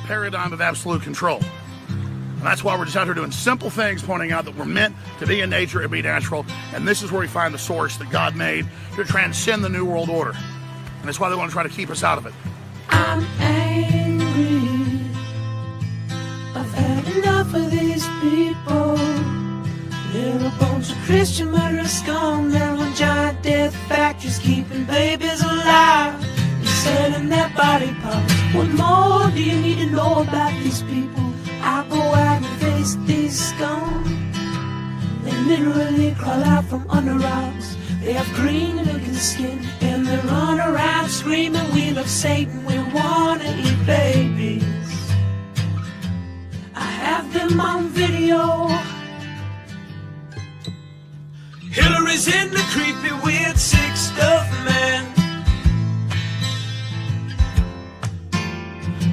paradigm of absolute control. And that's why we're just out here doing simple things, pointing out that we're meant to be in nature and be natural. And this is where we find the source that God made to transcend the New World Order. And that's why they want to try to keep us out of it. I'm angry. I've had enough of these people. They're a bunch of Christian murderers, scum. They're one giant death factories keeping babies alive and selling their body parts. What more do you need to know about these people? I go out and face these scum. They literally crawl out from under rocks. They have green looking skin and they run around screaming, we love Satan, we wanna eat babies. I have them on video. Hillary's in the creepy weird sick stuff, man.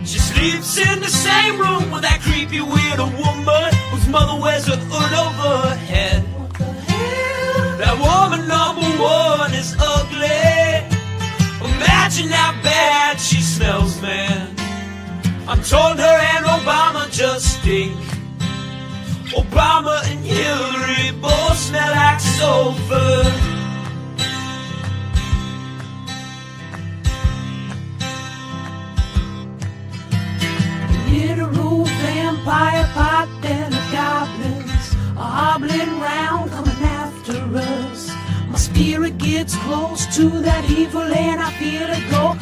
She sleeps in the same room with that creepy weird woman whose mother wears a hood over her head. What the hell? That woman number one is ugly. Imagine how bad she smells, man. I'm told her and Obama just stink. Obama and Hillary both smell like sulfur. Literal vampire pot and the goblins are hobbling round coming after us. My spirit gets close to that evil and I feel it go.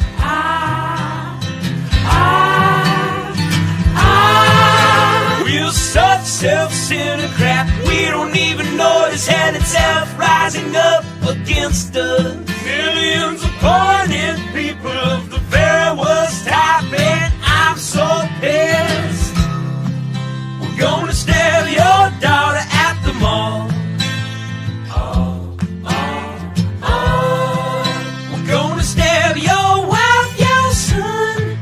We're such self-centered crap. We don't even notice hell itself rising up against us. Millions of pointed people of the very worst type, and I'm so pissed. We're gonna stab your daughter at the mall. We're gonna stab your wife, your son.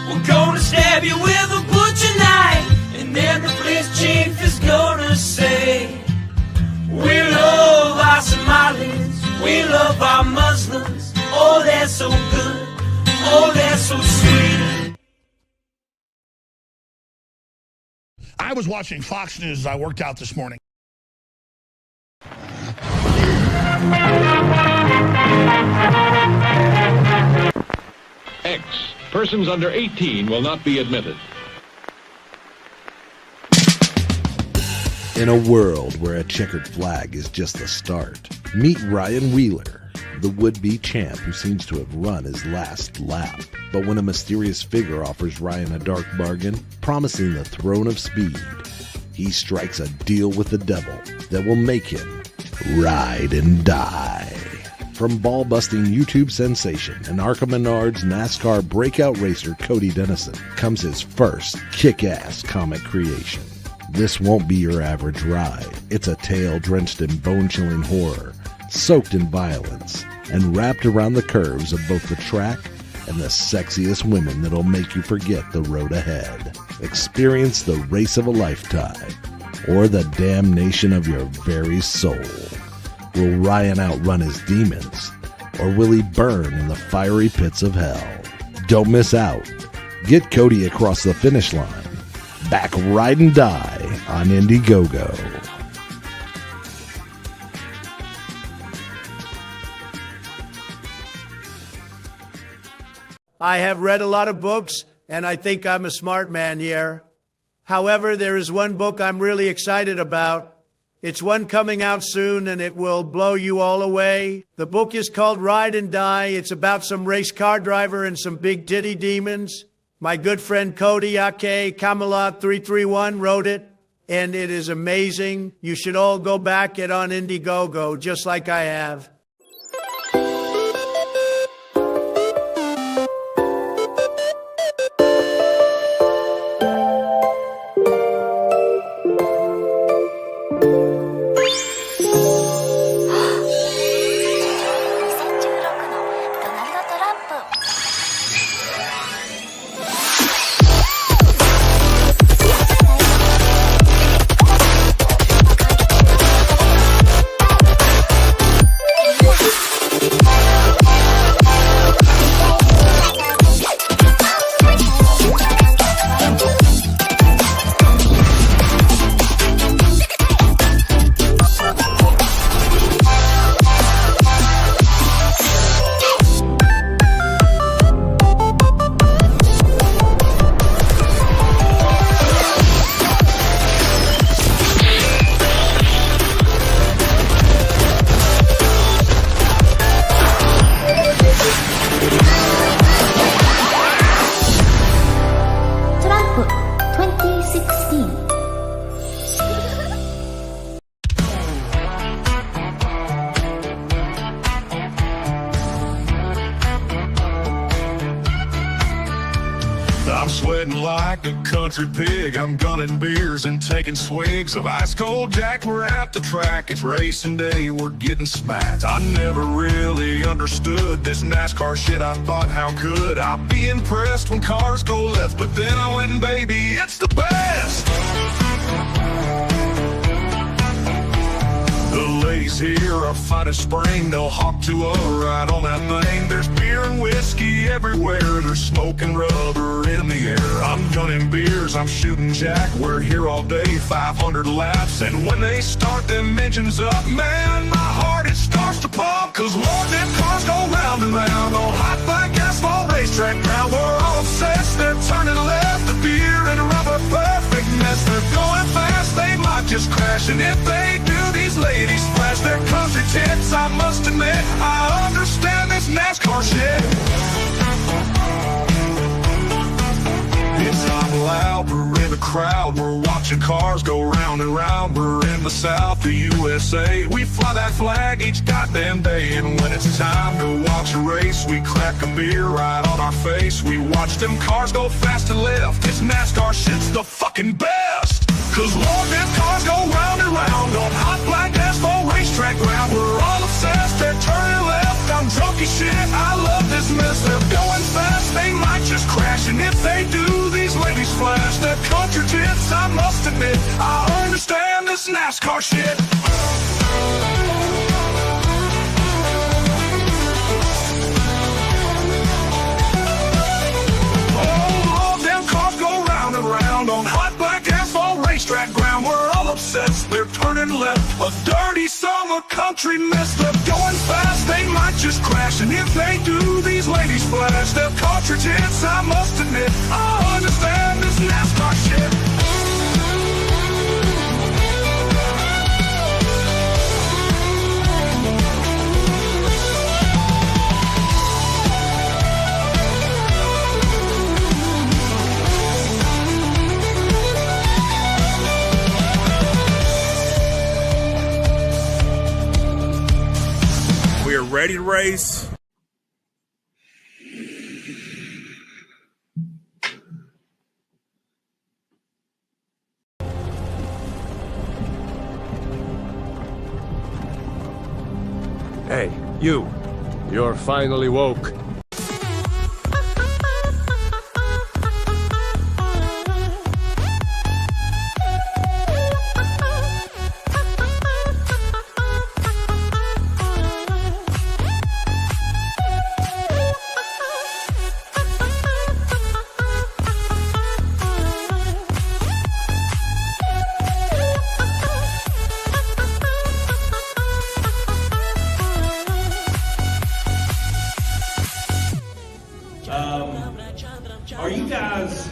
We're gonna stab you with a butcher knife, and then the police chief is gonna say, we love our Somalis, we love our Muslims. Oh, they're so good, oh, they're so sweet. I was watching Fox News as I worked out this morning. X. Persons under 18 will not be admitted. In a world where a checkered flag is just the start, meet Ryan Wheeler, the would-be champ who seems to have run his last lap. But when a mysterious figure offers Ryan a dark bargain, promising the throne of speed, he strikes a deal with the devil that will make him ride and die. From ball-busting YouTube sensation and Arkham Menard's NASCAR breakout racer Cody Dennison comes his first kick-ass comic creation. This won't be your average ride. It's a tale drenched in bone-chilling horror, soaked in violence, and wrapped around the curves of both the track and the sexiest women that'll make you forget the road ahead. Experience the race of a lifetime, or the damnation of your very soul. Will Ryan outrun his demons, or will he burn in the fiery pits of hell? Don't miss out. Get Cody across the finish line. Back Ride and Die on Indiegogo. I have read a lot of books, and I think I'm a smart man here. However, there is one book I'm really excited about. It's one coming out soon, and it will blow you all away. The book is called Ride and Die. It's about some race car driver and some big titty demons. My good friend Cody, aka Camelot331, wrote it, and it is amazing. You should all go back it on Indiegogo, just like I have. like a country pig. I'm gunning beers and taking swigs of ice cold Jack. We're at the track, it's racing day, we're getting smacked. I never really understood this NASCAR shit. I thought, how could I be impressed when cars go left? But then I went and baby, it's the best. The ladies here are fine as spring. They'll hop to a ride on that thing. There's beer and whiskey everywhere. There's smoking rubber in the air. I'm gunning beers, I'm shooting Jack. We're here all day, 500 laps. And when they start them engines up, man, my heart, it starts to pump. Cause Lord, them cars go round and round on hot black asphalt racetrack ground. We're all obsessed, they're turning left. The beer and rubber, perfect mess. They're going fast, they might just crash. And if they do, these ladies flash their country tits. I must admit, I understand this NASCAR shit. It's not loud, we're in the crowd. We're watching cars go round and round. We're in the South, the USA. We fly that flag each goddamn day. And when it's time to watch a race, we crack a beer right on our face. We watch them cars go fast and left. This NASCAR shit's the fucking best. Cause Lord, them cars go round and round on hot black asphalt racetrack ground. We're all obsessed, they're turning left. I'm drunk as shit, I love this mess. They're going fast, they might just crash. And if they do, these ladies flash their country tits. I must admit, I understand this NASCAR shit. Oh Lord, them cars go round and round on hot black asphalt racetrack ground. We're all obsessed, they're turning left. A dirty summer country mess. They're going fast, they might just crash. And if they do, these ladies flash their country tits. I must admit, I understand this NASCAR shit. We are ready to race. Hey, you're finally woke. Are you guys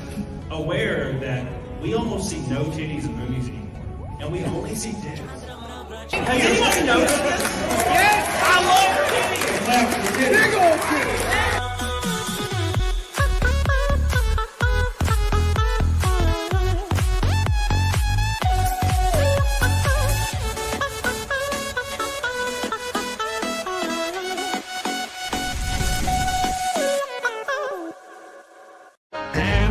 aware that we almost see no titties in movies anymore? And we only see dicks. Hey, anybody notice this? Yes, I love titties! Big old titties!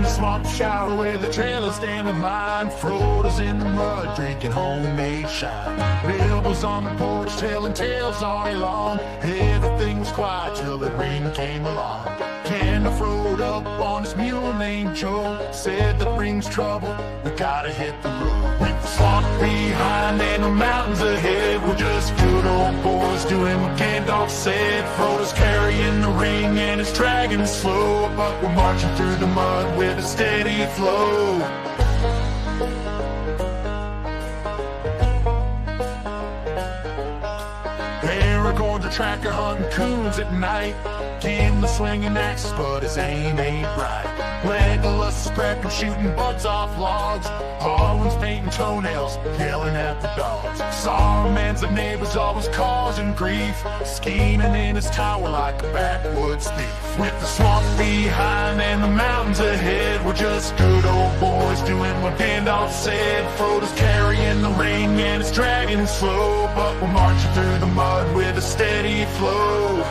Swamp shower where the trailer's standing line. Frodo's in the mud drinking homemade shine. Bill was on the porch telling tales all day long. Everything was quiet till the ring came along. Ken Frodo up on his mule named Joe. Said the ring's trouble, we gotta hit the road. With the swamp behind and the mountains ahead, we're just good old boys doing what Gandalf said. Frodo's carrying the ring and it's dragging slow, but we're marching through the mud with a steady flow. Aragorn's a tracker hunting coons at night. Gimli swinging axes, but his aim ain't right. Legolas is Peckham shooting buds off logs. Harlan's painting toenails, yelling at the dogs. Saruman's a neighbor's always causing grief, scheming in his tower like a backwoods thief. With the swamp behind and the mountains ahead, we're just good old boys doing what Gandalf said. Frodo's carrying the ring and it's dragging slow, but we're marching through the mud with a steady flow.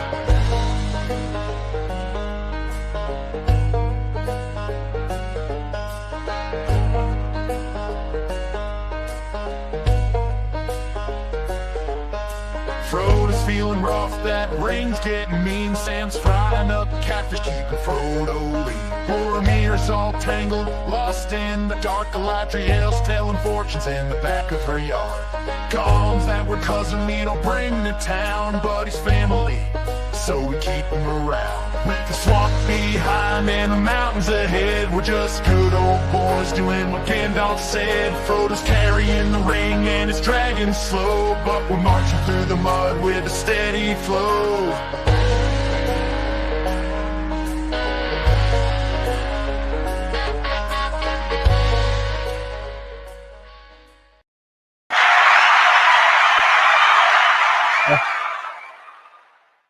feeling rough, that ring's getting mean. Sam's frying up catfish, keeping Frodo lean. Poor Amir's all tangled, lost in the dark. Galadriel's telling fortunes in the back of her yard. Golems that were cousin me don't bring to town, but he's family, so we keep him around. With the swamp behind and the mountains ahead, we're just good old boys doing what Gandalf said. Frodo's carrying the ring and it's dragging slow, but we're marching through the mud with a steady flow.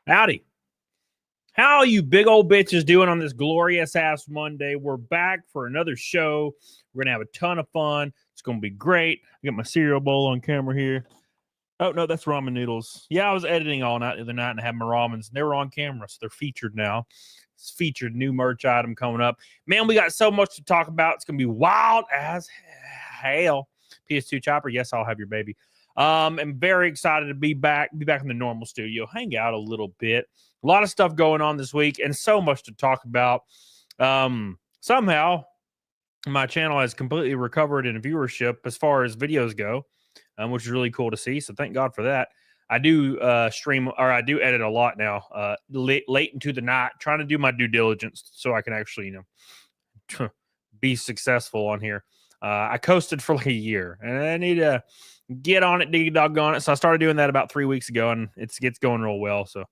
Howdy. How are you big old bitches doing on this glorious ass Monday? We're back for another show. We're going to have a ton of fun. It's going to be great. I got my cereal bowl on camera here. Oh, no, that's ramen noodles. Yeah, I was editing all night the other night and I had my ramens. They were on camera, so they're featured now. It's featured new merch item coming up. Man, we got so much to talk about. It's going to be wild as hell. PS2 Chopper, yes, I'll have your baby. I'm very excited to be back in the normal studio, hang out a little bit. A lot of stuff going on this week and so much to talk about. Somehow, my channel has completely recovered in viewership as far as videos go, which is really cool to see. So thank God for that. I do stream, or I do edit a lot now, late into the night, trying to do my due diligence so I can actually, be successful on here. I coasted for like a year, and I need to get on it, dig doggone it. So I started doing that about 3 weeks ago, and it's going real well. So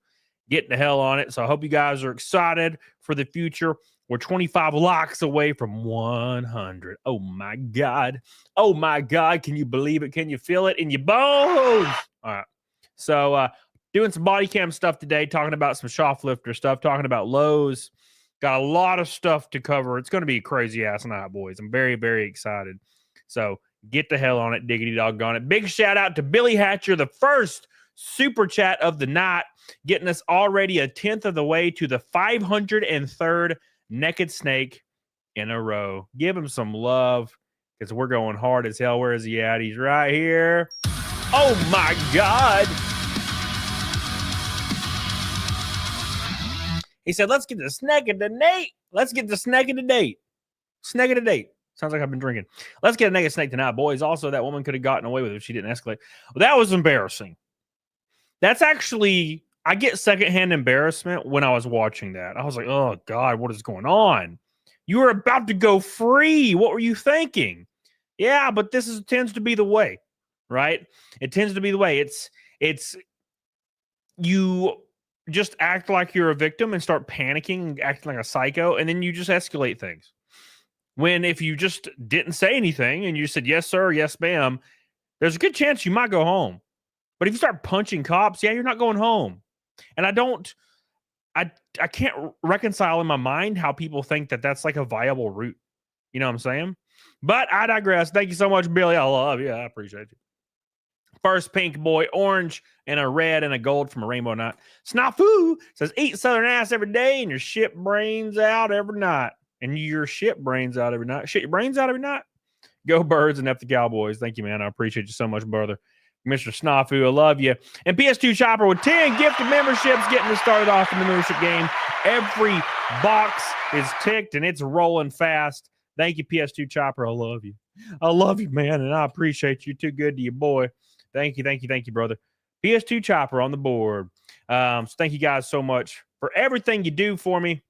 getting the hell on it. So I hope you guys are excited for the future. We're 25 likes away from 100. Oh my God. Oh my God. Can you believe it? Can you feel it in your bones? All right. So doing some body cam stuff today, talking about some Shoplifter stuff, talking about Lowe's. Got a lot of stuff to cover. It's going to be a crazy ass night, boys. I'm very, very excited. So get the hell on it, diggity doggone it. Big shout out to Billy Hatcher, the first super chat of the night, getting us already a 10th of the way to the 503rd naked snake in a row. Give him some love because we're going hard as hell. Where is he at? He's right here. Oh my God. He said, let's get the snake of the date. Let's get the snake of the date. Snake of the date. Sounds like I've been drinking. Let's get a naked snake tonight, boys. Also, that woman could have gotten away with it if she didn't escalate. Well, that was embarrassing. That's actually, I get secondhand embarrassment when I was watching that. I was like, oh, God, what is going on? You were about to go free. What were you thinking? Yeah, but this tends to be the way, right? It tends to be the way. It's you just act like you're a victim and start panicking, acting like a psycho, and then you just escalate things. When if you just didn't say anything and you said, yes, sir, yes, ma'am, there's a good chance you might go home. But if you start punching cops, yeah, you're not going home. And I can't reconcile in my mind how people think that that's like a viable route. You know what I'm saying? But I digress. Thank you so much, Billy. I love you. I appreciate you. First pink boy, orange, and a red and a gold from a rainbow night. Snafu says, eat southern ass every day and your shit brains out every night. And your shit brains out every night. Shit your brains out every night. Go Birds and F the Cowboys. Thank you, man. I appreciate you so much, brother. Mr. Snafu, I love you. And PS2 Chopper with 10 gifted memberships getting us started off in the membership game. Every box is ticked and it's rolling fast. Thank you, PS2 Chopper. I love you. I love you, man. And I appreciate you. Too good to you, boy. Thank you, brother. PS2 Chopper on the board. So thank you guys so much for everything you do for me.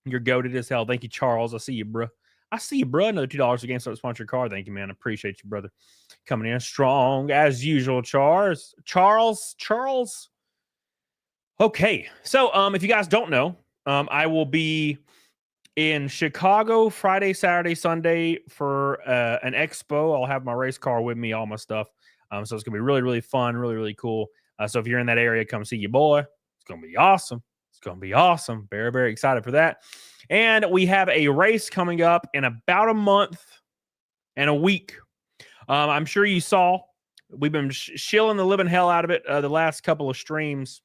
You're goated as hell. Thank you, Charles. I see you, bro. I see you, bro. Another $2 against the sponsor card. Thank you, man. I appreciate you, brother. Coming in strong as usual, Charles. Okay. So if you guys don't know, I will be in Chicago Friday, Saturday, Sunday for an expo. I'll have my race car with me, all my stuff. So it's going to be really, really fun, really, really cool. So if you're in that area, come see your boy. It's going to be awesome. It's going to be awesome. Very, very excited for that. And we have a race coming up in about a month and a week. I'm sure you saw. We've been shilling the living hell out of it the last couple of streams.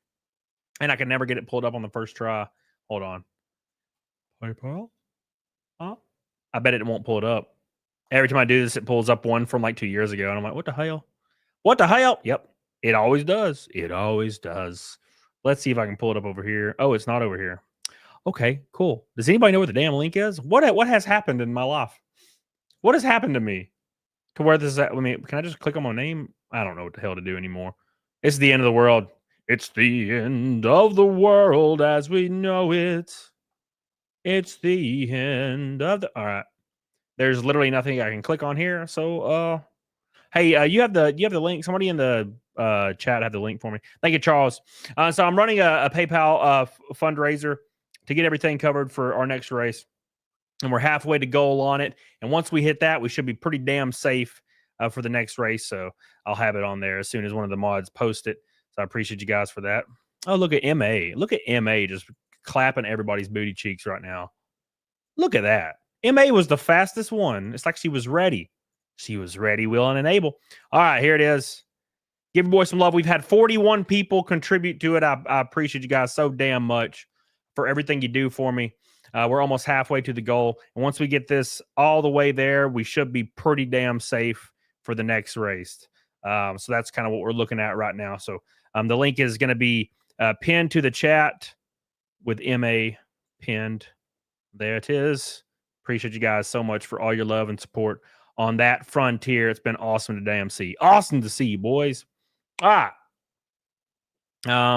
And I can never get it pulled up on the first try. Hold on. PayPal? Huh? I bet it won't pull it up. Every time I do this, it pulls up one from like 2 years ago. And I'm like, what the hell? What the hell? Yep. It always does. It always does. Let's see if I can pull it up over here. Oh, it's not over here. Okay, cool. Does anybody know where the damn link is? What has happened in my life? What has happened to me to where this is at? Can I just click on my name? I don't know what the hell to do anymore. It's the end of the world. It's the end of the world as we know it. It's the end of the. All right. There's literally nothing I can click on here. So, hey, you have the link. Somebody in the chat had the link for me. Thank you, Charles. So I'm running a PayPal fundraiser to get everything covered for our next race, and we're halfway to goal on it. And once we hit that, we should be pretty damn safe for the next race. So I'll have it on there as soon as one of the mods post it. So I appreciate you guys for that. Oh, look at MA. Look at MA just clapping everybody's booty cheeks right now. Look at that. MA was the fastest one. It's like she was ready. She was ready, willing, and able. All right, here it is. Give your boy some love. We've had 41 people contribute to it. I appreciate you guys so damn much for everything you do for me. We're almost halfway to the goal. And once we get this all the way there, we should be pretty damn safe for the next race. So that's kind of what we're looking at right now. So the link is going to be pinned to the chat with MA pinned. There it is. Appreciate you guys so much for all your love and support on that frontier. It's been awesome to damn see. Awesome to see you, boys. All right.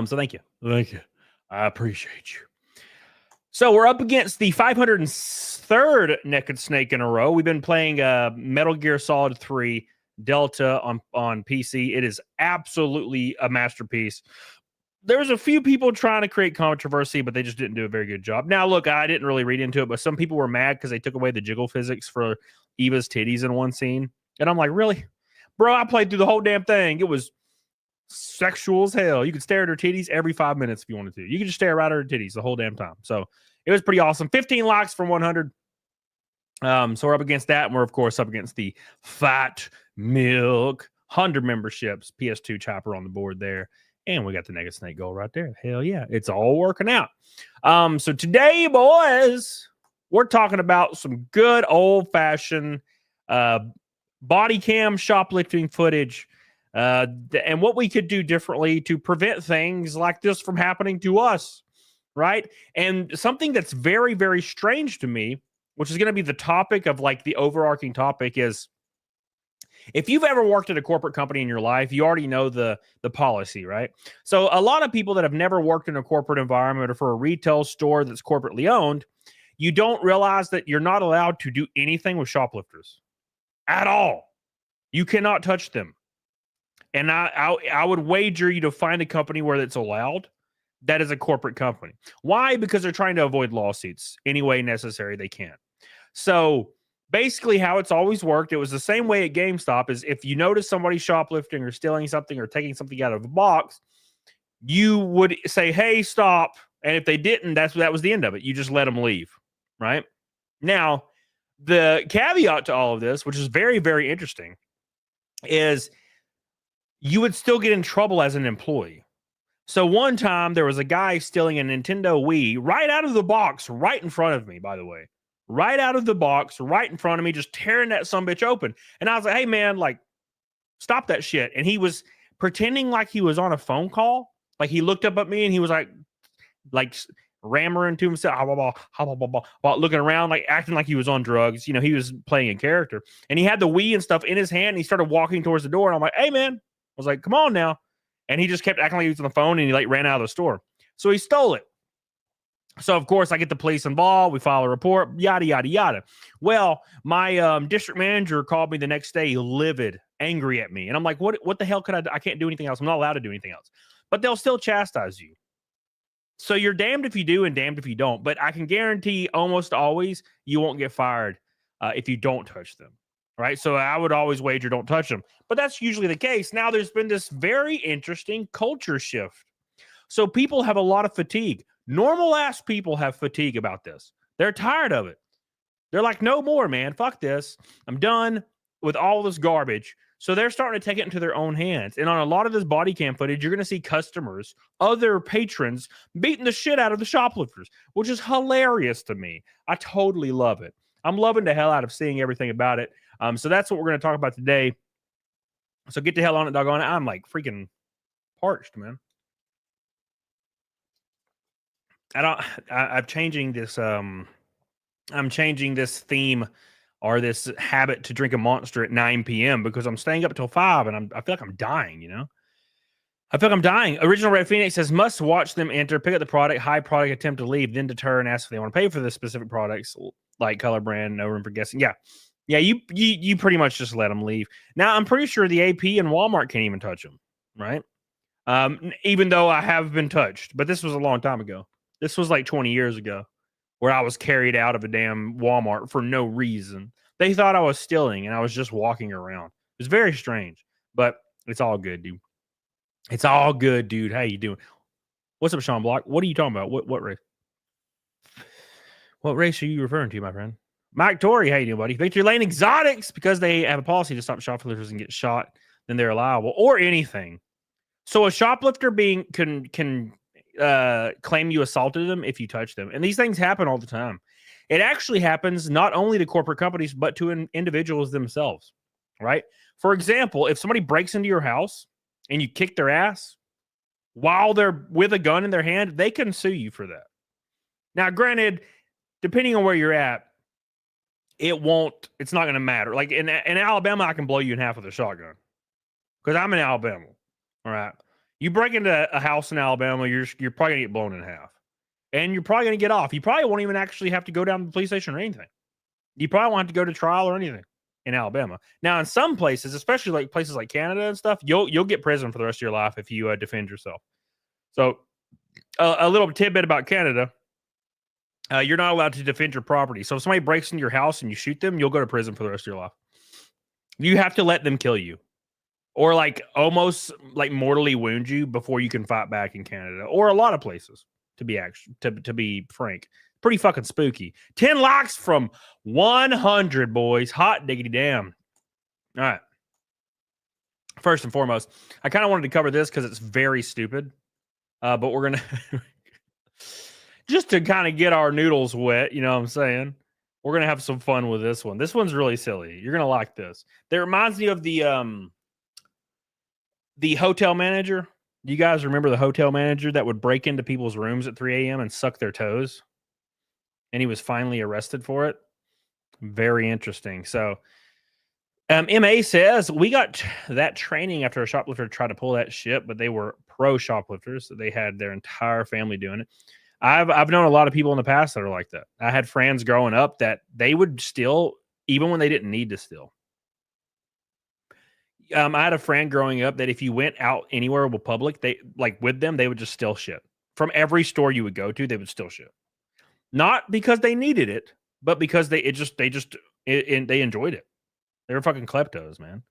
So thank you. Thank you. I appreciate you. So we're up against the 503rd Naked Snake in a row. We've been playing Metal Gear Solid 3 Delta on PC. It is absolutely a masterpiece. There's a few people trying to create controversy, but they just didn't do a very good job. Now, look, I didn't really read into it, but some people were mad because they took away the jiggle physics for Eva's titties in one scene. And I'm like, really? Bro, I played through the whole damn thing. It was sexual as hell. You could stare at her titties every 5 minutes if you wanted to. You could just stare right at her titties the whole damn time. So it was pretty awesome. 15 likes from 100. So we're up against that. And we're, of course, up against the Fat Milk 100 memberships. PS2 chopper on the board there. And we got the Naked Snake goal right there. Hell yeah. It's all working out. So today, boys, we're talking about some good old-fashioned body cam shoplifting footage and what we could do differently to prevent things like this from happening to us, right? And something that's very, very strange to me, which is going to be the topic of like the overarching topic, is if you've ever worked at a corporate company in your life, you already know the policy, right? So a lot of people that have never worked in a corporate environment or for a retail store that's corporately owned, you don't realize that you're not allowed to do anything with shoplifters at all. You cannot touch them. And I would wager you to find a company where that's allowed. That is a corporate company. Why? Because they're trying to avoid lawsuits any way necessary they can. So basically how it's always worked, it was the same way at GameStop, is if you notice somebody shoplifting or stealing something or taking something out of a box, you would say, hey, stop. And if they didn't, that was the end of it. You just let them leave, right? Now, the caveat to all of this, which is very, very interesting, is you would still get in trouble as an employee. So one time there was a guy stealing a Nintendo Wii right out of the box, right in front of me, by the way. Right out of the box, right in front of me, just tearing that sumbitch open. And I was like, hey, man, like, stop that shit. And he was pretending like he was on a phone call. Like, he looked up at me and he was like rammering to himself, looking around, like acting like he was on drugs. You know, he was playing a character. And he had the Wii and stuff in his hand. And he started walking towards the door. And I'm like, hey, man. I was like, come on now. And he just kept acting like he was on the phone and he like ran out of the store. So he stole it. So, of course, I get the police involved. We file a report, yada, yada, yada. Well, my district manager called me the next day, livid, angry at me. And I'm like, what the hell could I do? I can't do anything else. I'm not allowed to do anything else. But they'll still chastise you. So you're damned if you do and damned if you don't. But I can guarantee almost always you won't get fired if you don't touch them. Right? So I would always wager don't touch them. But that's usually the case. Now there's been this very interesting culture shift. So people have a lot of fatigue. Normal ass people have fatigue about this. They're tired of it. They're like, no more, man. Fuck this. I'm done with all this garbage. So they're starting to take it into their own hands. And on a lot of this body cam footage, you're going to see customers, other patrons, beating the shit out of the shoplifters, which is hilarious to me. I totally love it. I'm loving the hell out of seeing everything about it. So that's what we're going to talk about today. So get the hell on it, doggone it. I'm like freaking parched, man. I'm changing this. I'm changing this theme or this habit to drink a Monster at 9 p.m. because I'm staying up till 5 and I feel like I'm dying. You know, I feel like I'm dying. Original Red Phoenix says must watch them enter, pick up the product, high product, attempt to leave, then deter and ask if they want to pay for the specific products like color brand, no room for guessing. Yeah. Yeah, you pretty much just let them leave. Now, I'm pretty sure the AP and Walmart can't even touch them, right? Even though I have been touched, but this was a long time ago. This was like 20 years ago where I was carried out of a damn Walmart for no reason. They thought I was stealing and I was just walking around. It was very strange, but it's all good, dude. It's all good, dude. How you doing? What's up, Sean Block? What are you talking about? What race? What race are you referring to, my friend? Mike Torrey, how you doing, buddy? Victory Lane Exotics, because they have a policy to stop shoplifters and get shot, then they're liable, or anything. So a shoplifter can claim you assaulted them if you touch them. And these things happen all the time. It actually happens not only to corporate companies, but to individuals themselves, right? For example, if somebody breaks into your house and you kick their ass while they're with a gun in their hand, they can sue you for that. Now, granted, depending on where you're at, it's not going to matter. Like in Alabama, I can blow you in half with a shotgun because I'm in Alabama. All right. You break into a house in Alabama, you're probably going to get blown in half. And you're probably going to get off. You probably won't even actually have to go down to the police station or anything. You probably won't have to go to trial or anything in Alabama. Now, in some places, especially like places like Canada and stuff, you'll get prison for the rest of your life if you defend yourself. So a little tidbit about Canada. You're not allowed to defend your property. So if somebody breaks into your house and you shoot them, you'll go to prison for the rest of your life. You have to let them kill you. Or like almost like mortally wound you before you can fight back in Canada. Or a lot of places, to be frank. Pretty fucking spooky. 10 likes from 100, boys. Hot diggity damn. All right. First and foremost, I kind of wanted to cover this because it's very stupid. But we're going to... just to kind of get our noodles wet, you know what I'm saying? We're going to have some fun with this one. This one's really silly. You're going to like this. It reminds me of the hotel manager. Do you guys remember the hotel manager that would break into people's rooms at 3 a.m. and suck their toes? And he was finally arrested for it. Very interesting. So, MA says, we got that training after a shoplifter tried to pull that shit, but they were pro shoplifters. So they had their entire family doing it. I've known a lot of people in the past that are like that. I had friends growing up that they would steal even when they didn't need to steal. I had a friend growing up that if you went out anywhere with public, they would just steal shit. From every store you would go to, they would steal shit. Not because they needed it, but because they enjoyed it. They were fucking kleptos, man.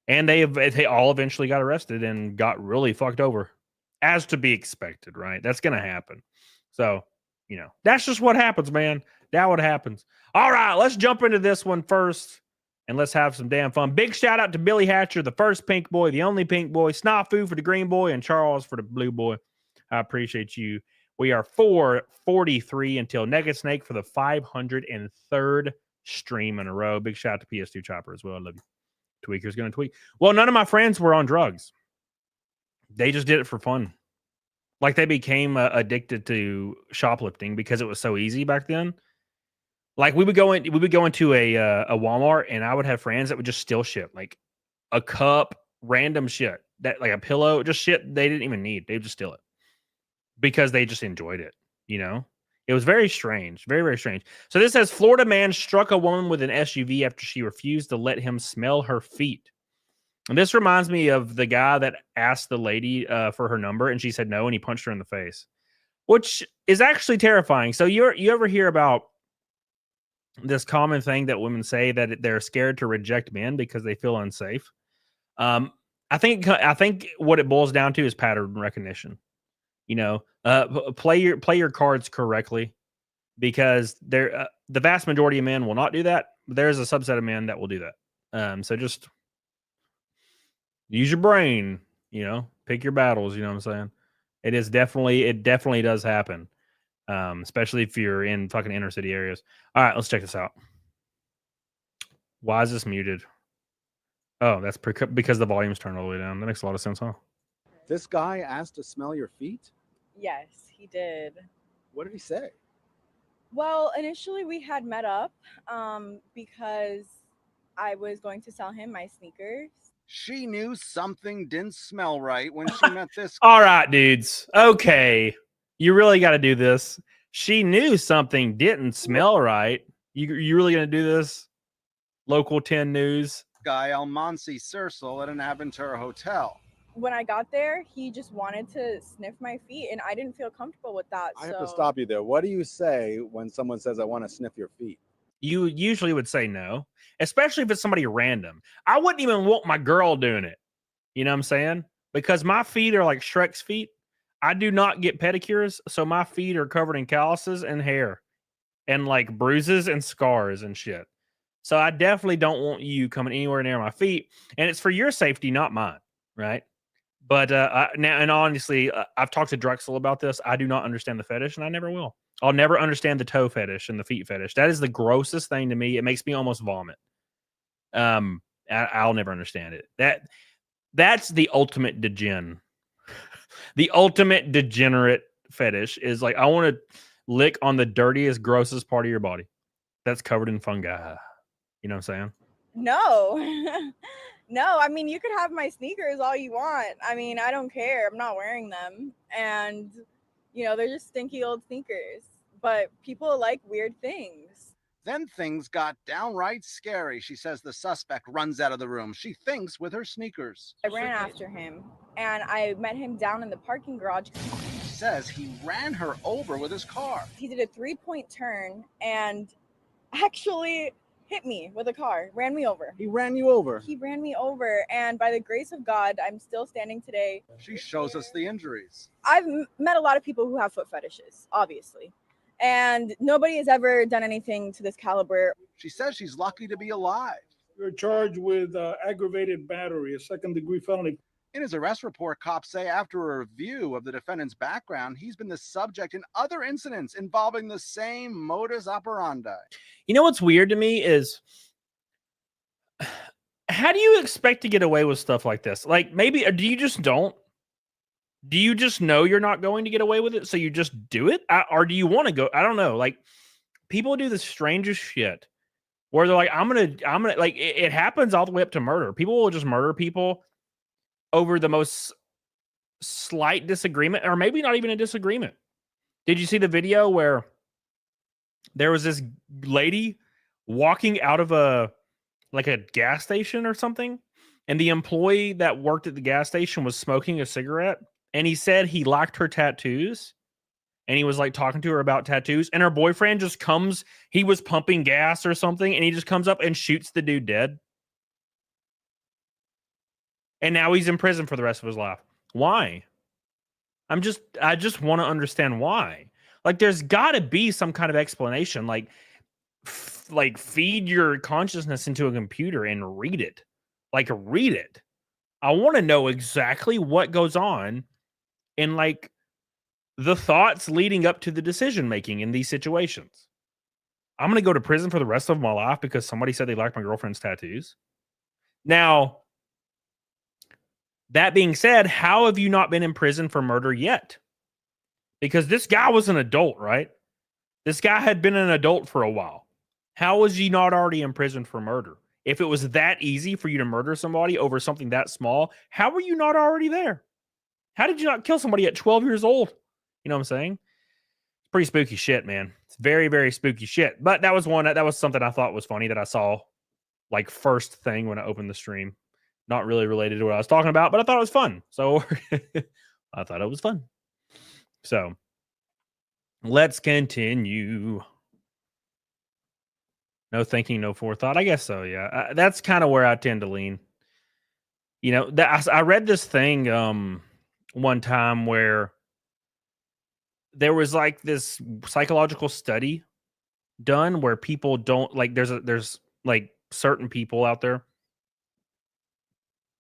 And they all eventually got arrested and got really fucked over. As to be expected, right? That's going to happen. So, you know, that's just what happens, man. That's what happens. All right, let's jump into this one first, and let's have some damn fun. Big shout out to Billy Hatcher, the first pink boy, the only pink boy, Snafu for the green boy, and Charles for the blue boy. I appreciate you. We are 443 until Nugget Snake for the 503rd stream in a row. Big shout out to PS2 Chopper as well. I love you. Tweaker's going to tweak. Well, none of my friends were on drugs. They just did it for fun. Like they became addicted to shoplifting because it was so easy back then. Like we would go into a Walmart and I would have friends that would just steal shit, like a cup, random shit, that like a pillow, just shit they didn't even need. They would just steal it because they just enjoyed it. You know, it was very strange, very, very strange. So this says Florida man struck a woman with an SUV after she refused to let him smell her feet. And this reminds me of the guy that asked the lady for her number and she said no, and he punched her in the face, which is actually terrifying. So you ever hear about this common thing that women say that they're scared to reject men because they feel unsafe? I think what it boils down to is pattern recognition. You know, play your cards correctly, because the vast majority of men will not do that. But there's a subset of men that will do that. So just use your brain, you know, pick your battles. You know what I'm saying? It definitely does happen. Especially if you're in fucking inner city areas. All right, let's check this out. Why is this muted? Oh, that's because the volume's turned all the way down. That makes a lot of sense, huh? This guy asked to smell your feet? Yes, he did. What did he say? Well, initially we had met up because I was going to sell him my sneakers. She knew something didn't smell right when she met this guy. All right, dudes. Okay. You really got to do this. She knew something didn't smell right. You really going to do this? Local 10 News. Guy Almansi Circle at an Aventura hotel. When I got there, he just wanted to sniff my feet, and I didn't feel comfortable with that. I have to stop you there. What do you say when someone says, I want to sniff your feet? You usually would say no, especially if it's somebody random. I wouldn't even want my girl doing it. You know what I'm saying? Because my feet are like Shrek's feet. I do not get pedicures, so my feet are covered in calluses and hair and like bruises and scars and shit. So I definitely don't want you coming anywhere near my feet, and it's for your safety, not mine, right? But now, and honestly, I've talked to Drexel about this. I do not understand the fetish, and I never will. I'll never understand the toe fetish and the feet fetish. That is the grossest thing to me. It makes me almost vomit. I'll never understand it. That's the ultimate degen. The ultimate degenerate fetish is like, I want to lick on the dirtiest, grossest part of your body that's covered in fungi. You know what I'm saying? No. No, I mean, you could have my sneakers all you want. I mean, I don't care. I'm not wearing them. And, you know, they're just stinky old sneakers. But people like weird things. Then things got downright scary. She says the suspect runs out of the room. She thinks with her sneakers. I ran after him, and I met him down in the parking garage. She says he ran her over with his car. He did a 3-point turn and actually hit me with a car, ran me over. He ran you over? He ran me over, and by the grace of God, I'm still standing today. She shows us the injuries. I've met a lot of people who have foot fetishes, obviously, and nobody has ever done anything to this caliber. She says she's lucky to be alive. You're charged with aggravated battery, a second-degree felony. In his arrest report, cops say after a review of the defendant's background, he's been the subject in other incidents involving the same modus operandi. You know what's weird to me is, how do you expect to get away with stuff like this? Like, maybe, or do you just don't? Do you just know you're not going to get away with it, so you just do it? Or do you want to go? I don't know. Like, people do the strangest shit where they're like, I'm gonna, like, it happens all the way up to murder. People will just murder people over the most slight disagreement, or maybe not even a disagreement. Did you see the video where there was this lady walking out of a gas station or something, and the employee that worked at the gas station was smoking a cigarette, and he said he liked her tattoos, and he was like talking to her about tattoos, and her boyfriend just comes, he was pumping gas or something, and he just comes up and shoots the dude dead. And now he's in prison for the rest of his life. Why? I just want to understand why. Like, there's got to be some kind of explanation. Like feed your consciousness into a computer and read it. Like, read it. I want to know exactly what goes on in, like, the thoughts leading up to the decision making in these situations. I'm going to go to prison for the rest of my life because somebody said they liked my girlfriend's tattoos. Now, that being said, how have you not been in prison for murder yet? Because this guy was an adult, right? This guy had been an adult for a while. How was he not already in prison for murder? If it was that easy for you to murder somebody over something that small, how were you not already there? How did you not kill somebody at 12 years old? You know what I'm saying? It's pretty spooky shit, man. It's very, very spooky shit. But that was something I thought was funny that I saw, like, first thing when I opened the stream. Not really related to what I was talking about, but I thought it was fun. So I thought it was fun. So let's continue. No thinking, no forethought. I guess so, yeah. That's kind of where I tend to lean. You know, I read this thing one time where there was like this psychological study done where people don't, like, there's like certain people out there,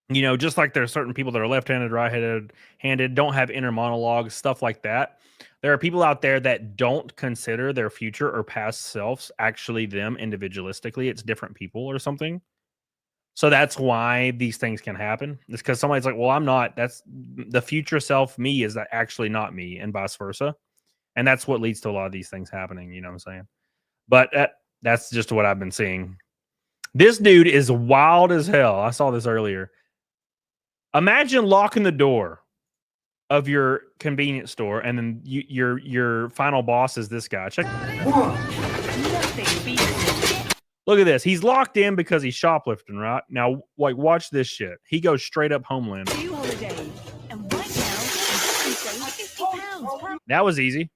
you know, just like there's certain people that are left-handed, right-handed, don't have inner monologues, stuff like that. There are people out there that don't consider their future or past selves actually them individualistically. It's different people or something. So that's why these things can happen. It's because somebody's like, well, I'm not. That's the future self me is that actually not me, and vice versa. And that's what leads to a lot of these things happening. You know what I'm saying? But that's just what I've been seeing. This dude is wild as hell. I saw this earlier. Imagine locking the door of your convenience store, and then your final boss is this guy. Check. Look at this. He's locked in because he's shoplifting, right? Now, like, watch this shit. He goes straight up Homeland. That was easy.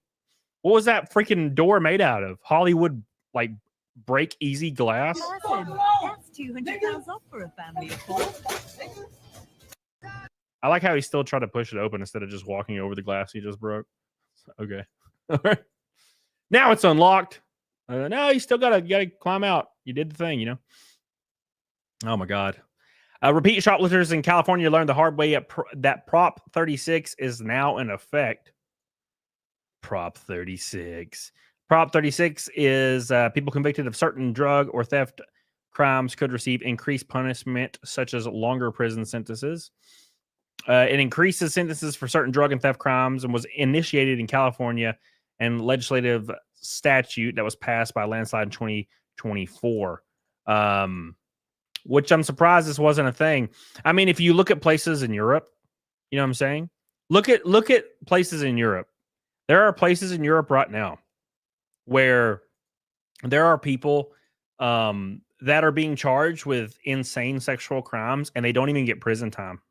What was that freaking door made out of? Hollywood, like, break easy glass? That's 200 pounds off for a family of 4. I like how he still tried to push it open instead of just walking over the glass he just broke. Okay. All right. Now it's unlocked. No, you still gotta climb out. You did the thing, you know. Oh my God. Repeat shoplifters in California learned the hard way that Prop 36 is now in effect. Prop 36. Prop 36 is people convicted of certain drug or theft crimes could receive increased punishment, such as longer prison sentences. It increases sentences for certain drug and theft crimes and was initiated in California and legislative statute that was passed by landslide in 2024. Which I'm surprised this wasn't a thing. I mean, if you look at places in Europe, you know what I'm saying? Look at places in Europe. There are places in Europe right now where there are people that are being charged with insane sexual crimes and they don't even get prison time.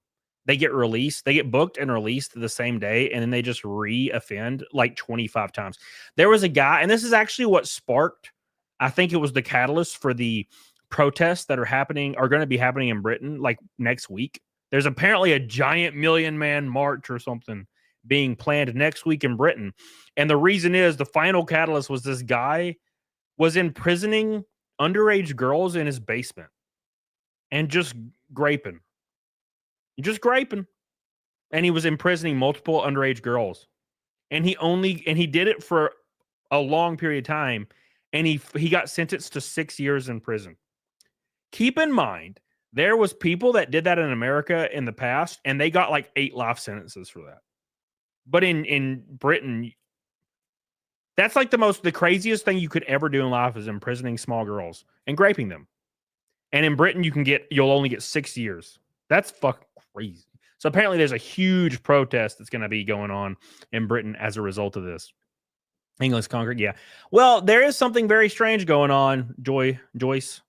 They get released. They get booked and released the same day, and then they just re-offend like 25 times. There was a guy, and this is actually what sparked, I think it was the catalyst for the protests that are going to be happening in Britain like next week. There's apparently a giant 1 million man march or something being planned next week in Britain. And the reason is the final catalyst was this guy was imprisoning underage girls in his basement and just graping. And he was imprisoning multiple underage girls. And he did it for a long period of time. And he got sentenced to 6 years in prison. Keep in mind, there was people that did that in America in the past, and they got like 8 life sentences for that. But in Britain, that's like the craziest thing you could ever do in life is imprisoning small girls and graping them. And in Britain, you'll only get 6 years. That's fucking crazy. So apparently there's a huge protest that's going to be going on in Britain as a result of this. England's conquered, yeah. Well, there is something very strange going on, Joyce,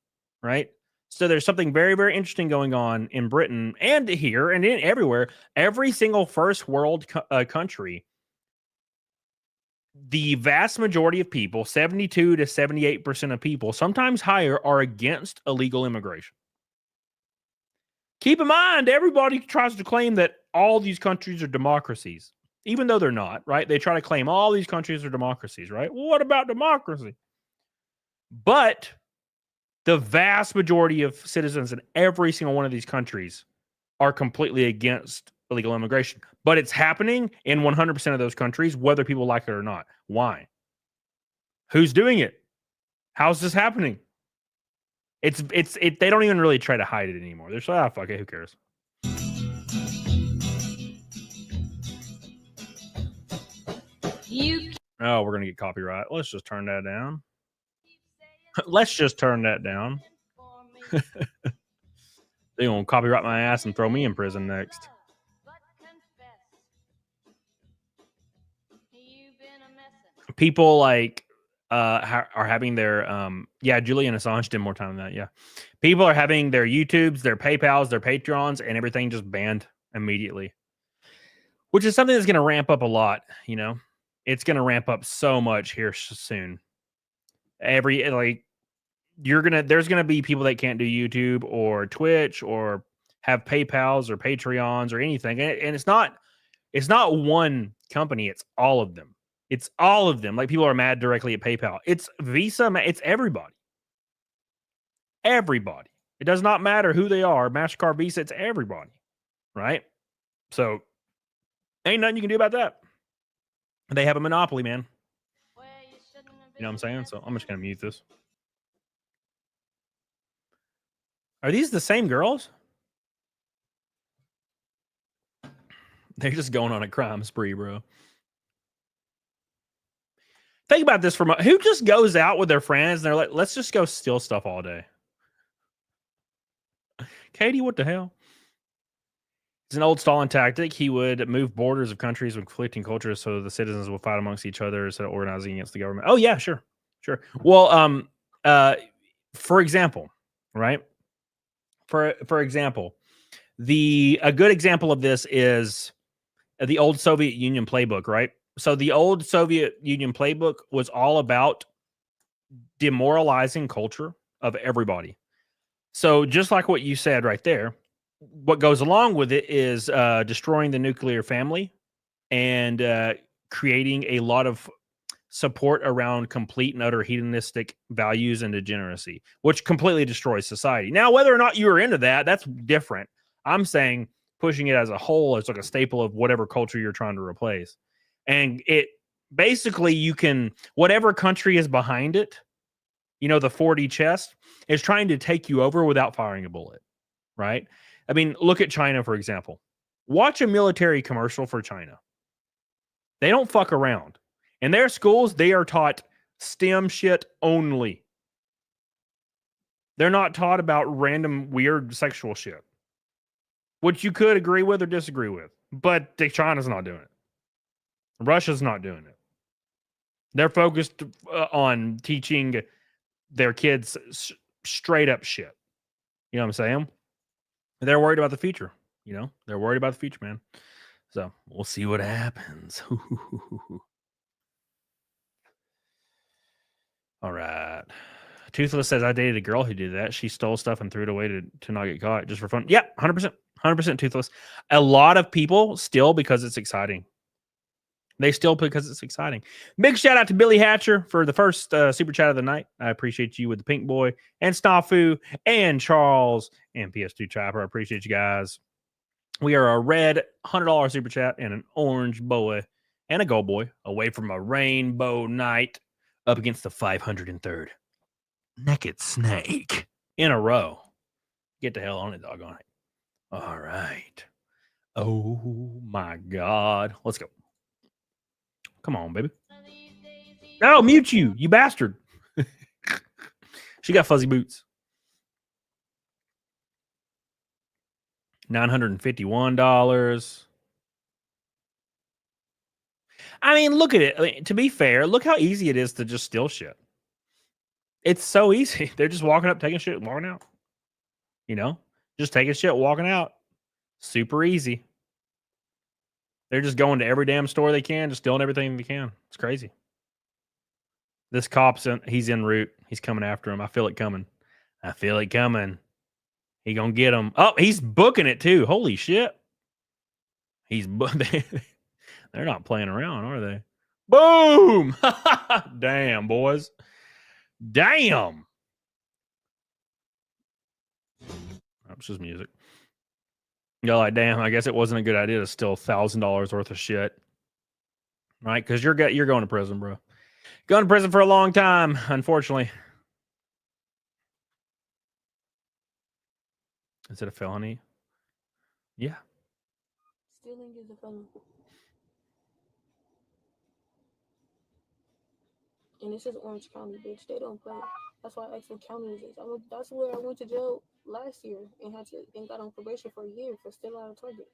right? So there's something very, very interesting going on in Britain and here and everywhere. Every single first world country, the vast majority of people, 72 to 78% of people, sometimes higher, are against illegal immigration. Keep in mind, everybody tries to claim that all these countries are democracies, even though they're not, right? They try to claim all these countries are democracies, right? Well, what about democracy? But the vast majority of citizens in every single one of these countries are completely against illegal immigration. But it's happening in 100% of those countries, whether people like it or not. Why? Who's doing it? How's this happening? They don't even really try to hide it anymore. They're just like, fuck it, who cares? Oh, we're gonna get copyright. Let's just turn that down. Let's just turn that down. They're gonna copyright my ass and throw me in prison next. People like are having their Julian Assange did more time than that. Yeah, people are having their YouTubes, their PayPals, their Patreons, and everything just banned immediately, which is something that's going to ramp up a lot. You know, it's going to ramp up so much here soon. There's gonna be people that can't do YouTube or Twitch or have PayPals or Patreons or anything, and it's not one company. It's all of them. It's all of them. Like, people are mad directly at PayPal. It's Visa. It's everybody. Everybody. It does not matter who they are. MasterCard, Visa. It's everybody. Right? So, ain't nothing you can do about that. They have a monopoly, man. You know what I'm saying? So, I'm just going to mute this. Are these the same girls? They're just going on a crime spree, bro. Think about this for who just goes out with their friends and they're like, let's just go steal stuff all day. Katie, what the hell? It's an old Stalin tactic. He would move borders of countries with conflicting cultures so the citizens will fight amongst each other instead of organizing against the government. Oh, yeah, sure. Well, for example, right? For example, a good example of this is the old Soviet Union playbook, right? So the old Soviet Union playbook was all about demoralizing culture of everybody. So just like what you said right there, what goes along with it is destroying the nuclear family and creating a lot of support around complete and utter hedonistic values and degeneracy, which completely destroys society. Now, whether or not you are into that, that's different. I'm saying pushing it as a whole as like a staple of whatever culture you're trying to replace. And it basically, you can, whatever country is behind it, you know, the 4D chess is trying to take you over without firing a bullet, right? I mean, look at China, for example. Watch a military commercial for China. They don't fuck around. In their schools, they are taught STEM shit only. They're not taught about random weird sexual shit, which you could agree with or disagree with. But China's not doing it. Russia's not doing it. They're focused on teaching their kids straight up shit. You know what I'm saying? They're worried about the future. You know, they're worried about the future, man. So we'll see what happens. All right. Toothless says, I dated a girl who did that. She stole stuff and threw it away to not get caught just for fun. Yeah, 100%. 100% Toothless. A lot of people steal because it's exciting. They steal because it's exciting. Big shout out to Billy Hatcher for the first super chat of the night. I appreciate you with the Pink Boy and Snafu and Charles and PS2 Trapper. I appreciate you guys. We are a red $100 super chat and an orange boy and a gold boy away from a rainbow night up against the 503rd naked snake in a row. Get the hell on it, doggone it. All right. Oh my God. Let's go. Come on, baby. No, mute you, you bastard. She got fuzzy boots. $951. I mean, look at it. I mean, to be fair, look how easy it is to just steal shit. It's so easy. They're just walking up, taking shit, and walking out. You know? Just taking shit, walking out. Super easy. They're just going to every damn store they can, just stealing everything they can. It's crazy. This cop's he's en route. He's coming after him. I feel it coming. I feel it coming. He gonna get him. Oh, he's booking it too. Holy shit. They're not playing around, are they? Boom! Damn, boys. Damn. That's just music. You're like, damn, I guess it wasn't a good idea to steal $1,000 worth of shit. Right? Because you're going to prison, bro. Going to prison for a long time, unfortunately. Is it a felony? Yeah. Stealing is a felony. And this is Orange County, bitch. They don't play. That's why I asked what county is this. That's where I went to jail last year and got on probation for a year for stealing out of Target.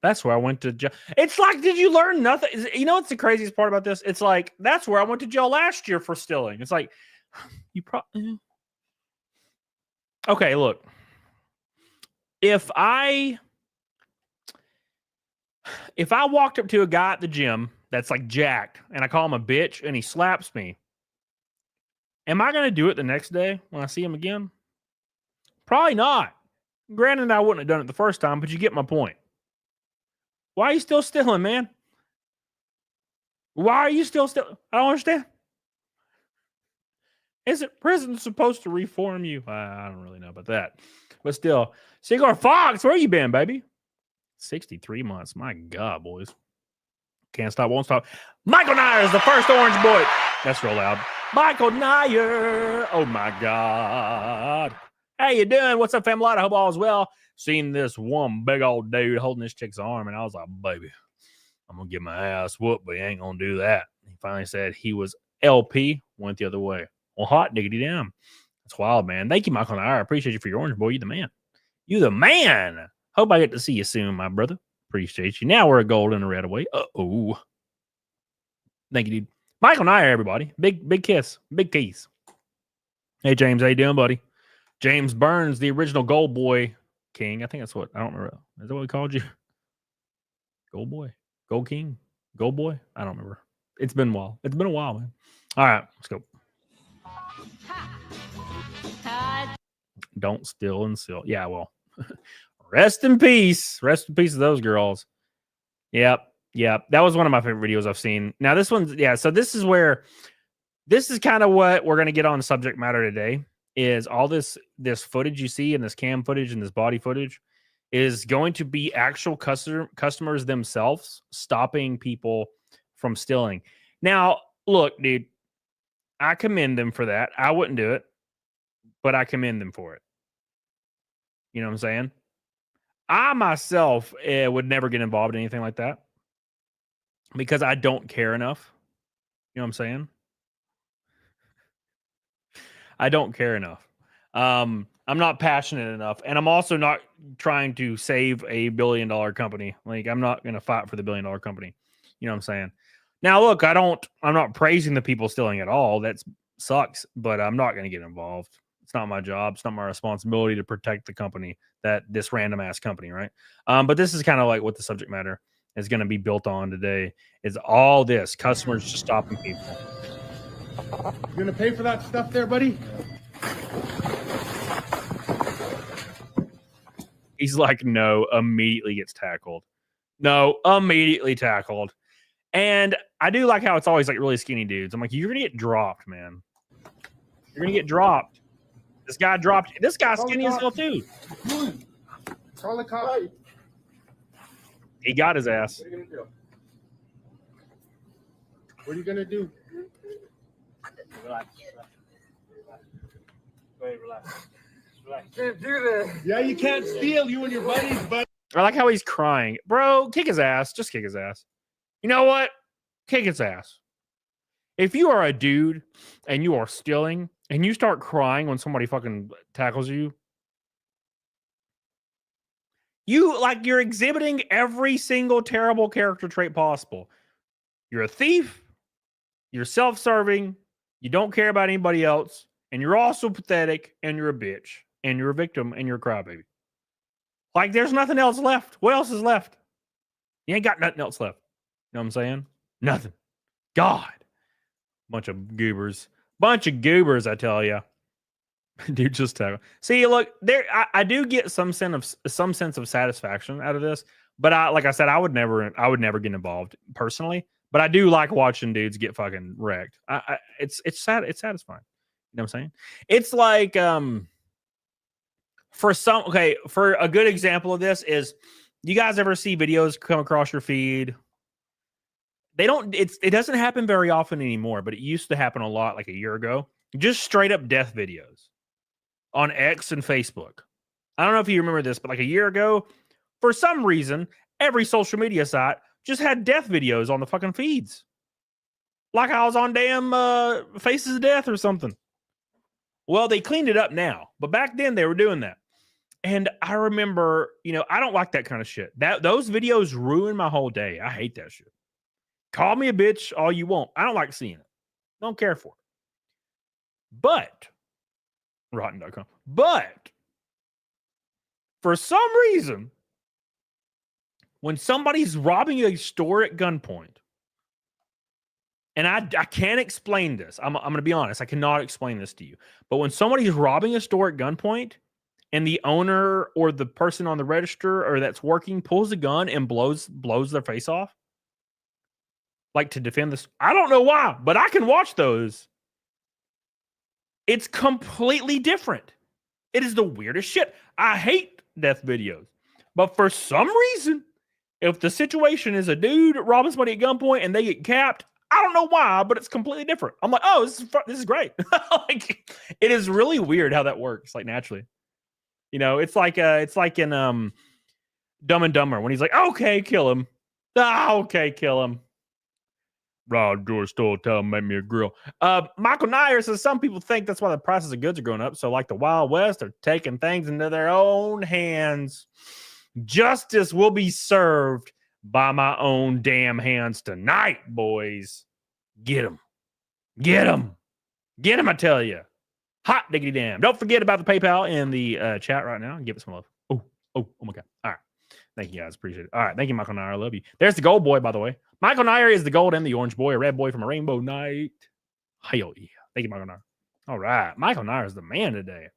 That's where I went to jail. It's like, did you learn nothing? You know what's the craziest part about this? It's like, that's where I went to jail last year for stealing. It's like, you probably... Okay, look. If I walked up to a guy at the gym that's like jacked and I call him a bitch and he slaps me, am I going to do it the next day when I see him again? Probably not. Granted, I wouldn't have done it the first time, but you get my point. Why are you still stealing, man? Why are you still stealing? I don't understand. Isn't prison supposed to reform you? I don't really know about that. But still, Cigar Fox, where you been, baby? 63 months. My God, boys. Can't stop, won't stop. Michael Nyer is the first orange boy. That's real loud. Michael Nyer. Oh, my God. How you doing? What's up, family? I hope all is well. Seen this one big old dude holding this chick's arm, and I was like, baby, I'm going to get my ass whooped, but he ain't going to do that. He finally said he was LP, went the other way. Well, hot diggity damn. That's wild, man. Thank you, Michael. I appreciate you for your orange, boy. You the man. You the man. Hope I get to see you soon, my brother. Appreciate you. Now we're a gold and a red away. Uh-oh. Thank you, dude. Michael and I are everybody. Big kiss. Big keys. Hey, James. How you doing, buddy? James Burns, the original Gold Boy King. I think that's what, I don't remember. Is that what we called you? Gold Boy? Gold King? Gold Boy? I don't remember. It's been a while. It's been a while, man. All right, let's go. Don't steal and steal. Yeah, well, rest in peace. Rest in peace to those girls. Yep. That was one of my favorite videos I've seen. Now, this one's, yeah, so this is kind of what we're going to get on the subject matter today, is all this footage you see, and this cam footage and this body footage is going to be actual customers themselves stopping people from stealing. Now, look, dude, I commend them for that. I wouldn't do it, but I commend them for it. You know what I'm saying? I myself would never get involved in anything like that because I don't care enough. You know what I'm saying? I don't care enough. I'm not passionate enough, and I'm also not trying to save a $1 billion company. Like, I'm not going to fight for the $1 billion company. You know what I'm saying? Now, look, I'm not praising the people stealing at all. That sucks, but I'm not going to get involved. It's not my job. It's not my responsibility to protect the company, this random ass company, right? But this is kind of like what the subject matter is going to be built on today, is all this customers just stopping people. You gonna pay for that stuff there, buddy? He's like, no, immediately gets tackled. No, immediately tackled. And I do like how it's always like really skinny dudes. I'm like, you're gonna get dropped, man. You're gonna get dropped. This guy dropped. This guy's skinny as hell too. Call the cops. He got his ass. What are you gonna do? Relax. Wait, relax. Can't do that. Yeah, you can't steal, you and your buddies, but I like how he's crying. Bro, kick his ass. Just kick his ass. You know what? Kick his ass. If you are a dude and you are stealing and you start crying when somebody fucking tackles you, you're exhibiting every single terrible character trait possible. You're a thief. You're self-serving. You don't care about anybody else. And you're also pathetic. And you're a bitch. And you're a victim. And you're a crybaby. Like, there's nothing else left. What else is left? You ain't got nothing else left. You know what I'm saying? Nothing. God. Bunch of goobers. Bunch of goobers, I tell you. Dude, just tell. See, look, there. I do get some sense of satisfaction out of this, but like I said, I would never get involved personally. But I do like watching dudes get fucking wrecked. It's sad. It's satisfying. You know what I'm saying? It's like for a good example of this is, you guys ever see videos come across your feed? It doesn't happen very often anymore, but it used to happen a lot like a year ago. Just straight up death videos on X and Facebook. I don't know if you remember this, but like a year ago, for some reason, every social media site just had death videos on the fucking feeds. Like I was on damn Faces of Death or something. Well, they cleaned it up now, but back then they were doing that. And I remember, I don't like that kind of shit. Those videos ruin my whole day. I hate that shit. Call me a bitch all you want. I don't like seeing it. Don't care for it. But, rotten.com. But, for some reason, when somebody's robbing a store at gunpoint, and I can't explain this. I'm going to be honest. I cannot explain this to you. But when somebody's robbing a store at gunpoint, and the owner or the person on the register or that's working pulls a gun and blows their face off, like to defend this. I don't know why, but I can watch those. It's completely different. It is the weirdest shit. I hate death videos. But for some reason, if the situation is a dude robbing somebody at gunpoint and they get capped, I don't know why, but it's completely different. I'm like, oh, this is great. Like, it is really weird how that works, like naturally. You know, it's like in Dumb and Dumber when he's like, okay, kill him. Ah, okay, kill him. Rod George stole tell him, make me a grill. Michael Nyer says some people think that's why the prices of goods are going up. So, like the Wild West, are taking things into their own hands. Justice will be served by my own damn hands tonight, boys. Get him. Get him. Get him, I tell you. Hot diggity damn. Don't forget about the PayPal in the chat right now and give it some love. Oh my God. All right. Thank you guys. Appreciate it. All right. Thank you, Michael Nyer. I love you. There's the gold boy, by the way. Michael Nyer is the gold and the orange boy, a red boy from a rainbow night. Hell yeah. Thank you, Michael Nyer. All right. Michael Nyer is the man today.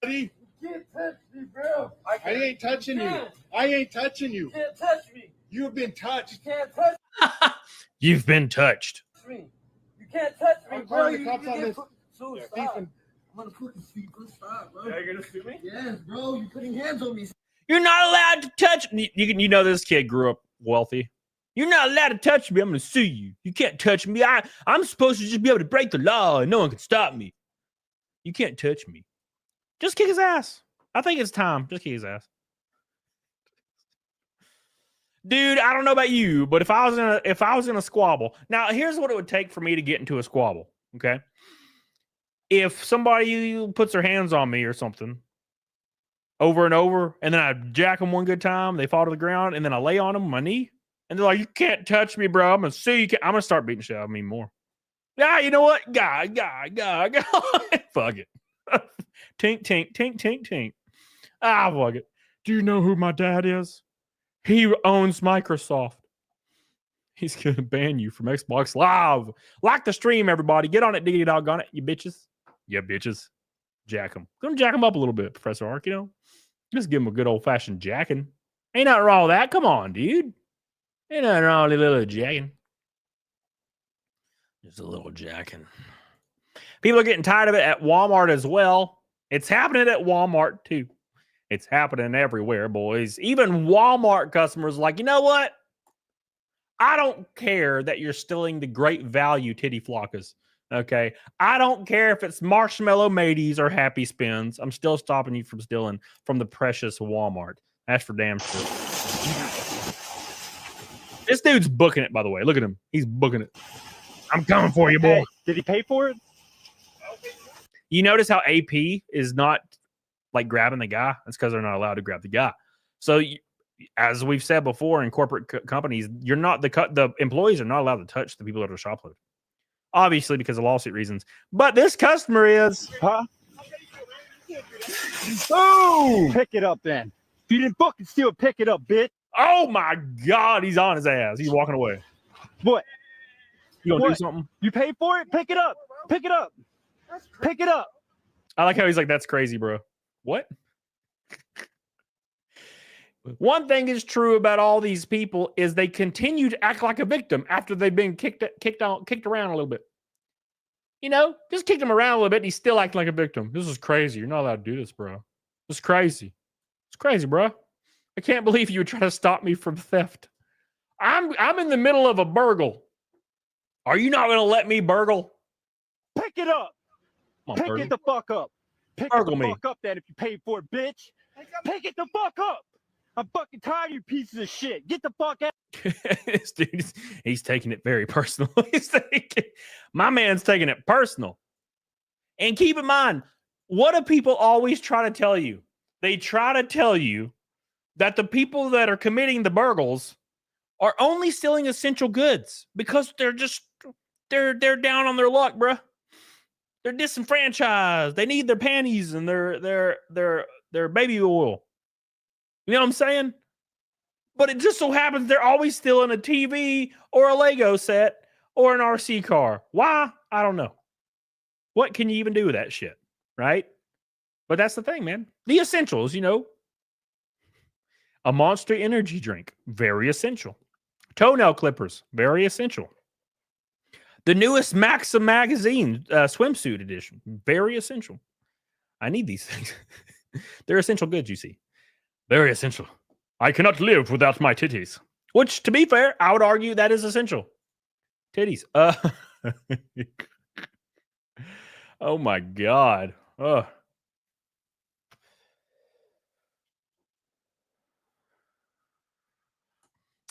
You can't touch me, bro. I ain't touching you. I ain't touching you. You can't touch me. You have been touched. You can't touch You've been touched. me. You can't touch me, bro. You can't stop. I'm gonna put the feet. Stop, bro. Are you gonna sue me? Yes, bro. You're putting hands on me. You're not allowed to touch me. You know this kid grew up wealthy. You're not allowed to touch me. I'm going to sue you. You can't touch me. I'm supposed to just be able to break the law and no one can stop me. You can't touch me. Just kick his ass. I think it's time. Just kick his ass. Dude, I don't know about you, but if I was in a squabble. Now, here's what it would take for me to get into a squabble, okay? If somebody puts their hands on me or something over and over, and then I jack them one good time, they fall to the ground, and then I lay on them on my knee, and they're like, you can't touch me, bro. I'm going to sue you. I'm going to start beating shit out of me more. Yeah, you know what? God. Fuck it. Tink, tink, tink, tink, tink. Ah, fuck it. Do you know who my dad is? He owns Microsoft. He's going to ban you from Xbox Live. Like the stream, everybody. Get on it, diggity doggone it, you bitches. Yeah, bitches. Jack them. Gonna jack them up a little bit, Professor Ark, you know? Just give him a good old-fashioned jacking. Ain't nothing wrong with that. Come on, dude. Ain't nothing wrong with a little jacking. Just a little jacking. People are getting tired of it at Walmart as well. It's happening at Walmart, too. It's happening everywhere, boys. Even Walmart customers are like, you know what? I don't care that you're stealing the great value titty flockers. Okay. I don't care if it's Marshmallow Mateys or Happy Spins. I'm still stopping you from stealing from the precious Walmart. That's for damn sure. This dude's booking it, by the way. Look at him. He's booking it. I'm coming for you, boy. Hey, did he pay for it? You notice how AP is not like grabbing the guy? That's because they're not allowed to grab the guy. So as we've said before in corporate companies, you're not the employees are not allowed to touch the people that are shoplifting. Obviously, because of lawsuit reasons. But this customer is. Huh? Oh! Pick it up then. If you didn't fucking steal, pick it up, bitch. Oh my God, he's on his ass. He's walking away. What? You gonna do something? You paid for it? Pick it up. Pick it up. Pick it up. I like how he's like, that's crazy, bro. What? One thing is true about all these people is they continue to act like a victim after they've been kicked around a little bit. You know, just kicked him around a little bit and he's still acting like a victim. This is crazy. You're not allowed to do this, bro. It's crazy. It's crazy, bro. I can't believe you would try to stop me from theft. I'm in the middle of a burgle. Are you not going to let me burgle? Pick it up. On, Pick burgle. it the fuck up. Pick Burgle it the me. fuck up then if you paid for it, bitch. Pick it the fuck up. I'm fucking tired of you pieces of shit. Get the fuck out. This dude, he's taking it very personal. My man's taking it personal. And keep in mind, what do people always try to tell you? They try to tell you that the people that are committing the burgles are only stealing essential goods because they're down on their luck, bruh. They're disenfranchised. They need their panties and their baby oil. You know what I'm saying? But it just so happens they're always stealing a TV or a Lego set or an RC car. Why? I don't know. What can you even do with that shit? Right? But that's the thing, man. The essentials, you know. A Monster energy drink, very essential. Toenail clippers, very essential. The newest Maxim magazine, swimsuit edition, very essential. I need these things. They're essential goods, you see. Very essential. I cannot live without my titties. Which, to be fair, I would argue that is essential. Titties. Oh my God.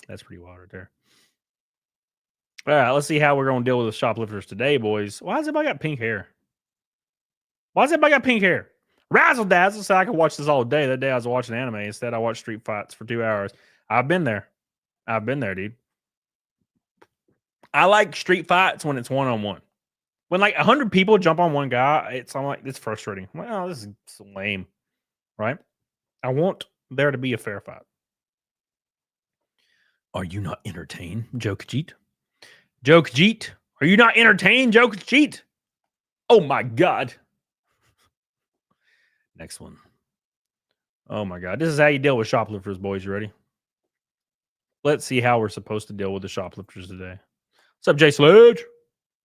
That's pretty wild right there. All right, let's see how we're going to deal with the shoplifters today, boys. Why has everybody got pink hair? Why has everybody got pink hair? Razzle dazzle, so I could watch this all day. That day I was watching anime. Instead, I watched street fights for 2 hours. I've been there. I've been there, dude. I like street fights when it's one-on-one. When like 100 people jump on one guy, I'm like, it's frustrating. Well, this is so lame, right? I want there to be a fair fight. Are you not entertained, Joke Jeet? Joke Jeet, are you not entertained, Joke Jeet? Oh my God. Next one. Oh my God. This is how you deal with shoplifters, boys. You ready? Let's see how we're supposed to deal with the shoplifters today. What's up, Jay Sledge?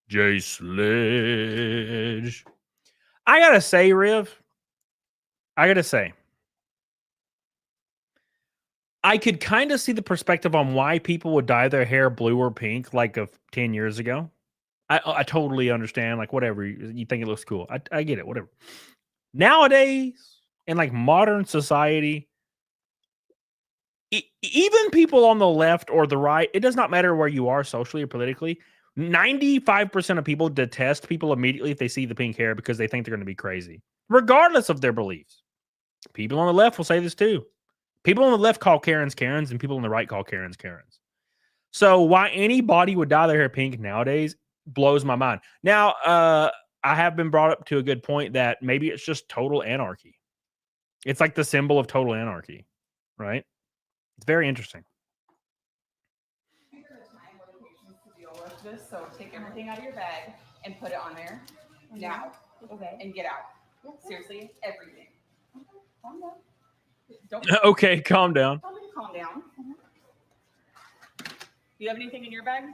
Jay Sledge. I gotta say, Riv, I could kind of see the perspective on why people would dye their hair blue or pink like 10 years ago. I totally understand, like whatever, you think it looks cool. I get it, whatever. Nowadays, in like modern society, even people on the left or the right, it does not matter where you are socially or politically, 95% of people detest people immediately if they see the pink hair because they think they're going to be crazy, regardless of their beliefs. People on the left will say this too. People on the left call Karens Karens, and people on the right call Karens Karens. So why anybody would dye their hair pink nowadays blows my mind. Now, I have been brought up to a good point that maybe it's just total anarchy. It's like the symbol of total anarchy, right? It's very interesting. So take everything out of your bag and put it on there now. Okay. And get out. Seriously, everything. Calm down. Don't. Okay, calm down. Calm down. Do you have anything in your bag?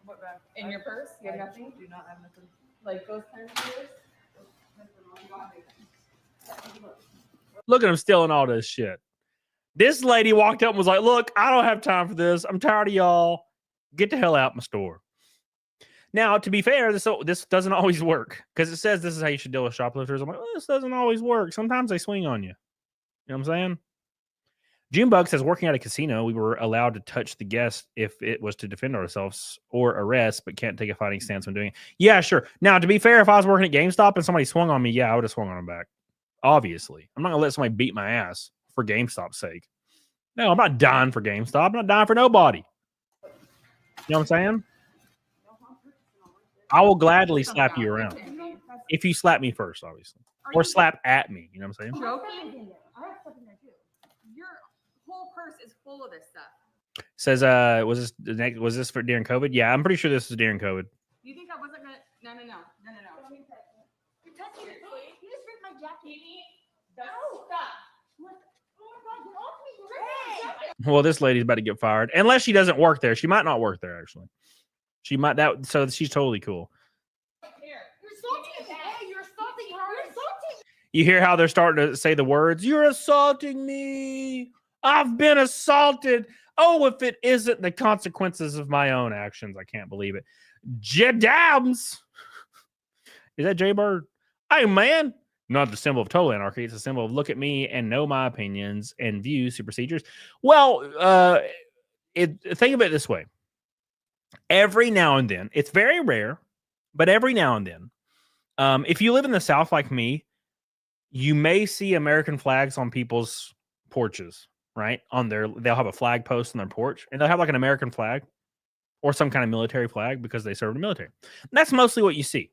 What bag? In your purse? You have nothing? Do not have nothing. Like those kinds of yours? Look at him stealing all this shit. This lady walked up and was like, look, I don't have time for this. I'm tired of y'all. Get the hell out of my store. Now, to be fair, this doesn't always work because it says this is how you should deal with shoplifters. I'm like, well, this doesn't always work. Sometimes they swing on you. You know what I'm saying? Junebug says, working at a casino, we were allowed to touch the guest if it was to defend ourselves or arrest, but can't take a fighting stance when doing it. Yeah, sure. Now, to be fair, if I was working at GameStop and somebody swung on me, yeah, I would have swung on them back. Obviously. I'm not going to let somebody beat my ass for GameStop's sake. No, I'm not dying for GameStop. I'm not dying for nobody. You know what I'm saying? I will gladly slap you around. If you slap me first, obviously. Or slap at me. You know what I'm saying? Joking? I have stuff in there too. Your whole purse is full of this stuff. Says, was this for during COVID? Yeah, I'm pretty sure this was during COVID. You think I wasn't gonna? No. You touched it. You just ripped my jacket. No, stop. Well, this lady's about to get fired. Unless she doesn't work there. She might not work there, actually. She might so she's totally cool. You hear how they're starting to say the words, you're assaulting me. I've been assaulted. Oh, if it isn't the consequences of my own actions. I can't believe it. Jedabs. Is that Jaybird? Hey, man. Not the symbol of total anarchy. It's a symbol of look at me and know my opinions and views to procedures. Well, think of it this way. Every now and then, it's very rare, but every now and then, if you live in the South like me, you may see American flags on people's porches, right? They'll have a flag post on their porch, and they'll have like an American flag or some kind of military flag because they serve in the military. And that's mostly what you see.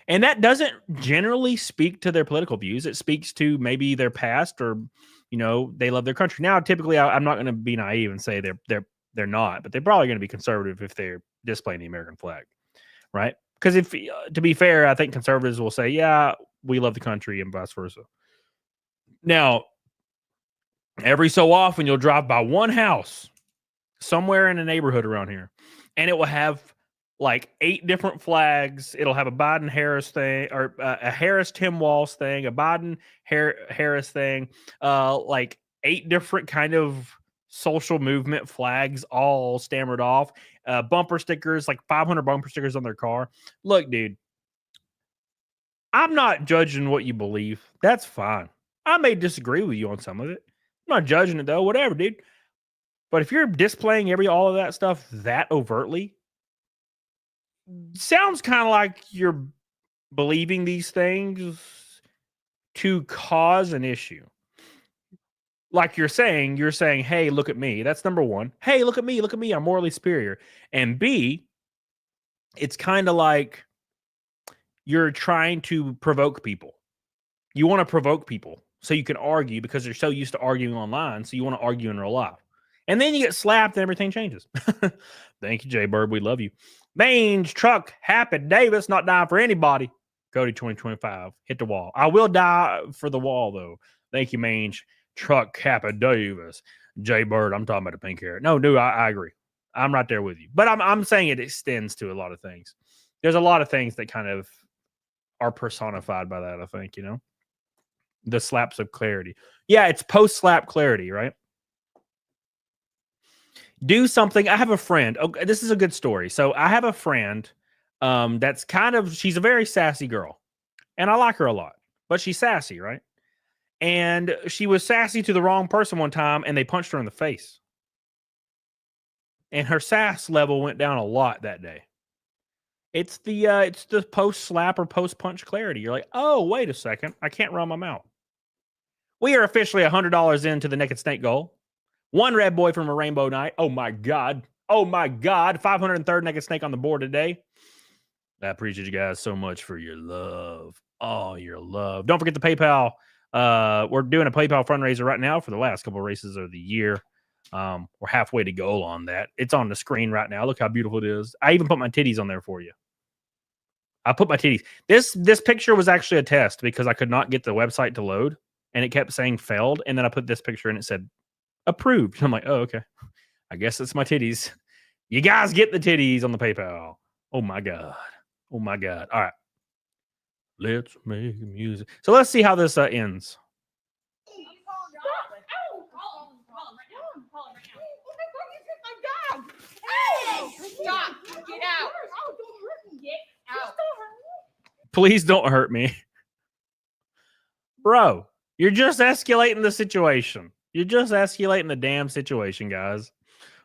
And that doesn't generally speak to their political views. It speaks to maybe their past or, they love their country. Now, typically, I'm not going to be naive and say they're not, but they're probably going to be conservative if they're displaying the American flag, right? Because to be fair, I think conservatives will say, yeah, we love the country and vice versa. Now, every so often, you'll drive by one house somewhere in a neighborhood around here, and it will have like 8 different flags. It'll have a Biden-Harris thing, or a Harris-Tim Walz thing, a Biden-Harris thing, like 8 different kind of social movement flags, all stammered off, bumper stickers, like 500 bumper stickers on their car. Look, dude, I'm not judging what you believe. That's fine. I may disagree with you on some of it. I'm not judging it, though. Whatever, dude. But if you're displaying all of that stuff that overtly, sounds kind of like you're believing these things to cause an issue. Like you're saying, hey, look at me. That's number one. Hey, look at me. I'm morally superior. And B, it's kind of like you're trying to provoke people. You want to provoke people so you can argue because they're so used to arguing online. So you want to argue in real life. And then you get slapped and everything changes. Thank you, Jay Bird. We love you. Mange, Truck, Happy Davis, not dying for anybody. Cody 2025. Hit the wall. I will die for the wall, though. Thank you, Mange, Truck, Happy Davis. Jay Bird, I'm talking about the pink hair. No, dude, I agree. I'm right there with you. But I'm saying it extends to a lot of things. There's a lot of things that kind of are personified by that, I think, you know? The slaps of clarity. Yeah, it's post-slap clarity, right? Do something. I have a friend. Oh, this is a good story. So I have a friend that's she's a very sassy girl. And I like her a lot. But she's sassy, right? And she was sassy to the wrong person one time, and they punched her in the face. And her sass level went down a lot that day. It's the post-slap or post-punch clarity. You're like, oh, wait a second. I can't run my mouth. We are officially $100 into the Naked Snake goal. One red boy from a rainbow night. Oh, my God. Oh, my God. 503rd Naked Snake on the board today. I appreciate you guys so much for your love. Oh, your love. Don't forget the PayPal. We're doing a PayPal fundraiser right now for the last couple of races of the year. We're halfway to goal on that. It's on the screen right now. Look how beautiful it is. I even put my titties on there for you. I put my titties. This picture was actually a test because I could not get the website to load, and it kept saying failed. And then I put this picture and it said approved. I'm like, oh, okay. I guess it's my titties. You guys get the titties on the PayPal. Oh my God. Oh my God. All right. Let's make music. So let's see how this ends. Stop! Get out! Get out! Please don't hurt me. Bro, you're just escalating the situation. You're just escalating the damn situation, guys.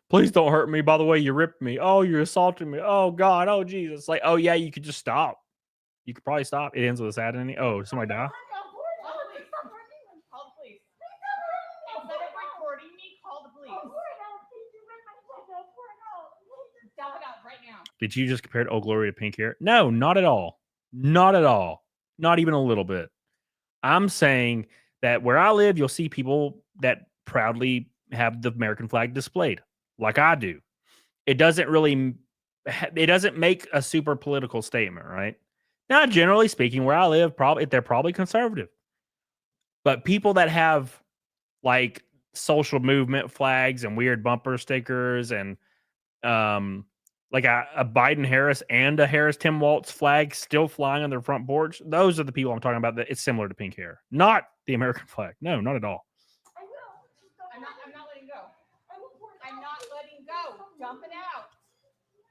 Please don't hurt me. By the way, you ripped me. Oh, you're assaulting me. Oh, God. Oh, Jesus. Like, oh, yeah, you could just stop. You could probably stop. It ends with a sad ending. Oh, somebody die? Call the police. Instead of recording me, call the police. Stop it out right now. Did you just compare Old Glory to pink hair? No, not at all. Not at all. Not even a little bit. I'm saying that where I live, you'll see people that proudly have the American flag displayed, like I do. It doesn't make a super political statement, right? Now, generally speaking, where I live, they're probably conservative. But people that have like social movement flags and weird bumper stickers and like a Biden Harris and a Harris Tim Walz flag still flying on their front porch, those are the people I'm talking about. That it's similar to pink hair, not the American flag. No, not at all. I'm not letting go. I'm not letting go. Dump it out.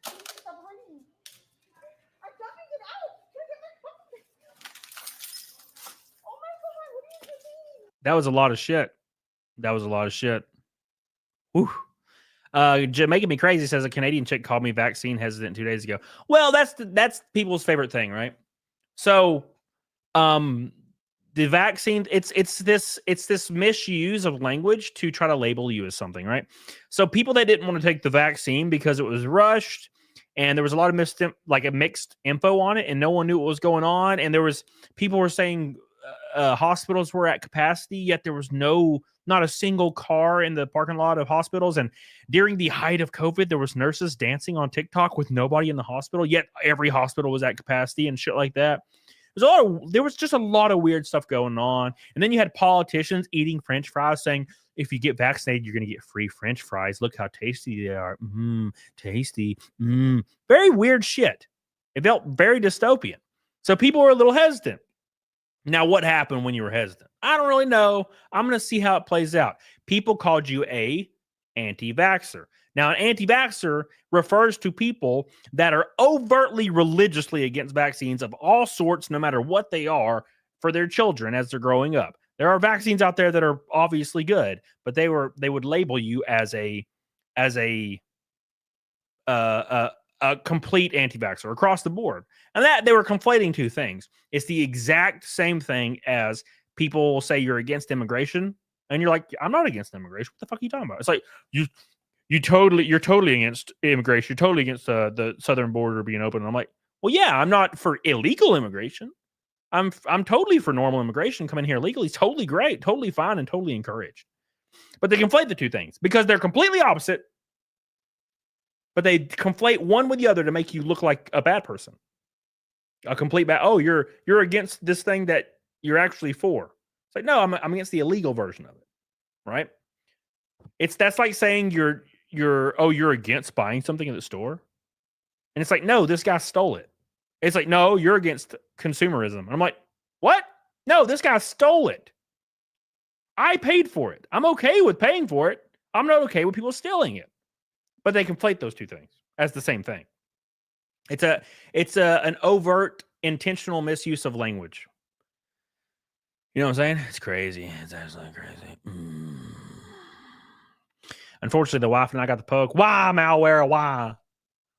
Stop running. I'm dumping it out. Oh my God, what are you doing? That was a lot of shit. That was a lot of shit. Whew. Making me crazy says a Canadian chick called me vaccine hesitant 2 days ago. Well, that's people's favorite thing, right? So, the vaccine, it's this misuse of language to try to label you as something, right? So people that didn't want to take the vaccine because it was rushed and there was a lot of mixed info on it and no one knew what was going on. And people were saying hospitals were at capacity, yet there was not a single car in the parking lot of hospitals. And during the height of COVID, there was nurses dancing on TikTok with nobody in the hospital, yet every hospital was at capacity and shit like that. There was just a lot of weird stuff going on. And then you had politicians eating French fries saying, if you get vaccinated, you're going to get free French fries. Look how tasty they are. Tasty. Very weird shit. It felt very dystopian. So people were a little hesitant. Now, what happened when you were hesitant? I don't really know. I'm going to see how it plays out. People called you a anti-vaxxer. Now, an anti-vaxxer refers to people that are overtly religiously against vaccines of all sorts, no matter what they are, for their children as they're growing up. There are vaccines out there that are obviously good, but they would label you as a as a complete anti-vaxxer across the board. And that they were conflating two things. It's the exact same thing as people say you're against immigration, and you're like, I'm not against immigration. What the fuck are you talking about? It's like you're totally against immigration. You're totally against the southern border being open. And I'm like, well, yeah, I'm not for illegal immigration. I'm totally for normal immigration coming here legally. It's totally great, totally fine, and totally encouraged. But they conflate the two things because they're completely opposite. But they conflate one with the other to make you look like a bad person, a complete bad. Oh, you're against this thing that you're actually for. It's like, no, I'm against the illegal version of it, right? That's like saying you're against buying something at the store, and it's like, no, this guy stole it. It's like, no, you're against consumerism. And I'm like, what? No, this guy stole it. I paid for it. I'm okay with paying for it. I'm not okay with people stealing it. But they conflate those two things as the same thing. It's an overt, intentional misuse of language. You know what I'm saying? It's crazy. It's absolutely crazy. Unfortunately, the wife and I got the poke. Why, malware?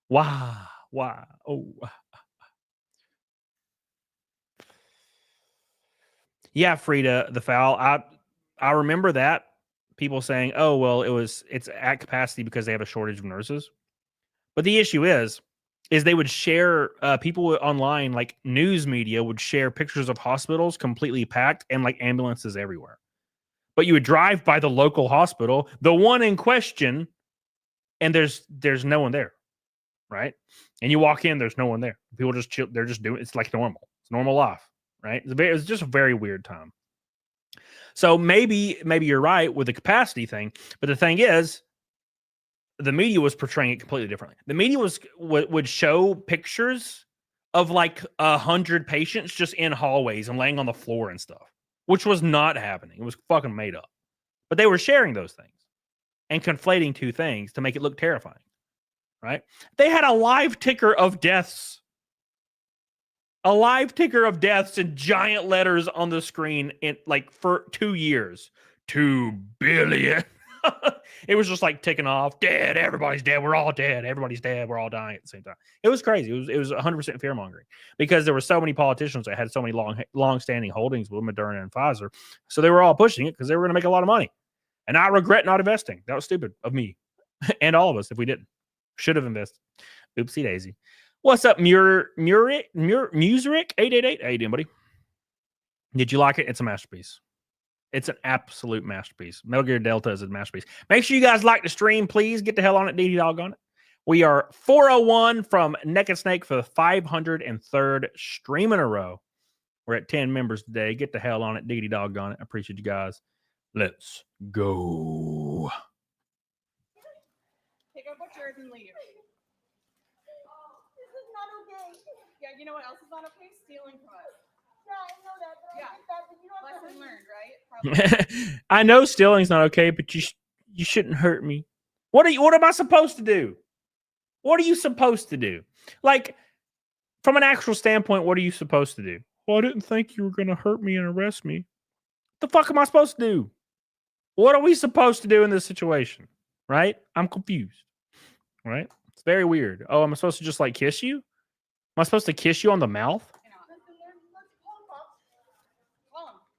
Why? Oh. Yeah, Frida, the foul. I remember that. People saying, oh, well, it's at capacity because they have a shortage of nurses. But the issue is they would share, people online, like news media would share pictures of hospitals completely packed and like ambulances everywhere. But you would drive by the local hospital, the one in question, and there's no one there, right? And you walk in, there's no one there. People just chill. They're just doing it's like normal. It's normal life, right? It's just a very weird time. So maybe you're right with the capacity thing, but the thing is, the media was portraying it completely differently. The media would show pictures of like 100 patients just in hallways and laying on the floor and stuff, which was not happening. It was fucking made up. But they were sharing those things and conflating two things to make it look terrifying, right? They had a live ticker of deaths. A live ticker of deaths in giant letters on the screen in like for 2 years. 2 billion. It was just like ticking off. Dead. Everybody's dead. We're all dead. Everybody's dead. We're all dying at the same time. It was crazy. It was 100% fear mongering because there were so many politicians that had so many long standing holdings with Moderna and Pfizer. So they were all pushing it because they were going to make a lot of money. And I regret not investing. That was stupid of me and all of us if we didn't. Should have invested. Oopsie daisy. What's up, Musrick 888? How you doing, buddy? Did you like it? It's a masterpiece. It's an absolute masterpiece. Metal Gear Delta is a masterpiece. Make sure you guys like the stream, please. Get the hell on it, DD Dog on it. We are 401 from Naked Snake for the 503rd stream in a row. We're at 10 members today. Get the hell on it, DD Dog on it. I appreciate you guys. Let's go. Pick up what's yours and leave. Yeah, you know what else is not okay? Stealing from us. Yeah, I know that, but I get that, but you don't have to learn, right? I know stealing's not okay, but you shouldn't hurt me. What am I supposed to do? What are you supposed to do? Like, from an actual standpoint, what are you supposed to do? Well, I didn't think you were going to hurt me and arrest me. What the fuck am I supposed to do? What are we supposed to do in this situation? Right? I'm confused. Right? It's very weird. Oh, am I supposed to just like kiss you? Am I supposed to kiss you on the mouth?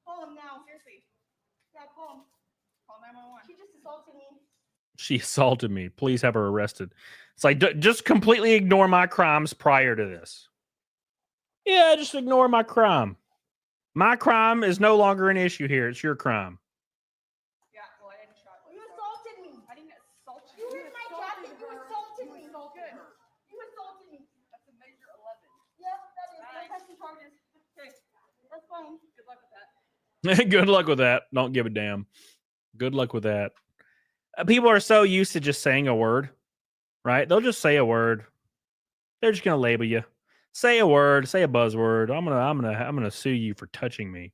Call him now, seriously. Yeah, call him. Call 911. She just assaulted me. She assaulted me. Please have her arrested. It's like, just completely ignore my crimes prior to this. Yeah, just ignore my crime. My crime is no longer an issue here. It's your crime. Yeah, well, I didn't shot you. You assaulted me. I didn't assault you. You ripped my jacket. You assaulted me. You assaulted me. That's a major 11. Yep, that is. That's actually charges. Okay, that's fine. Good luck with that. Good luck with that. Don't give a damn. Good luck with that. People are so used to just saying a word, right? They'll just say a word. They're just gonna label you. Say a word. Say a buzzword. I'm gonna sue you for touching me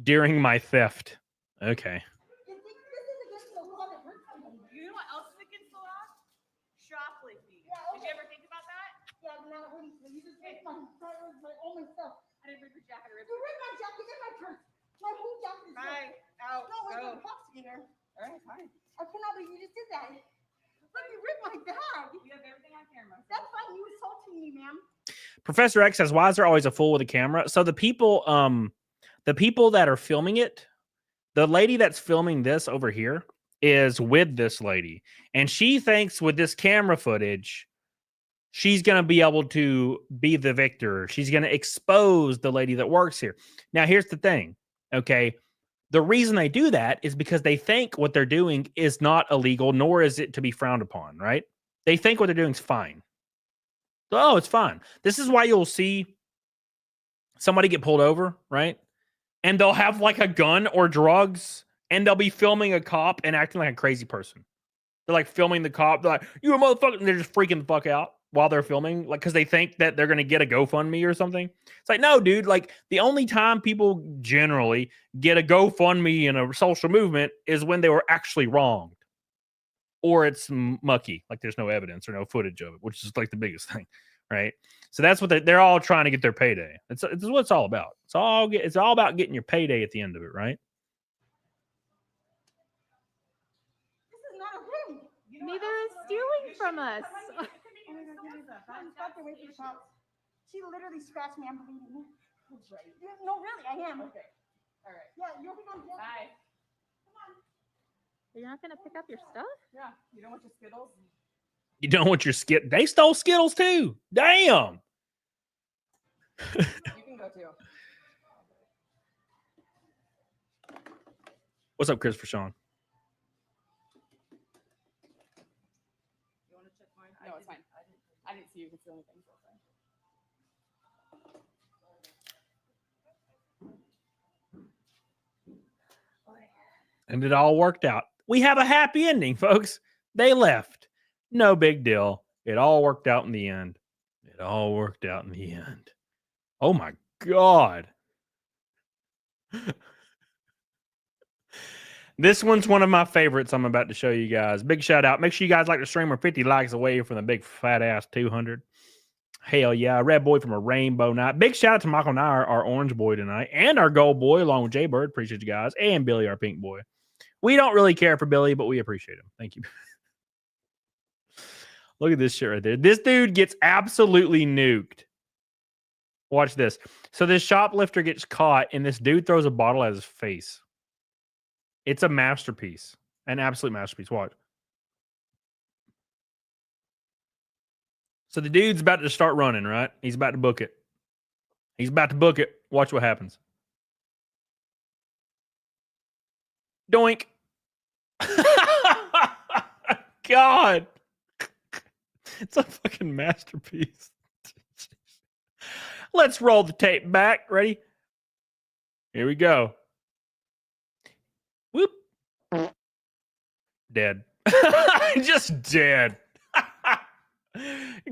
during my theft. Okay. You know what else is against the law? Shoplifting. Yeah, okay. Did you ever think about that? Yeah, no, you just take my only stuff. I didn't rip your jacket. You ripped my jacket in my purse. My whole jacket is out. Out. No, it's a box in there. All right, fine. I cannot believe you just did that. Let me rip my bag. We have everything on camera. That's fine. You assaulting me, ma'am. Professor X says, why is there always a fool with a camera? So the people that are filming it, the lady that's filming this over here is with this lady. And she thinks with this camera footage, she's going to be able to be the victor. She's going to expose the lady that works here. Now, here's the thing. Okay. The reason they do that is because they think what they're doing is not illegal, nor is it to be frowned upon, right? They think what they're doing is fine. Oh, it's fine. This is why you'll see somebody get pulled over, right? And they'll have like a gun or drugs, and they'll be filming a cop and acting like a crazy person. They're like filming the cop. They're like, you a motherfucker. And they're just freaking the fuck out while they're filming, like, because they think that they're going to get a GoFundMe or something. It's like, no, dude, like the only time people generally get a GoFundMe in a social movement is when they were actually wronged. Or it's mucky, like there's no evidence or no footage of it, which is like the biggest thing, right? So that's what they're all trying to get their payday. It's what it's all about. It's all about getting your payday at the end of it, right? This is not okay. Neither is stealing from us. I'm about to wait for the cops. She literally scratched me. I'm bleeding. No, really, I am. Okay. All right. Yeah, you'll think I'm guilty. Bye. Come on. You're not going to pick up your stuff? Yeah. You don't want your Skittles? You don't want your Skittles. They stole Skittles too. Damn. You can go too. What's up, Christopher Sean? You want to check mine? No, it's fine. I didn't see you. It's the only thing. And it all worked out. We have a happy ending, folks. They left. No big deal. It all worked out in the end. It all worked out in the end. Oh my God. This one's one of my favorites I'm about to show you guys. Big shout out. Make sure you guys like the stream. We're 50 likes away from the big fat ass 200. Hell yeah. Red boy from a rainbow night. Big shout out to Michael and I, our orange boy tonight, and our gold boy along with Jay Bird. Appreciate you guys. And Billy, our pink boy. We don't really care for Billy, but we appreciate him. Thank you. Look at this shit right there. This dude gets absolutely nuked. Watch this. So this shoplifter gets caught, and this dude throws a bottle at his face. It's a masterpiece. An absolute masterpiece. Watch. So the dude's about to start running, right? He's about to book it. He's about to book it. Watch what happens. Doink. God. It's a fucking masterpiece. Let's roll the tape back. Ready? Here we go. Whoop. Dead. Just dead.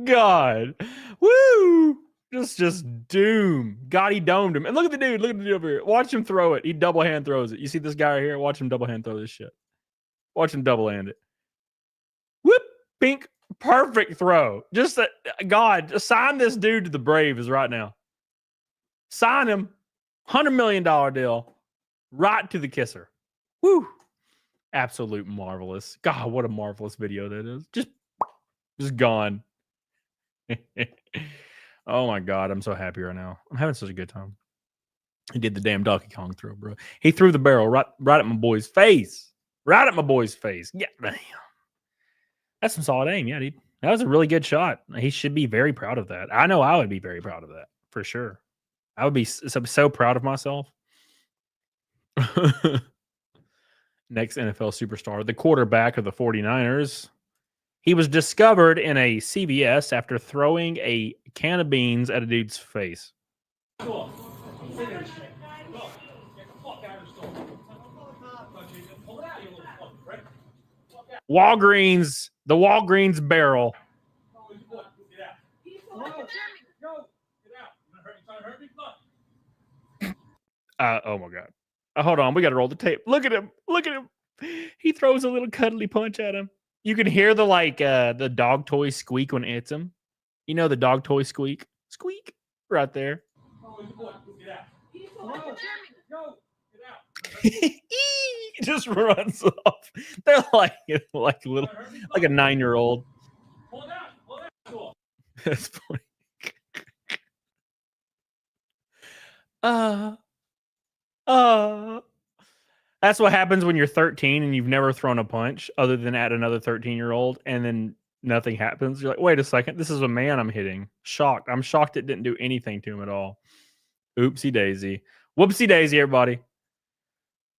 God. Woo. Just doom. God, he domed him. And look at the dude. Look at the dude over here. Watch him throw it. He double hand throws it. You see this guy right here? Watch him double hand throw this shit. Watch him double hand it. Whoop. Pink. Perfect throw. Just God, sign this dude to the Braves right now. Sign him. $100 million deal. Right to the kisser. Woo. Absolute marvelous. God, what a marvelous video that is. Just gone. Oh my God, I'm so happy right now. I'm having such a good time. He did the damn Donkey Kong throw, bro. He threw the barrel right at my boy's face. Right at my boy's face. Yeah, damn. That's some solid aim, yeah, dude. That was a really good shot. He should be very proud of that. I know I would be very proud of that, for sure. I would be so proud of myself. Next NFL superstar, the quarterback of the 49ers. He was discovered in a CVS after throwing a can of beans at a dude's face. Walgreens, the Walgreens barrel. Oh my God. Hold on, we got to roll the tape. Look at him. Look at him. He throws a little cuddly punch at him. You can hear the dog toy squeak when it hits him. You know the dog toy squeak? Squeak right there. Just runs off. They're like a 9-year-old. That's funny. That's what happens when you're 13 and you've never thrown a punch other than at another 13-year-old, and then nothing happens. You're like, wait a second, this is a man I'm hitting. Shocked. I'm shocked it didn't do anything to him at all. Oopsie daisy. Whoopsie daisy, everybody.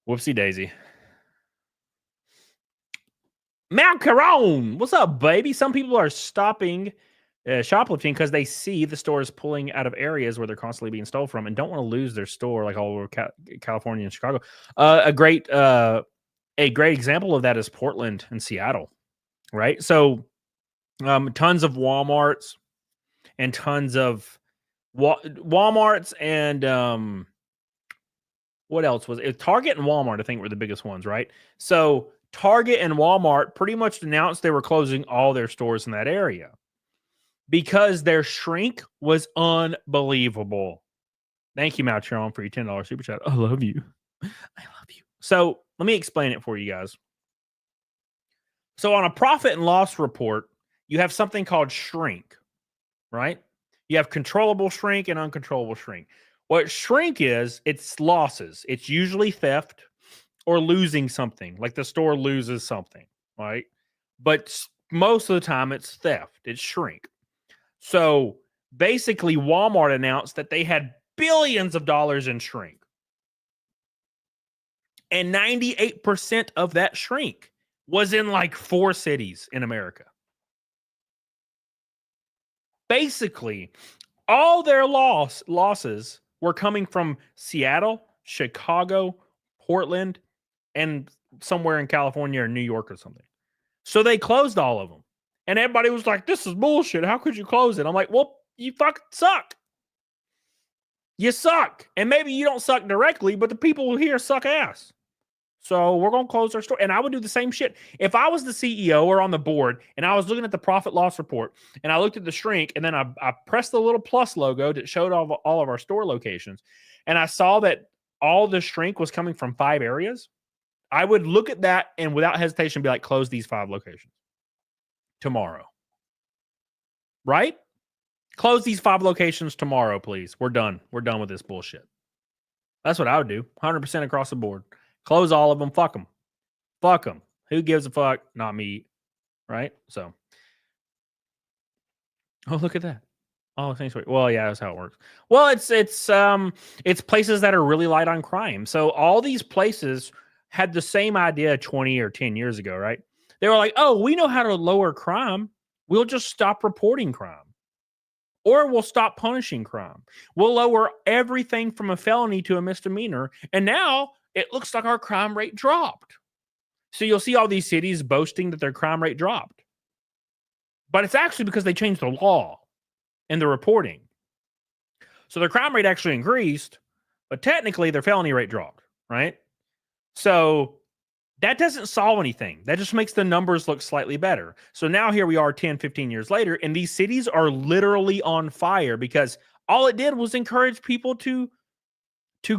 Whoopsie daisy. Malcaron, what's up, baby? Some people are stopping shoplifting because they see the stores pulling out of areas where they're constantly being stolen from and don't want to lose their store, like all over California and Chicago. A great example of that is Portland and Seattle, right? So tons of Walmarts and tons of Walmarts and what else was it? Target and Walmart, I think, were the biggest ones, right? So Target and Walmart pretty much announced they were closing all their stores in that area because their shrink was unbelievable. Thank you, Maltron, for your $10 super chat. I love you. I love you. So let me explain it for you guys. So on a profit and loss report, you have something called shrink, right? You have controllable shrink and uncontrollable shrink. What shrink is, it's losses. It's usually theft or losing something, like the store loses something, right? But most of the time it's theft. It's shrink. So basically Walmart announced that they had billions of dollars in shrink. And 98% of that shrink was in like 4 cities in America. Basically, all their losses were coming from Seattle, Chicago, Portland, and somewhere in California or New York or something. So they closed all of them. And everybody was like, this is bullshit. How could you close it? I'm like, well, you fucking suck. You suck. And maybe you don't suck directly, but the people here suck ass. So we're going to close our store. And I would do the same shit. If I was the CEO or on the board and I was looking at the profit loss report and I looked at the shrink and then I pressed the little plus logo that showed all of our store locations and I saw that all the shrink was coming from 5 areas, I would look at that and without hesitation be like, close these 5 locations tomorrow. Right? Close these 5 locations tomorrow, please. We're done. We're done with this bullshit. That's what I would do. 100% across the board. Close all of them. Fuck them. Fuck them. Who gives a fuck? Not me. Right? So. Oh, look at that. Oh, thanks. Well, yeah, that's how it works. Well, it's places that are really light on crime. So all these places had the same idea 20 or 10 years ago, right? They were like, oh, we know how to lower crime. We'll just stop reporting crime. Or we'll stop punishing crime. We'll lower everything from a felony to a misdemeanor. And now it looks like our crime rate dropped. So you'll see all these cities boasting that their crime rate dropped. But it's actually because they changed the law and the reporting. So their crime rate actually increased, but technically their felony rate dropped, right? So that doesn't solve anything. That just makes the numbers look slightly better. So now here we are 10, 15 years later, and these cities are literally on fire because all it did was encourage people to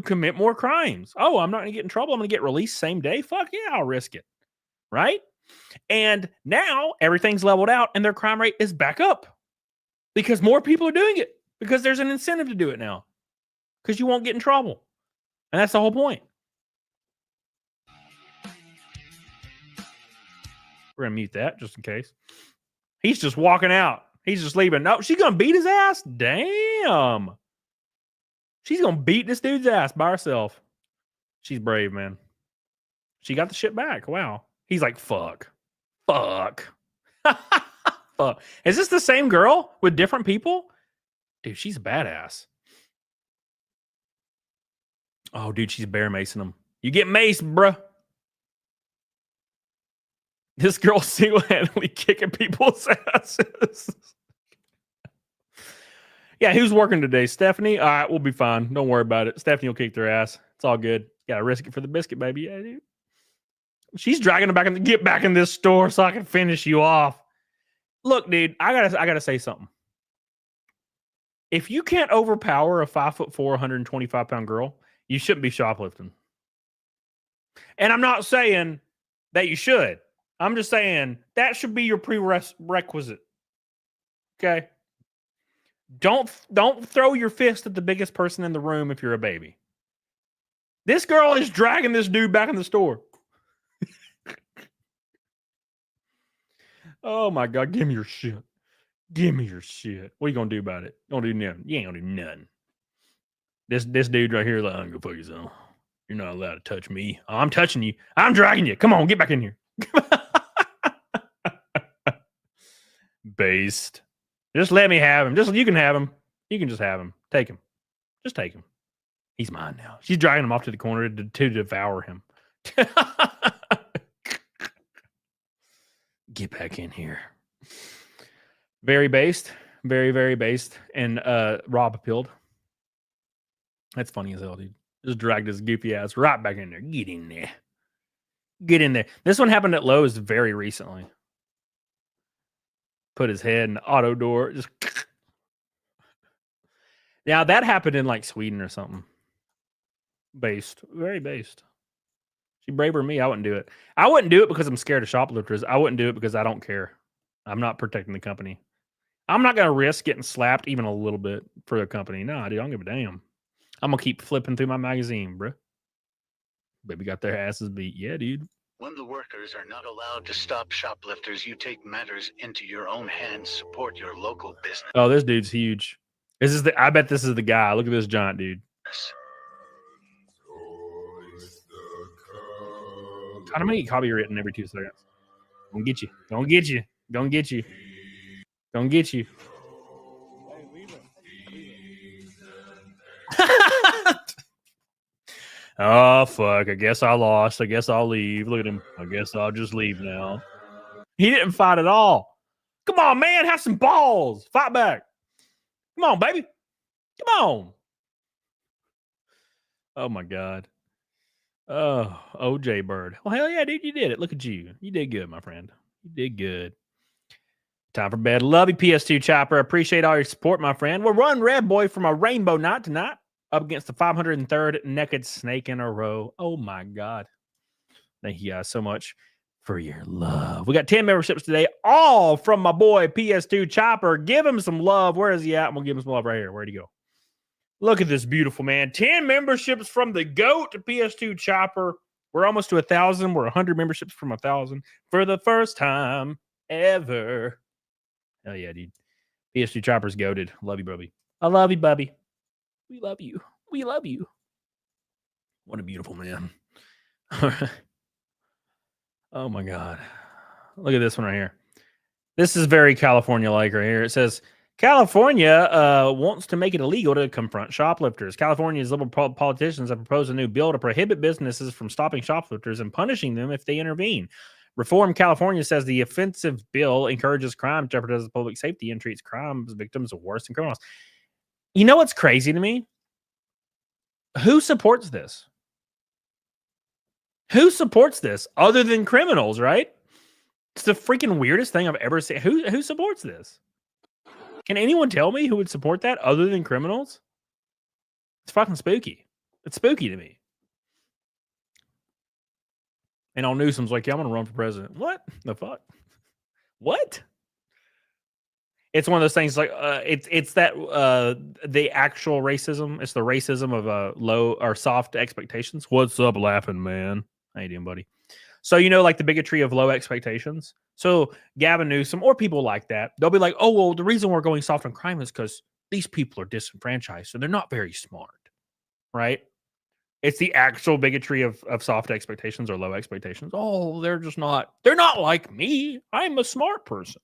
commit more crimes. Oh, I'm not going to get in trouble. I'm going to get released same day. Fuck yeah, I'll risk it. Right? And now everything's leveled out and their crime rate is back up because more people are doing it because there's an incentive to do it now because you won't get in trouble. And that's the whole point. We're going to mute that just in case. He's just walking out. He's just leaving. No, she's going to beat his ass? Damn. She's going to beat this dude's ass by herself. She's brave, man. She got the shit back. Wow. He's like, fuck. Fuck. Fuck. Is this the same girl with different people? Dude, she's badass. Oh, dude, she's bear macing him. You get maced, bruh. This girl single-handedly kicking people's asses. Yeah, who's working today? Stephanie? All right, we'll be fine. Don't worry about it. Stephanie will kick their ass. It's all good. Gotta risk it for the biscuit, baby. Yeah, dude. She's dragging her back in. Get back in this store so I can finish you off. Look, dude, I gotta say something. If you can't overpower a 5'4", 125-pound girl, you shouldn't be shoplifting. And I'm not saying that you should. I'm just saying that should be your prerequisite. Okay? Don't throw your fist at the biggest person in the room if you're a baby. This girl is dragging this dude back in the store. Oh my God, give me your shit. Give me your shit. What are you gonna do about it? Don't do nothing. You ain't gonna do nothing. This dude right here is like, I'm gonna fuck yourself. You're not allowed to touch me. Oh, I'm touching you. I'm dragging you. Come on, get back in here. Based. Just let me have him. You can have him. You can just have him. Take him. Just take him. He's mine now. She's dragging him off to the corner to devour him. Get back in here. Very based. Very, very based. And Rob appealed. That's funny as hell, dude. Just dragged his goofy ass right back in there. Get in there. Get in there. This one happened at Lowe's very recently. Put his head in the auto door. Just now that happened in like Sweden or something. Based. Very based. She braver than me. I wouldn't do it. I wouldn't do it because I'm scared of shoplifters. I wouldn't do it because I don't care. I'm not protecting the company. I'm not going to risk getting slapped even a little bit for the company. No, dude, I don't give a damn. I'm going to keep flipping through my magazine, bro. Baby got their asses beat. Yeah, dude. When the workers are not allowed to stop shoplifters, you take matters into your own hands. Support your local business. Oh, this dude's huge. I bet this is the guy. Look at this giant dude. I'm gonna get copywritten every 2 seconds. Gonna get you. Gonna get you. Gonna get you. Gonna get you. Oh, fuck. I guess I lost. I guess I'll leave. Look at him. I guess I'll just leave now. He didn't fight at all. Come on, man. Have some balls. Fight back. Come on, baby. Come on. Oh, my God. Oh, OJ Bird. Well, hell yeah, dude. You did it. Look at you. You did good, my friend. You did good. Time for bed. Love you, PS2 Chopper. Appreciate all your support, my friend. We're running Red Boy from a rainbow night tonight. Up against the 503rd naked snake in a row. Oh, my God. Thank you guys so much for your love. We got 10 memberships today, all from my boy PS2 Chopper. Give him some love. Where is he at? I'm going to give him some love right here. Where'd he go? Look at this beautiful man. 10 memberships from the GOAT to PS2 Chopper. We're almost to 1,000. We're 100 memberships from 1,000 for the first time ever. Hell yeah, dude. PS2 Chopper's goated. Love you, Bubby. I love you, Bubby. We love you. We love you. What a beautiful man. Oh, my God. Look at this one right here. This is very California-like right here. It says, California wants to make it illegal to confront shoplifters. California's liberal politicians have proposed a new bill to prohibit businesses from stopping shoplifters and punishing them if they intervene. Reform California says the offensive bill encourages crime, jeopardizes public safety, and treats crime victims worse than criminals. You know what's crazy to me? Who supports this? Who supports this other than criminals, right? It's the freaking weirdest thing I've ever seen. Who supports this? Can anyone tell me who would support that other than criminals? It's fucking spooky. It's spooky to me. And all Newsom's like, yeah, I'm going to run for president. What the fuck? What? It's one of those things like it's that the actual racism. It's the racism of low or soft expectations. What's up, laughing man? How you doing, buddy? So like the bigotry of low expectations. So Gavin Newsom or people like that, they'll be like, oh well, the reason we're going soft on crime is because these people are disenfranchised and they're not very smart, right? It's the actual bigotry of soft expectations or low expectations. Oh, they're not like me. I'm a smart person.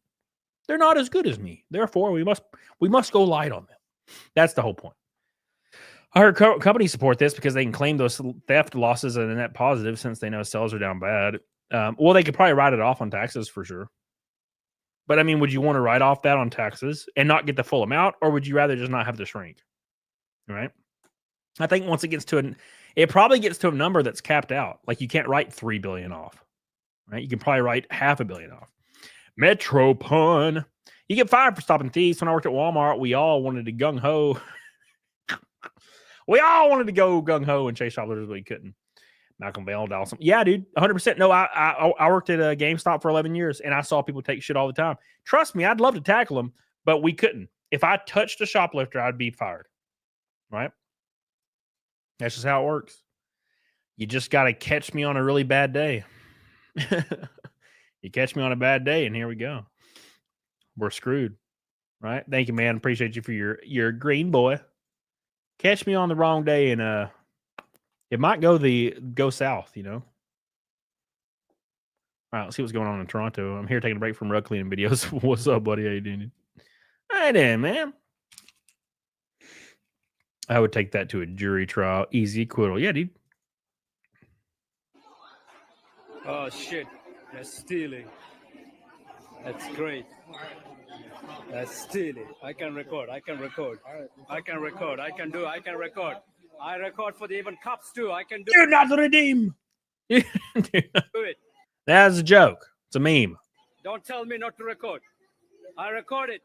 They're not as good as me. Therefore, we must go light on them. That's the whole point. I heard companies support this because they can claim those theft losses as a net positive since they know sales are down bad. Well, they could probably write it off on taxes for sure. But I mean, would you want to write off that on taxes and not get the full amount, or would you rather just not have the shrink? Right? I think once it gets to it probably gets to a number that's capped out. Like you can't write $3 billion off. Right? You can probably write $500 million off. Metro pun. You get fired for stopping thieves. When I worked at Walmart, we all wanted to gung-ho. We all wanted to go gung-ho and chase shoplifters, but we couldn't. Malcolm Bell, Dawson. Yeah, dude, 100%. No, I worked at a GameStop for 11 years, and I saw people take shit all the time. Trust me, I'd love to tackle them, but we couldn't. If I touched a shoplifter, I'd be fired. Right? That's just how it works. You just got to catch me on a really bad day. You catch me on a bad day, and here we go. We're screwed. Right? Thank you, man. Appreciate you for your green boy. Catch me on the wrong day, and it might go south, you know. All right, let's see what's going on in Toronto. I'm here taking a break from rug cleaning videos. What's up, buddy? How you doing? Hey there, man. I would take that to a jury trial. Easy acquittal. Yeah, dude. Oh, shit. That's stealing. That's great. That's stealing. I can record. I can record. I can record. I can record. I record for the even cops too. I can do it. Not to redeem. Do it. That's a joke. It's a meme. Don't tell me not to record. I record it.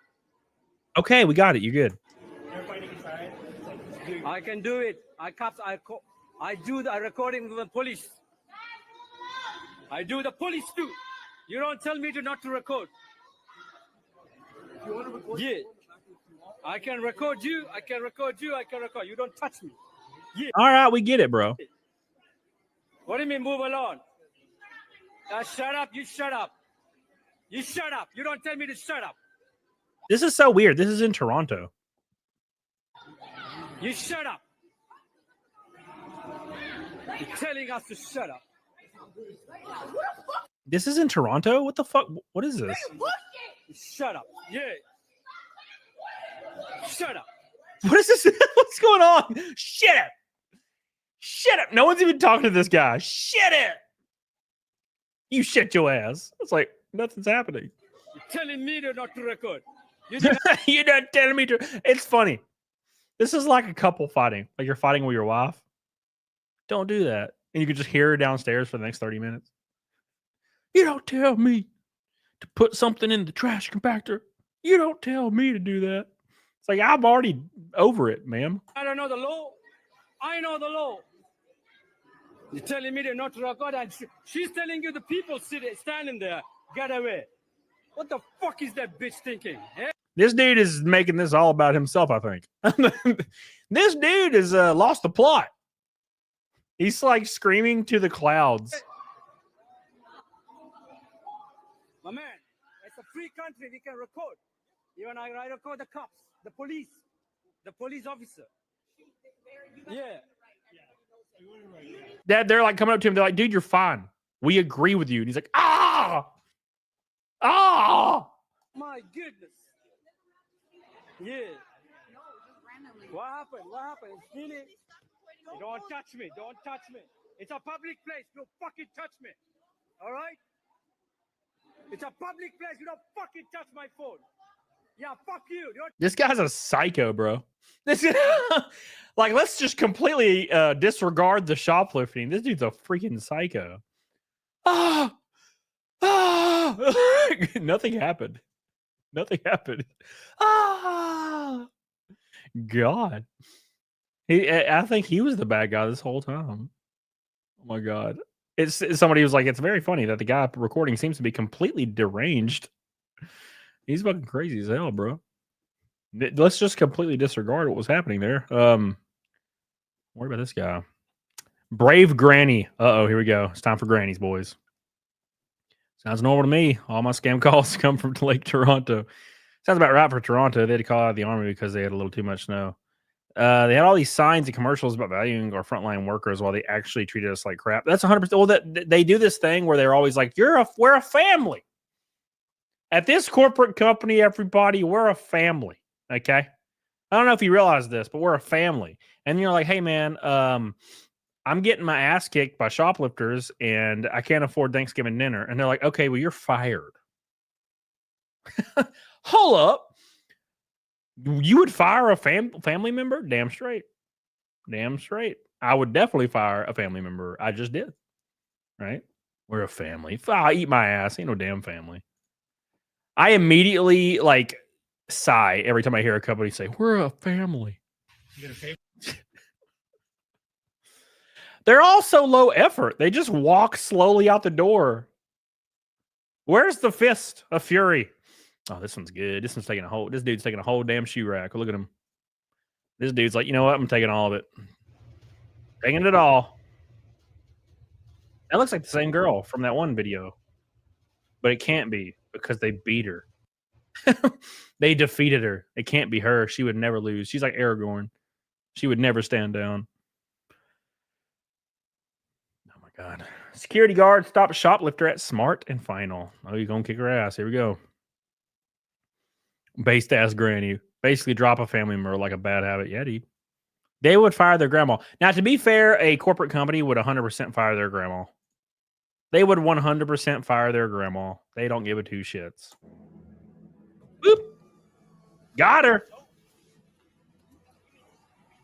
Okay, we got it. You're good. I can do it. I do the recording with the police. I do the police too. You don't tell me not to record. You want to record? Yeah. I can record you. I can record you. I can record. You don't touch me. Yeah. All right, we get it, bro. What do you mean move along? Shut up. You shut up. You shut up. You don't tell me to shut up. This is so weird. This is in Toronto. You shut up. You're telling us to shut up. This is in Toronto? What the fuck? What is this? Shut up. Yeah. Shut up. What is this? What's going on? Shut up. Shut up. No one's even talking to this guy. Shut it. You shut your ass. It's like nothing's happening. You're telling me not to record. You're not telling me to. It's funny. This is like a couple fighting. Like you're fighting with your wife. Don't do that. And you can just hear her downstairs for the next 30 minutes. You don't tell me to put something in the trash compactor. You don't tell me to do that. It's like, I'm already over it, ma'am. I don't know the law. I know the law. You're telling me not to record, and she's telling you the people standing there, get away. What the fuck is that bitch thinking? Eh? This dude is making this all about himself, I think. This dude has lost the plot. He's like screaming to the clouds. My man, it's a free country. We can record. Even I record the cops, the police officer. Yeah. Dad, they're like coming up to him. They're like, dude, you're fine. We agree with you. And he's like, ah. My goodness. Yeah. What happened? Stealing. Don't touch me. Don't touch me. It's a public place. Don't fucking touch me. All right? It's a public place. You don't fucking touch my phone. Yeah, fuck you. This guy's a psycho, bro. Like, let's just completely disregard the shoplifting. This dude's a freaking psycho. Nothing happened. God. I think he was the bad guy this whole time. Oh my God. It's somebody who's like, it's very funny that the guy recording seems to be completely deranged. He's fucking crazy as hell, bro. Let's just completely disregard what was happening there. Worry about this guy. Brave Granny. Uh-oh, here we go. It's time for grannies, boys. Sounds normal to me. All my scam calls come from Lake Toronto. Sounds about right for Toronto. They had to call out the army because they had a little too much snow. They had all these signs and commercials about valuing our frontline workers while they actually treated us like crap. That's 100%. Well, they do this thing where they're always like, we're a family. At this corporate company, everybody, we're a family. Okay? I don't know if you realize this, but we're a family. And you're like, hey, man, I'm getting my ass kicked by shoplifters and I can't afford Thanksgiving dinner. And they're like, okay, well, you're fired. Hold up. You would fire a family member? Damn straight. I would definitely fire a family member. I just did. Right? We're a family. I eat my ass. Ain't no damn family. I immediately like sigh every time I hear a company say, we're a family. They're all so low effort. They just walk slowly out the door. Where's the fist of fury? Oh, this one's good. This dude's taking a whole damn shoe rack. Look at him. This dude's like, you know what? I'm taking all of it. Taking it all. That looks like the same girl from that one video. But it can't be because they beat her. They defeated her. It can't be her. She would never lose. She's like Aragorn. She would never stand down. Oh my God. Security guard stopped shoplifter at Smart and Final. Oh, you're going to kick her ass. Here we go. Based ass granny. Basically drop a family member like a bad habit. Yeah, dude. They would fire their grandma. Now, to be fair, a corporate company would 100% fire their grandma. They would 100% fire their grandma. They don't give a two shits. Boop. Got her.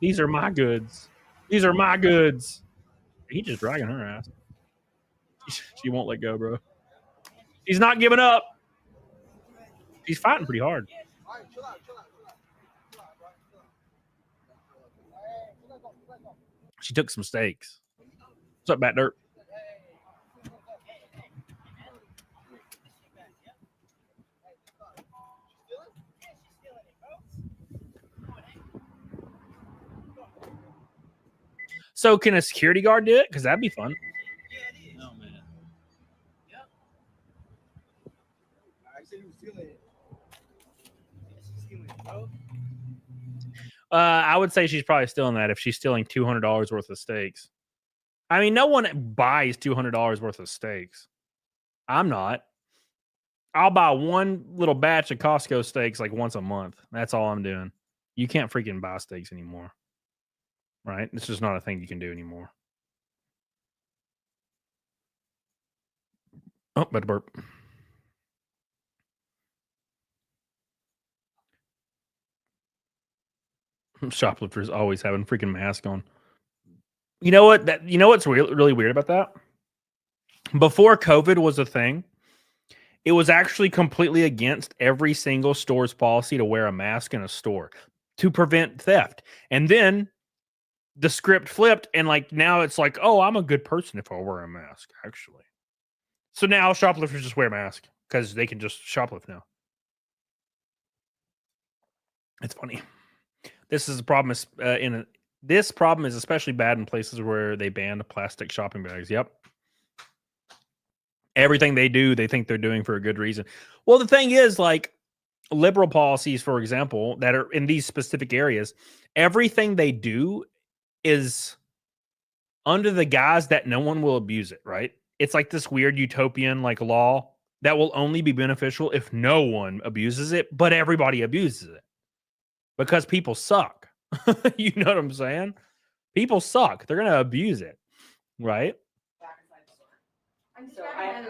These are my goods. These are my goods. He's just dragging her ass. She won't let go, bro. She's not giving up. She's fighting pretty hard. She took some steaks. What's up, Bat Dirt? So can a security guard do it? Because that'd be fun. Oh, man. I would say she's probably stealing that if she's stealing $200 worth of steaks. I mean, no one buys $200 worth of steaks. I'm not. I'll buy one little batch of Costco steaks like once a month. That's all I'm doing. You can't freaking buy steaks anymore. Right? This is not a thing you can do anymore. Oh, better burp. Shoplifters always having freaking mask on. You know what? You know what's really weird about that? Before COVID was a thing, it was actually completely against every single store's policy to wear a mask in a store to prevent theft. And then the script flipped, and like now it's like, oh, I'm a good person if I wear a mask, actually. So now shoplifters just wear a mask because they can just shoplift now. It's funny. This is a problem. This problem is especially bad in places where they banned plastic shopping bags. Yep. Everything they do, they think they're doing for a good reason. Well, the thing is, like liberal policies, for example, that are in these specific areas, everything they do is under the guise that no one will abuse it, right? It's like this weird utopian like law that will only be beneficial if no one abuses it, but everybody abuses it because people suck. You know what I'm saying? People suck. They're going to abuse it, right? So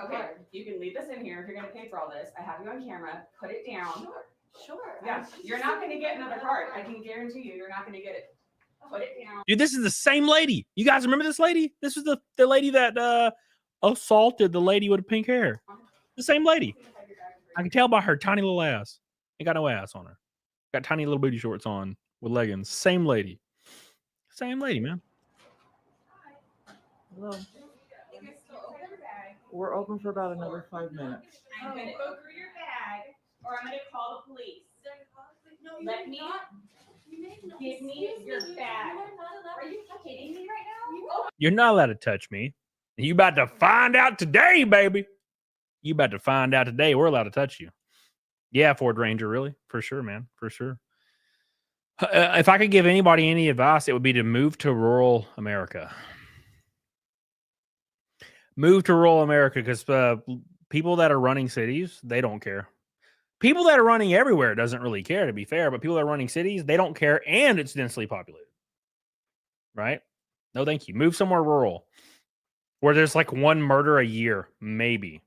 okay, you can leave this in here if you're going to pay for all this. I have you on camera. Put it down. Sure. Yeah, you're not going to get another card. I can guarantee you're not going to get it. Put it down. Dude, this is the same lady. You guys remember this lady? This was the lady that assaulted the lady with pink hair. The same lady. I can tell by her tiny little ass. Ain't got no ass on her. Got tiny little booty shorts on with leggings. Same lady. Same lady, man. Hello. We're open for about another 5 minutes. I'm going to go through your bag, or I'm going to call the police. Let me give me your bag. Are you kidding me right now? You're not allowed to touch me. You about to find out today, baby. You about to find out today. We're allowed to touch you. Yeah, Ford Ranger, really? For sure, man. For sure. If I could give anybody any advice, it would be to move to rural America. Move to rural America because people that are running cities, they don't care. People that are running everywhere doesn't really care, to be fair, but people that are running cities, they don't care, and it's densely populated. Right? No, thank you. Move somewhere rural where there's like one murder a year, maybe.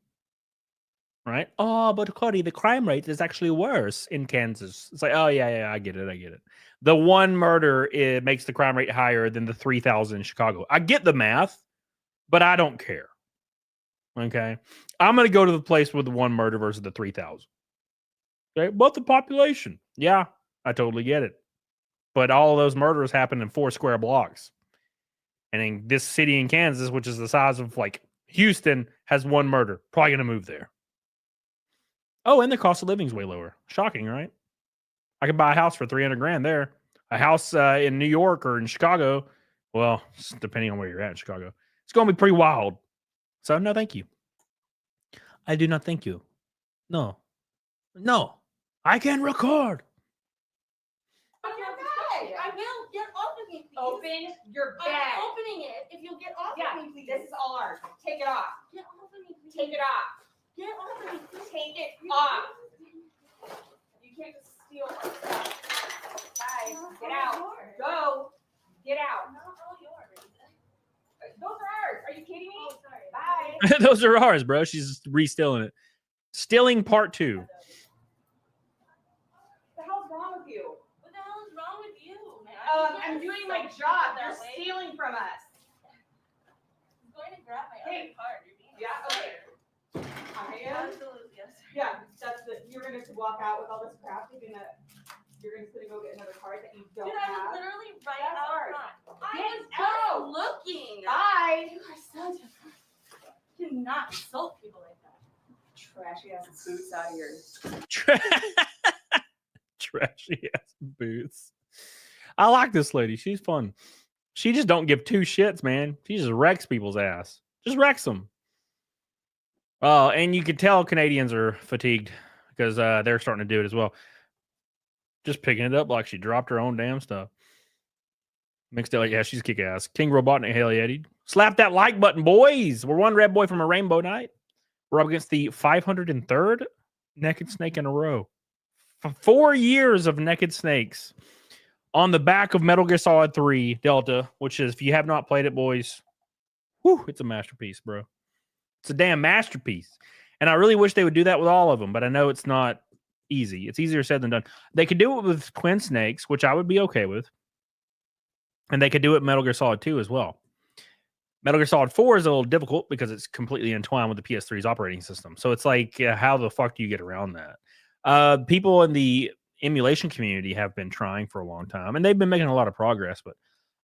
Right? Oh, but Cody, the crime rate is actually worse in Kansas. It's like, oh, yeah, I get it. The one murder, it makes the crime rate higher than the 3,000 in Chicago. I get the math, but I don't care. Okay? I'm going to go to the place with the one murder versus the 3,000. Okay? But the population. Yeah, I totally get it. But all of those murders happen in 4 square blocks. And in this city in Kansas, which is the size of like Houston, has one murder. Probably going to move there. Oh, and the cost of living is way lower. Shocking, right? I could buy a house for $300,000 there. A house in New York or in Chicago, well, depending on where you're at in Chicago, it's going to be pretty wild. So, no, thank you. I do not thank you. No. No. I can record. Open your bag. I will. Get off of me, please. Open your bag. I'm opening it. If you'll get off of me, please. This is all ours. Take it off. Get off of me, please. Take it off. Get off of me, please. Take it off. You can't just steal our stuff. Guys, get out. Go. Get out. Not all yours. Those are ours. Are you kidding me? Oh, sorry. Bye. Those are ours, bro. She's re-stealing it. Stealing part 2. What the hell's wrong with you? What the hell is wrong with you, man? I'm doing my job. They're stealing from us. I'm going to grab my Hey. other card. You're being Yeah, okay. I am. Absolutely, yes. Yeah, that's the. You're gonna walk out with all this crap. You're gonna go get another card that you don't Dude, I have. was literally right That's out ours. front. Get I was out. just looking. Bye. You are such a... You cannot insult people like that. Trashy ass boots out of here. Trashy ass boots. I like this lady. She's fun. She just don't give 2 shits, man. She just wrecks people's ass. Just wrecks them. And you can tell Canadians are fatigued because they're starting to do it as well. Just picking it up like she dropped her own damn stuff. Mixed it like, yeah, she's kick ass. King Robotnik, hell yeah, dude. Slap that like button, boys. We're one red boy from a rainbow night. We're up against the 503rd Naked Snake in a row. 4 years of Naked Snakes on the back of Metal Gear Solid 3 Delta, which is, if you have not played it, boys, whew, it's a masterpiece, bro. It's a damn masterpiece. And I really wish they would do that with all of them, but I know it's not easy. It's easier said than done. They could do it with Twin Snakes, which I would be okay with. And they could do it in Metal Gear Solid 2 as well. Metal Gear Solid 4 is a little difficult because it's completely entwined with the PS3's operating system. So it's like, how the fuck do you get around that? People in the emulation community have been trying for a long time, and they've been making a lot of progress, but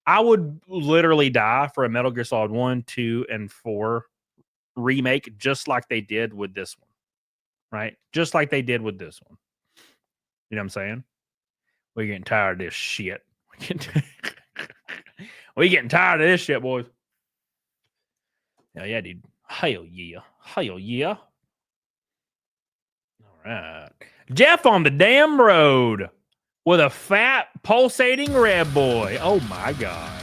I would literally die for a Metal Gear Solid 1, 2, and 4 remake, just like they did with this one, right? Just like they did with this one. You know what I'm saying? We're getting tired of this shit. We're getting tired of this shit, boys. Hell yeah, dude. Hell yeah. Hell yeah. All right. Jeff on the damn road with a fat, pulsating red boy. Oh, my God.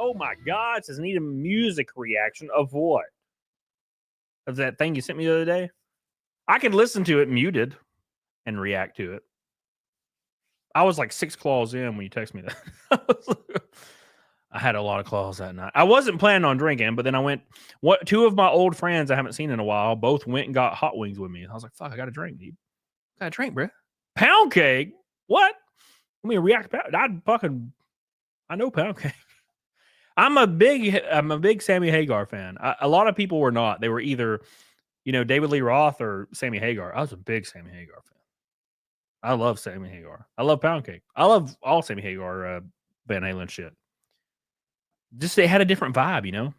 Oh, my God. It says, need a music reaction of what? Of that thing you sent me the other day? I could listen to it muted and react to it. I was like 6 claws in when you text me that. I had a lot of claws that night. I wasn't planning on drinking, but then I went. 2 of my old friends I haven't seen in a while both went and got hot wings with me. I was like, "Fuck, I got to drink, dude. Got to drink, bro. Pound cake? What? Let me react. I know pound cake. I'm a big Sammy Hagar fan. A lot of people were not. They were either, David Lee Roth or Sammy Hagar. I was a big Sammy Hagar fan. I love Sammy Hagar. I love pound cake. I love all Sammy Hagar Van Halen shit. Just they had a different vibe,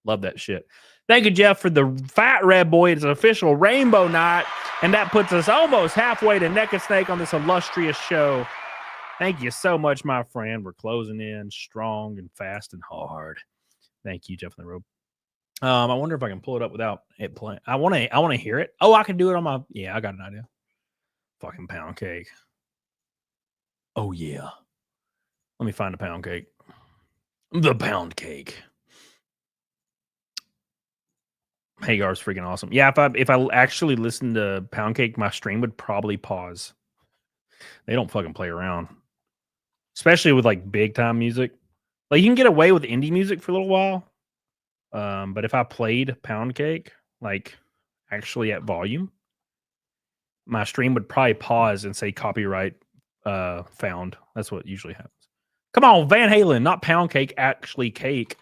Love that shit. Thank you, Jeff, for the fat red boy. It's an official rainbow night, and that puts us almost halfway to Naked Snake on this illustrious show. Thank you so much, my friend. We're closing in strong and fast and hard. Thank you, Jeff on the road. I wonder if I can pull it up without it playing. I want to hear it. Oh, I can do it on my. Yeah, I got an idea. Fucking pound cake. Oh yeah. Let me find a pound cake. The pound cake. Hagar's freaking awesome. Yeah, if I actually listened to Pound Cake, my stream would probably pause. They don't fucking play around, especially with like big time music. Like you can get away with indie music for a little while. But if I played Pound Cake, like actually at volume, my stream would probably pause and say copyright found. That's what usually happens. Come on, Van Halen, not pound cake, actually cake.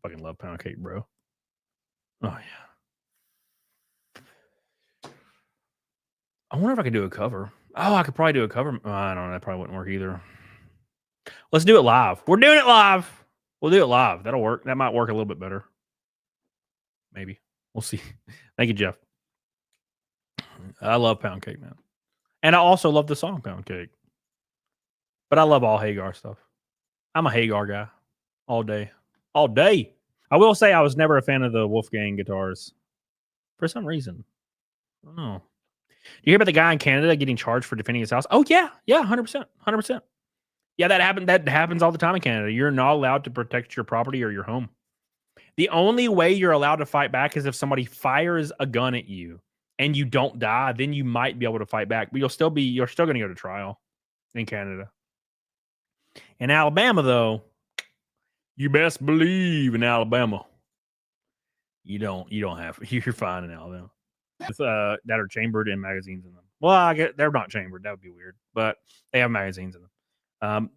Fucking love pound cake, bro. Oh yeah. I wonder if I could do a cover. Oh, I could probably do a cover. Oh, I don't know. That probably wouldn't work either. Let's do it live. We're doing it live. We'll do it live. That'll work. That might work a little bit better. Maybe. We'll see. Thank you, Jeff. I love pound cake, man. And I also love the song Pound Cake. But I love all Hagar stuff. I'm a Hagar guy. All day. All day. I will say I was never a fan of the Wolfgang guitars. For some reason. I don't know. You hear about the guy in Canada getting charged for defending his house? Oh, yeah. Yeah, 100%. 100%. Yeah, that happens all the time in Canada. You're not allowed to protect your property or your home. The only way you're allowed to fight back is if somebody fires a gun at you and you don't die, then you might be able to fight back. But you're still going to go to trial in Canada. In Alabama, though, you best believe in Alabama. You don't have, you're fine in Alabama. That are chambered in magazines in them. Well, I get they're not chambered. That would be weird, but they have magazines in them.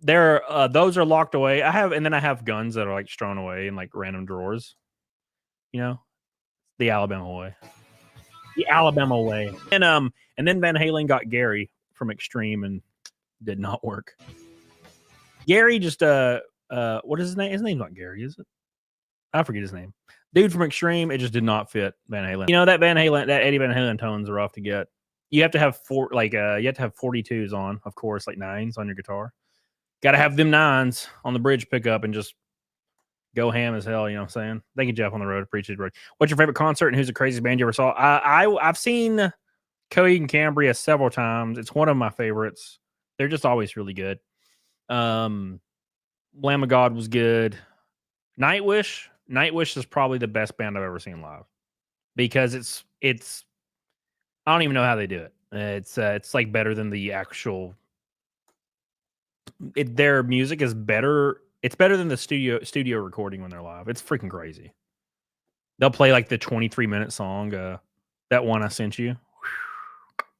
Those are locked away. I have guns that are like strewn away in like random drawers. You know, the Alabama way. The Alabama way. And then Van Halen got Gary from Extreme and did not work. Gary just what is his name? His name's not Gary, is it? I forget his name. Dude from Extreme, it just did not fit Van Halen. You know, that Eddie Van Halen tones are rough to get. You have to have 42s on, of course, like 9s on your guitar. Got to have them 9s on the bridge pickup and just go ham as hell. You know what I'm saying? Thank you, Jeff on the road. Appreciate it. What's your favorite concert and who's the craziest band you ever saw? I've seen Coheed and Cambria several times. It's one of my favorites. They're just always really good. Lamb of God was good. Nightwish is probably the best band I've ever seen live because it's I don't even know how they do it. It's like better than the actual. Their music is better. It's better than the studio recording when they're live. It's freaking crazy. They'll play like the 23-minute song. That one I sent you.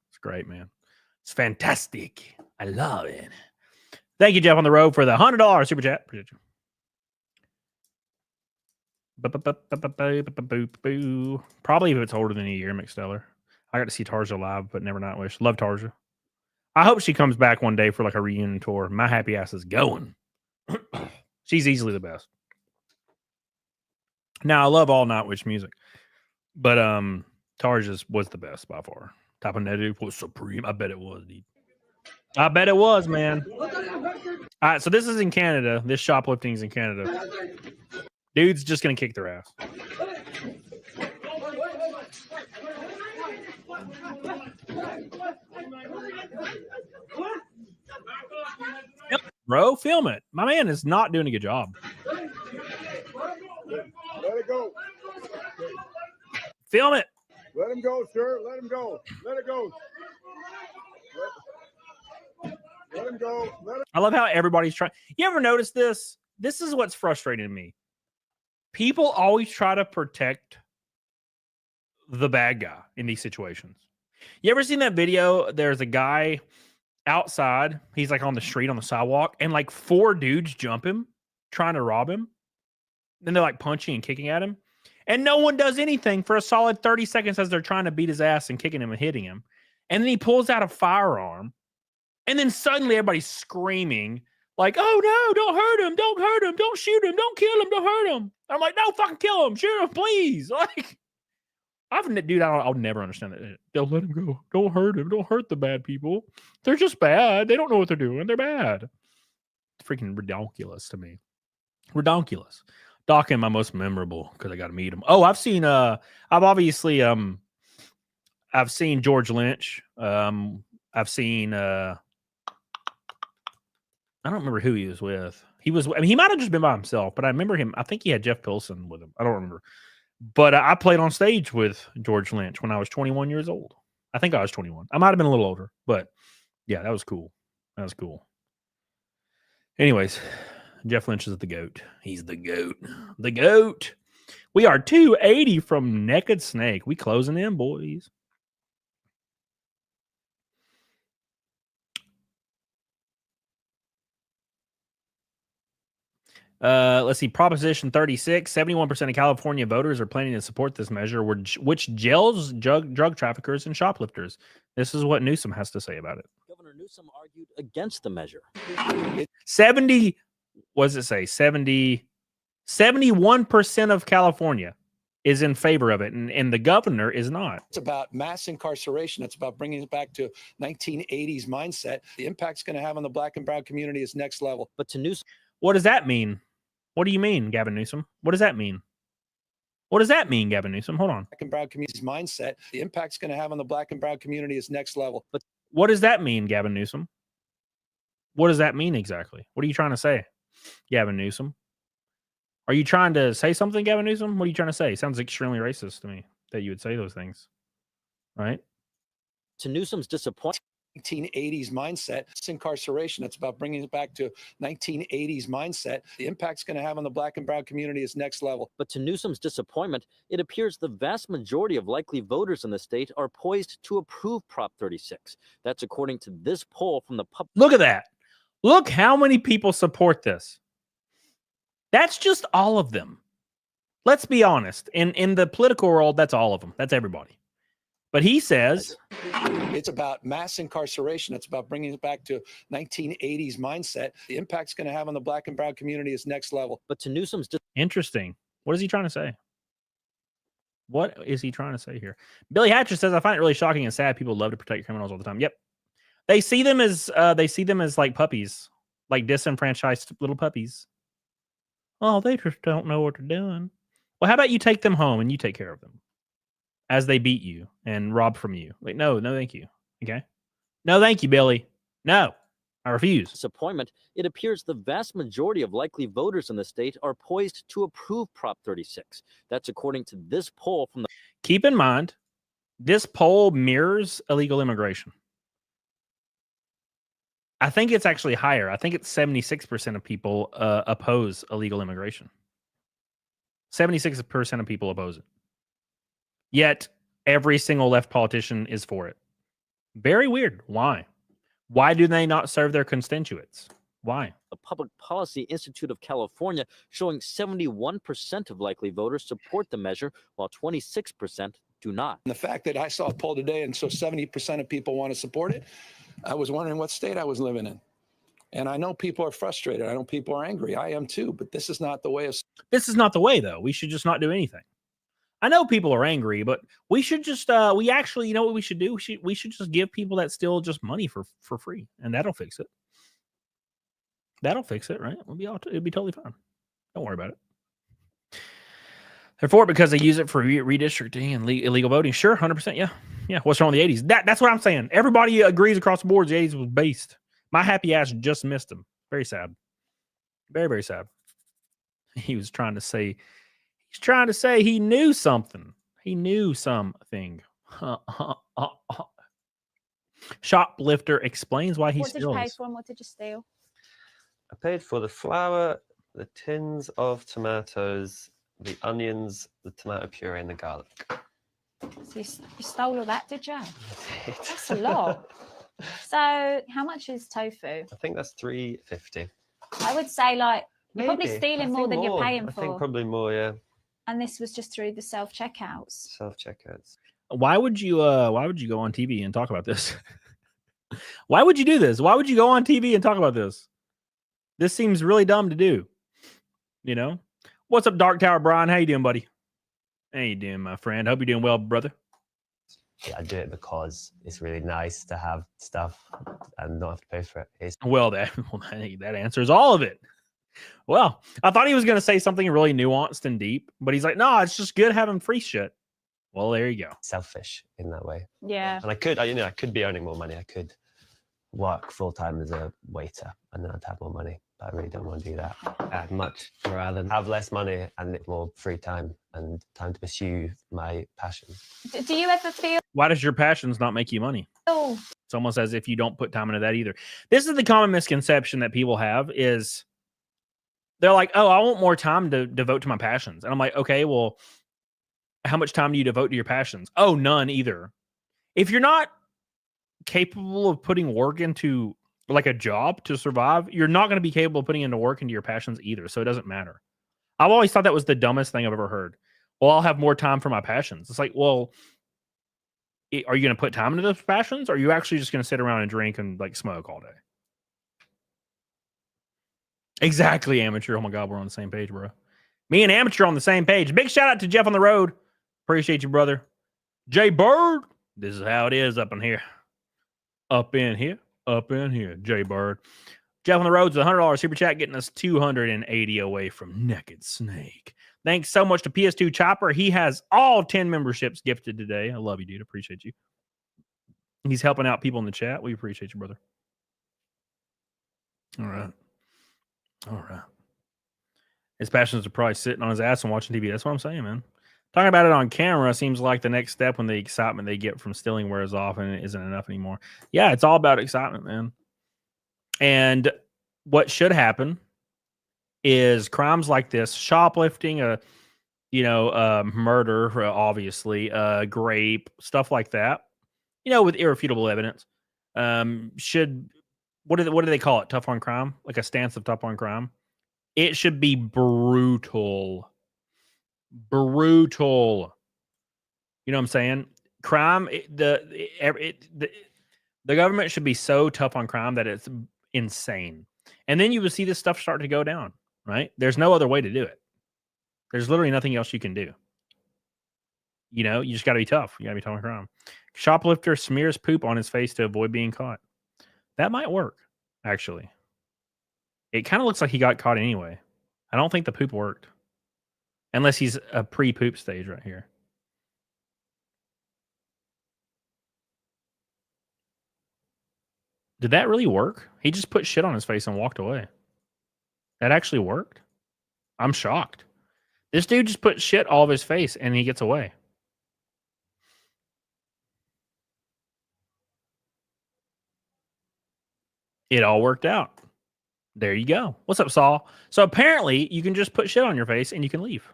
It's great, man. It's fantastic. I love it. Thank you, Jeff on the road, for the $100 super chat. Appreciate you. Probably if it's older than a year, McSteller. I got to see Tarja live, but never Nightwish. Love Tarja. I hope she comes back one day for like a reunion tour. My happy ass is going. She's easily the best. Now I love all Nightwish music, but Tarja's was the best by far. Top of Nedu was supreme. I bet it was, dude. I bet it was, man. All right, so this is in Canada. This shoplifting is in Canada. Dude's just gonna kick their ass. Bro, film it. My man is not doing a good job. Let it go. Film it. Let him go, sir. Let him go. Let it go. Let him go. I love how everybody's trying. You ever notice this? This is what's frustrating to me. People always try to protect the bad guy in these situations. You ever seen that video? There's a guy outside. He's like on the street on the sidewalk, and like 4 dudes jump him, trying to rob him. Then they're like punching and kicking at him. And no one does anything for a solid 30 seconds as they're trying to beat his ass and kicking him and hitting him. And then he pulls out a firearm. And then suddenly everybody's screaming like, oh no, don't hurt him. Don't hurt him. Don't shoot him. Don't kill him. Don't hurt him. I'm like, no, fucking kill him. Shoot him, please. Like, I'll never understand that. They'll let him go. Don't hurt him. Don't hurt the bad people. They're just bad. They don't know what they're doing. They're bad. It's freaking ridiculous to me. Ridiculous. Dawkins, my most memorable because I got to meet him. Oh, I've seen I've seen George Lynch. I've seen I don't remember who he was with. He might have just been by himself, but I remember him. I think he had Jeff Pilson with him. I don't remember. But I played on stage with George Lynch when I was 21 years old. I think I was 21. I might have been a little older, but yeah, that was cool. That was cool. Anyways, Jeff Lynch is the GOAT. He's the GOAT. The GOAT. We are 280 from Naked Snake. We closing in, boys. Let's see. Proposition 36, 71% of California voters are planning to support this measure, which jails drug traffickers and shoplifters. This is what Newsom has to say about it. Governor Newsom argued against the measure. 70, what does it say? 71% of California is in favor of it, and the governor is not. It's about mass incarceration. It's about bringing it back to 1980s mindset. The impact's going to have on the black and brown community is next level. But to Newsom, what does that mean? What do you mean, Gavin Newsom? What does that mean? What does that mean, Gavin Newsom? Hold on. Black and brown community's mindset. The impact's going to have on the black and brown community is next level. But what does that mean, Gavin Newsom? What does that mean exactly? What are you trying to say, Gavin Newsom? Are you trying to say something, Gavin Newsom? What are you trying to say? Sounds extremely racist to me that you would say those things, right? To Newsom's disappointment. 1980s mindset. It's incarceration. It's about bringing it back to 1980s mindset. The impact's going to have on the black and brown community is next level. But to Newsom's disappointment, it appears the vast majority of likely voters in the state are poised to approve Prop 36. That's according to this poll from the public. Look at that. Look how many people support this. That's just all of them. Let's be honest. In the political world, that's all of them. That's everybody. But he says it's about mass incarceration. It's about bringing it back to 1980s mindset. The impact's going to have on the black and brown community is next level. But to Newsom's interesting. What is he trying to say? What is he trying to say here? Billy Hatcher says, I find it really shocking and sad. People love to protect criminals all the time. Yep. They see them as like puppies, like disenfranchised little puppies. Oh, they just don't know what they're doing. Well, how about you take them home and you take care of them as they beat you and rob from you? Like, no, thank you. Okay. No, thank you, Billy. No, I refuse. Disappointment. It appears the vast majority of likely voters in the state are poised to approve Prop 36. That's according to this poll from the. Keep in mind, this poll mirrors illegal immigration. I think it's actually higher. I think it's 76% of people oppose illegal immigration. 76% of people oppose it. Yet every single left politician is for it. Very weird. Why? Why do they not serve their constituents? Why? The Public Policy Institute of California showing 71% of likely voters support the measure, while 26% do not. And the fact that I saw a poll today and so 70% of people want to support it, I was wondering what state I was living in. And I know people are frustrated. I know people are angry. I am too, but this is not the way of. This is not the way, though. We should just not do anything. I know people are angry, but we should just, we actually, you know what we should do? We should just give people that still just money for free, and that'll fix it. That'll fix it, right? It'll be totally fine. Don't worry about it. They're for it because they use it for redistricting and illegal voting. Sure, 100%. Yeah. Yeah. What's wrong with the 80s? That's what I'm saying. Everybody agrees across the board the 80s was based. My happy ass just missed them. Very sad. Very, very sad. He was trying to say, he knew something. He knew something. Shoplifter explains why he steals. What did you pay for and what did you steal? I paid for the flour, the tins of tomatoes, the onions, the tomato puree, and the garlic. So you stole all that, did you? That's a lot. So how much is tofu? I think that's $3.50. I would say like you're probably Maybe. stealing I more think than you're paying I for. think probably more, yeah. And this was just through the self-checkouts. Self-checkouts. Why would you go on TV and talk about this? Why would you do this? Why would you go on TV and talk about this? This seems really dumb to do. You know? What's up, Dark Tower Brian? How you doing, buddy? How you doing, my friend? Hope you're doing well, brother. Yeah, I do it because it's really nice to have stuff and not have to pay for it. Well, that answers all of it. Well, I thought he was going to say something really nuanced and deep, but he's like, no, it's just good having free shit. Well, there you go. Selfish in that way. Yeah. And I could be earning more money. I could work full time as a waiter and then I'd have more money. But I really don't want to do that. I'd much rather have less money and more free time and time to pursue my passion. Do you ever feel? Why does your passions not make you money? Oh. It's almost as if you don't put time into that either. This is the common misconception that people have is they're like, oh, I want more time to devote to my passions. And I'm like, okay, well, how much time do you devote to your passions? Oh, none either. If you're not capable of putting work into like a job to survive, you're not going to be capable of putting into work into your passions either. So it doesn't matter. I've always thought that was the dumbest thing I've ever heard. Well, I'll have more time for my passions. It's like, well, are you going to put time into those passions? Or are you actually just going to sit around and drink and like smoke all day? Exactly, Amateur. Oh my God, we're on the same page, bro. Me and Amateur on the same page. Big shout out to Jeff on the road. Appreciate you, brother. Jay Bird. This is how it is up in here. Up in here. Up in here. Jay Bird. Jeff on the road's $100 super chat, getting us 280 away from Naked Snake. Thanks so much to PS2 Chopper. He has all 10 memberships gifted today. I love you, dude. Appreciate you. He's helping out people in the chat. We appreciate you, brother. All right. All right. His passions are probably sitting on his ass and watching TV. That's what I'm saying, man. Talking about it on camera seems like the next step when the excitement they get from stealing wears off and it isn't enough anymore. Yeah, it's all about excitement, man. And what should happen is crimes like this, shoplifting, murder, obviously, grape, stuff like that, with irrefutable evidence, should, what do they call it? Tough on crime? Like a stance of tough on crime? It should be brutal. Brutal. You know what I'm saying? Crime, the government should be so tough on crime that it's insane. And then you will see this stuff start to go down, right? There's no other way to do it. There's literally nothing else you can do. You just got to be tough. You got to be tough on crime. Shoplifter smears poop on his face to avoid being caught. That might work, actually. It kind of looks like he got caught anyway. I don't think the poop worked. Unless he's a pre-poop stage right here. Did that really work? He just put shit on his face and walked away. That actually worked? I'm shocked. This dude just put shit all over his face and he gets away. It all worked out. There you go. What's up, Saul? So apparently you can just put shit on your face and you can leave.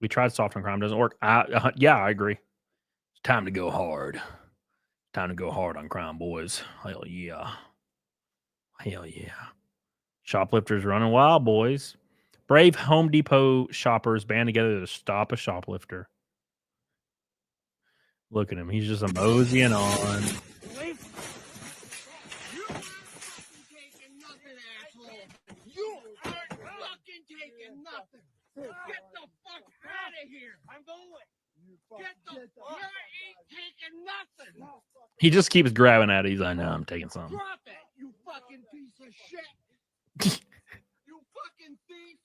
We tried soft on crime. Doesn't work. Yeah, I agree. It's time to go hard. Time to go hard on crime, boys. Hell yeah. Hell yeah. Shoplifters running wild, boys. Brave Home Depot shoppers band together to stop a shoplifter. Look at him. He's just a moseying on. You aren't fucking taking nothing. Get the fuck out of here. I'm going. Get the fuck. You ain't taking nothing. He just keeps grabbing at it. He's like, no, I'm taking some. Drop it, you fucking piece of shit. You fucking thief.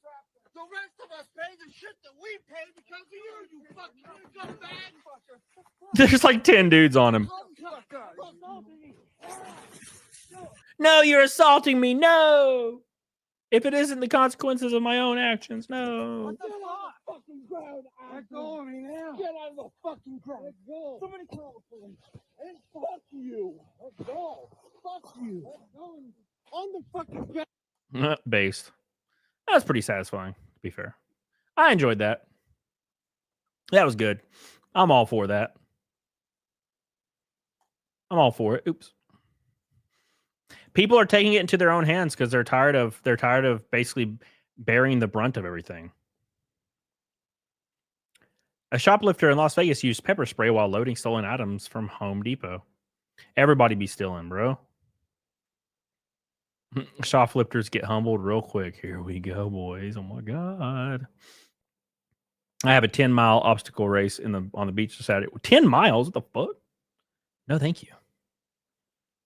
The rest of us pay the shit that we pay because of you, you fucking scumbag. There's like 10 dudes on him. No, you're assaulting me. No. If it isn't the consequences of my own actions, no. What the fucking ground? Let go of me now. Get out of the fucking ground. Let go. Somebody call the police. And fuck you. Let go. Fuck you. Let go. On the fucking ground. Based. That's pretty satisfying, to be fair. I enjoyed that. That was good. I'm all for that. I'm all for it. Oops. People are taking it into their own hands because they're tired of basically bearing the brunt of everything. A shoplifter in Las Vegas used pepper spray while loading stolen items from Home Depot. Everybody be stealing, bro. Shoplifters get humbled real quick. Here we go, boys. Oh my God. I have a 10-mile obstacle race on the beach Saturday. 10 miles? What the fuck? No, thank you.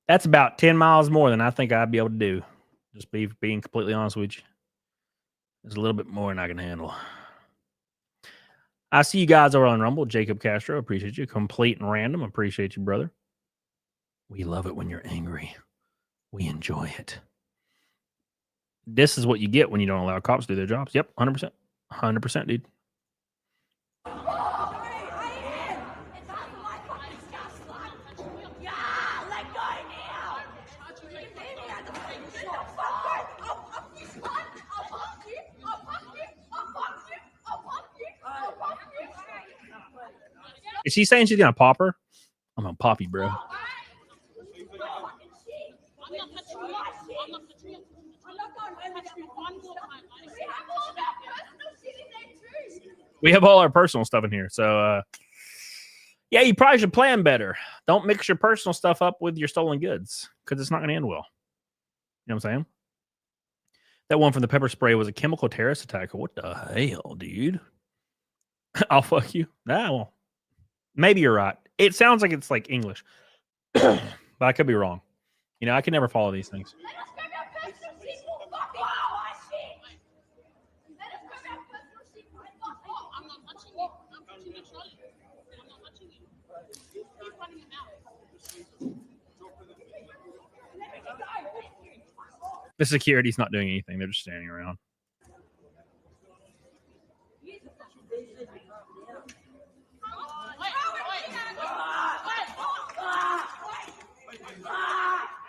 That's about 10 miles more than I think I'd be able to do. Just being completely honest with you. There's a little bit more than I can handle. I see you guys over on Rumble. Jacob Castro, appreciate you. Complete and Random, appreciate you, brother. We love it when you're angry. We enjoy it. This is what you get when you don't allow cops to do their jobs. Yep, 100%. 100%, dude. Is she saying she's gonna pop her? I'm gonna pop you, bro. We have all our personal stuff in here. So, yeah, you probably should plan better. Don't mix your personal stuff up with your stolen goods because it's not going to end well. You know what I'm saying? That one from the pepper spray was a chemical terrorist attack. What the hell, dude? I'll fuck you. Ah, well, maybe you're right. It sounds like it's like English, but I could be wrong. You know, I can never follow these things. The security's not doing anything. They're just standing around.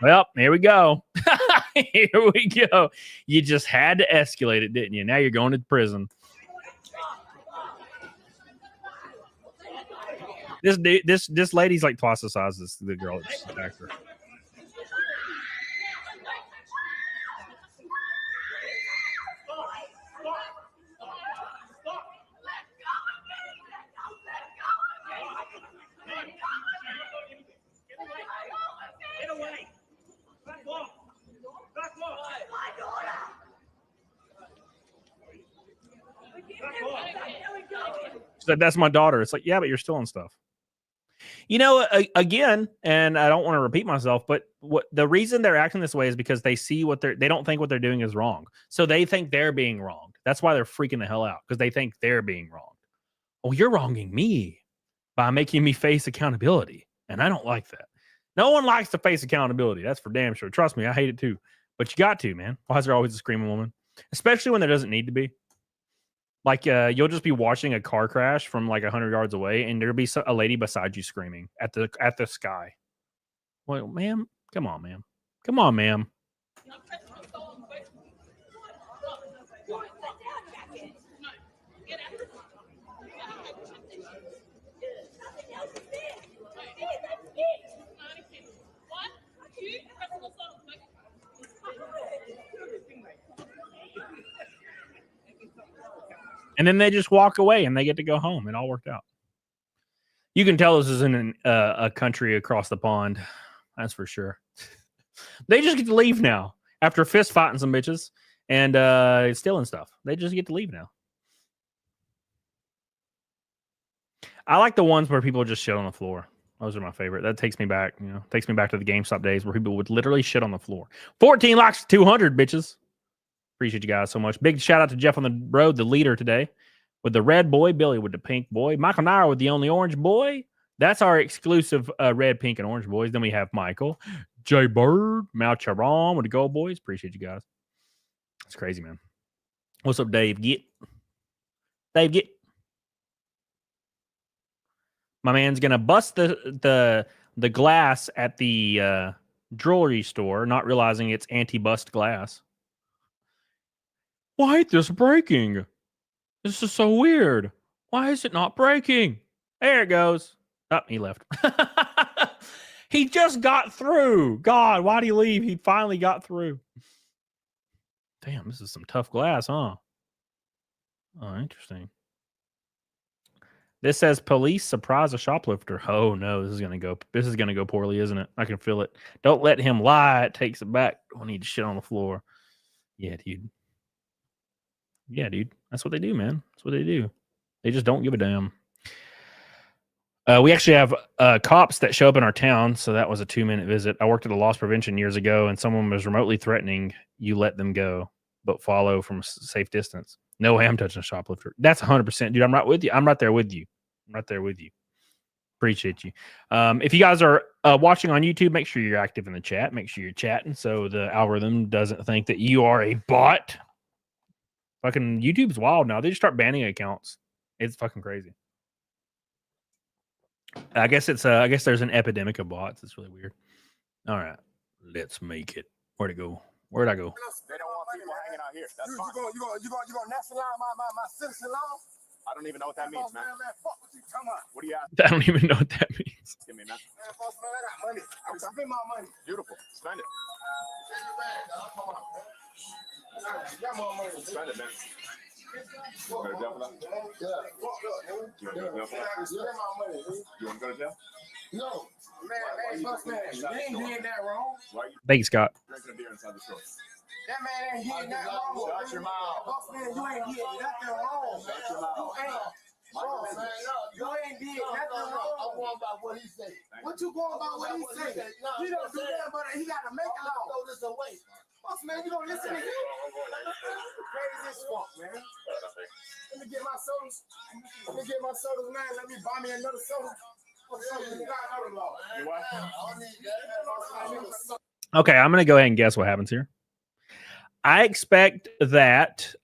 Well, here we go. Here we go. You just had to escalate it, didn't you? Now you're going to prison. This lady's like twice the size as the girl that just attacked her. She said, "That's my daughter." It's like, yeah, but you're stealing stuff. You know, again, and I don't want to repeat myself, but what the reason they're acting this way is because they see they don't think what they're doing is wrong. So they think they're being wronged. That's why they're freaking the hell out, because they think they're being wronged. Oh, you're wronging me by making me face accountability. And I don't like that. No one likes to face accountability. That's for damn sure. Trust me, I hate it too. But you got to, man. Why is there always a screaming woman? Especially when there doesn't need to be. Like, you'll just be watching a car crash from like 100 yards away, and there'll be a lady beside you screaming at the sky. Well, ma'am, come on, ma'am. Come on, ma'am. And then they just walk away and they get to go home. It all worked out. You can tell this is in a country across the pond. That's for sure. They just get to leave now after fist fighting some bitches and stealing stuff. They just get to leave now. I like the ones where people just shit on the floor. Those are my favorite. That takes me back, takes me back to the GameStop days where people would literally shit on the floor. 14 likes, 200 bitches. Appreciate you guys so much. Big shout out to Jeff on the road, the leader today, with the red boy, Billy with the pink boy, Michael Nair with the only orange boy. That's our exclusive red, pink, and orange boys. Then we have Michael, Jay Bird, Mal Charon with the gold boys. Appreciate you guys. It's crazy, man. What's up, Dave? Dave, get. My man's gonna bust the glass at the jewelry store, not realizing it's anti-bust glass. Why is this breaking? This is so weird. Why is it not breaking? There it goes. Oh, he left. He just got through. God, why'd he leave? He finally got through. Damn, this is some tough glass, huh? Oh, interesting. This says police surprise a shoplifter. Oh no, this is gonna go poorly, isn't it? I can feel it. Don't let him lie. It takes it back. I need to shit on the floor. Yeah, dude. Yeah, dude. That's what they do, man. That's what they do. They just don't give a damn. We actually have cops that show up in our town, so that was a 2-minute visit. I worked at a loss prevention years ago, and someone was remotely threatening you let them go, but follow from a safe distance. No way I'm touching a shoplifter. That's 100%. Dude, I'm right with you. I'm right there with you. I'm right there with you. Appreciate you. If you guys are watching on YouTube, make sure you're active in the chat. Make sure you're chatting so the algorithm doesn't think that you are a bot. Fucking YouTube's wild now. They just start banning accounts. It's fucking crazy. I guess there's an epidemic of bots. It's really weird. All right. Let's make it. Where'd it go? Where'd I go? They don't want people hanging out here. That's fine. You gonna nationalize my citizen law? I don't even know what that means, man. Fuck what you talking about. What do you have? I don't even know what that means. Give me nothing. Man, folks, man, I got money. I'm spending my money. Beautiful. Spend it. Come on. Got more money. Spend it, man. You want to go to jail? No. Man, you ain't doing that wrong. Thank you, Scott. Drinking a beer inside the store. That man ain't getting that wrong. Shut your mouth. Boss man, you ain't getting nothing wrong. Shut your mouth. You ain't did nothing wrong. I'm going by what he said. What you going by what he said? He don't do that, but he got to make a law. Throw this away. Boss man, you don't listen to him? Crazy as fuck, man. Let me get my sodas. Man. Let me buy me another soda. Okay, I'm gonna go ahead and guess what happens here. I expect that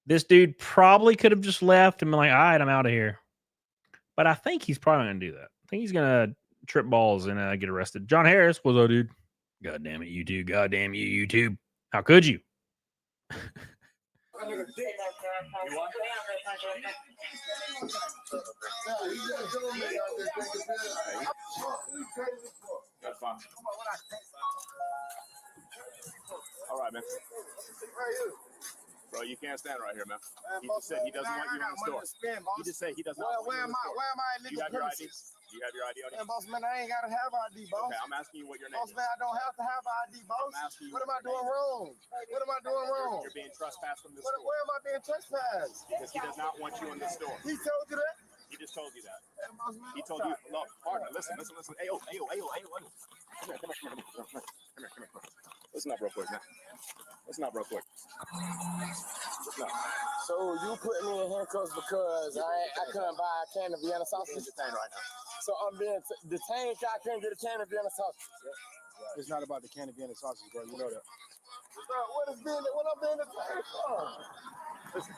this dude probably could have just left and been like, all right, I'm out of here. But I think he's probably gonna do that. I think he's gonna trip balls and get arrested. John Harris, what's up, dude? God damn it, YouTube. God damn you, YouTube. How could you? That's fine. All right, man. Bro, you can't stand right here, man. He just said he doesn't want you in the store. He just said he does not want you in the store. Where am I illegal? You have your ID? You have your ID on you? Man, boss man, I ain't gotta have ID, boss. Okay, I'm asking you what your name Boss man, I don't have to have ID, boss. I'm asking you What am I doing wrong? What am I doing wrong? You're being trespassed from this store. Where am I being trespassed? Because he does not want you in this store. He told you that? He just told you that. He told you, look, partner, listen. Hey, come here. Listen up real quick, man. Listen up real quick. So you put me in handcuffs because I couldn't buy a can of Vienna sausage? Detained right now. So I'm being detained because I couldn't get a can of Vienna sausage. It's not about the can of Vienna sausage, bro. You know that. Bro, what I'm being detained for? Listen,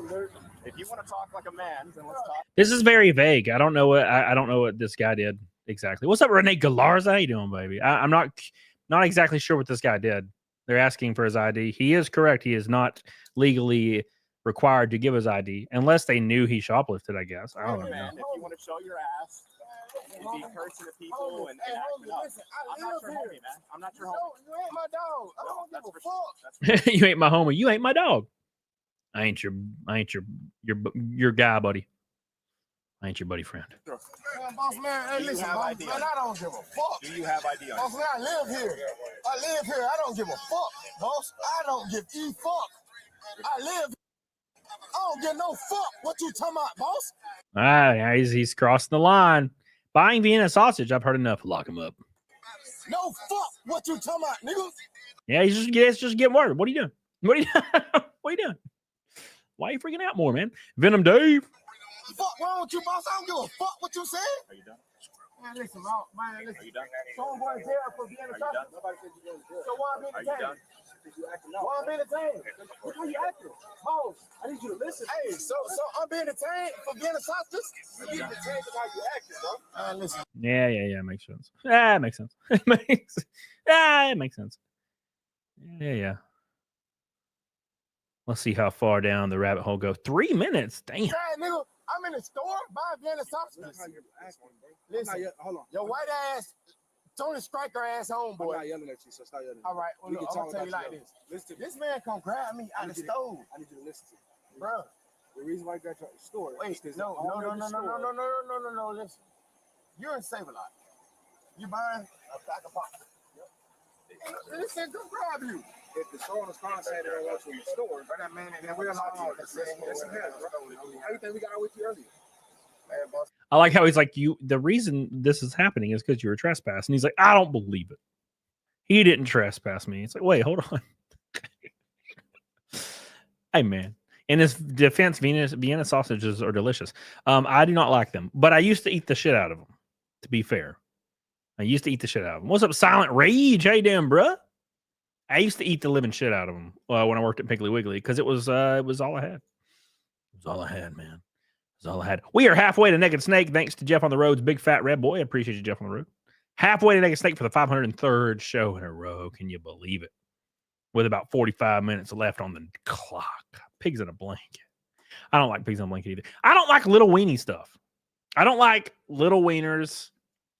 dude. If you want to talk like a man, then let's talk. This is very vague. I don't know what this guy did exactly. What's up, Renee Galarza? How you doing, baby? I'm not exactly sure what this guy did. They're asking for his ID. He is correct. He is not legally required to give his ID unless they knew he shoplifted, I guess. I don't know. Man, if you want to show your ass and be cursing at people and acting up, I'm not your homie, man. I'm not your homie. You ain't my dog. I don't give a fuck. You ain't my homie. You ain't my dog. I ain't your guy, buddy. I ain't your buddy friend. Man, boss man, hey, listen, boss man, I don't give a fuck. Do you have ID on you? Boss man, I live here. I don't give a fuck, boss. I don't give a fuck. I live here. I don't give no fuck what you talking about, boss. Ah, he's crossing the line. Buying Vienna sausage, I've heard enough. Lock him up. No fuck what you talking about, niggas. Yeah, he's just getting worried. What are you doing? What are you doing? Why are you freaking out more, man? Venom Dave. Fuck wrong with you, boss? I don't give a fuck what you said. Are you done? Man, listen, man, listen. Are you done? Someone going to jail for being a suspect. Nobody said you going to jail. So why I'm being Are you detained? done? Why I'm being detained? How you acting? Boss, I need you to listen. Hey, so I'm being detained for being a suspect? You being detained for how you acting, bro. Man, listen. Yeah, makes sense. It makes sense. It makes sense. Yeah. Let's see how far down the rabbit hole go. 3 minutes. Damn. Hey, nigga, I'm in the store buying Vienna sausage. Listen, hold on. your white ass, Tony Striker ass homeboy. I'm not yelling at you, so stop yelling. All right, well, look, I'm going to tell you like this. Listen to me. This man come grab me out of the stove. I need you to listen to me. Bro. The reason why you got your store. Wait, no, listen. You're in Save-A-Lot. You buying a pack of pop. This nigga come grab you. If the store was trying to say they don't want you in the store, but that man, and then we're not all the same. Everything we got with you earlier. I like how he's like, the reason this is happening is because you were trespassing. He's like, I don't believe it. He didn't trespass me. It's like, wait, hold on. Hey, man. In his defense, Vienna sausages are delicious. I do not like them, but I used to eat the shit out of them, to be fair. I used to eat the shit out of them. What's up, Silent Rage? How you doing, bruh? I used to eat the living shit out of them when I worked at Piggly Wiggly because it was all I had. It was all I had, man. It was all I had. We are halfway to Naked Snake. Thanks to Jeff on the Road's Big Fat Red Boy. I appreciate you, Jeff on the Road. Halfway to Naked Snake for the 503rd show in a row. Can you believe it? With about 45 minutes left on the clock. Pigs in a blanket. I don't like pigs in a blanket either. I don't like little weenie stuff. I don't like little wieners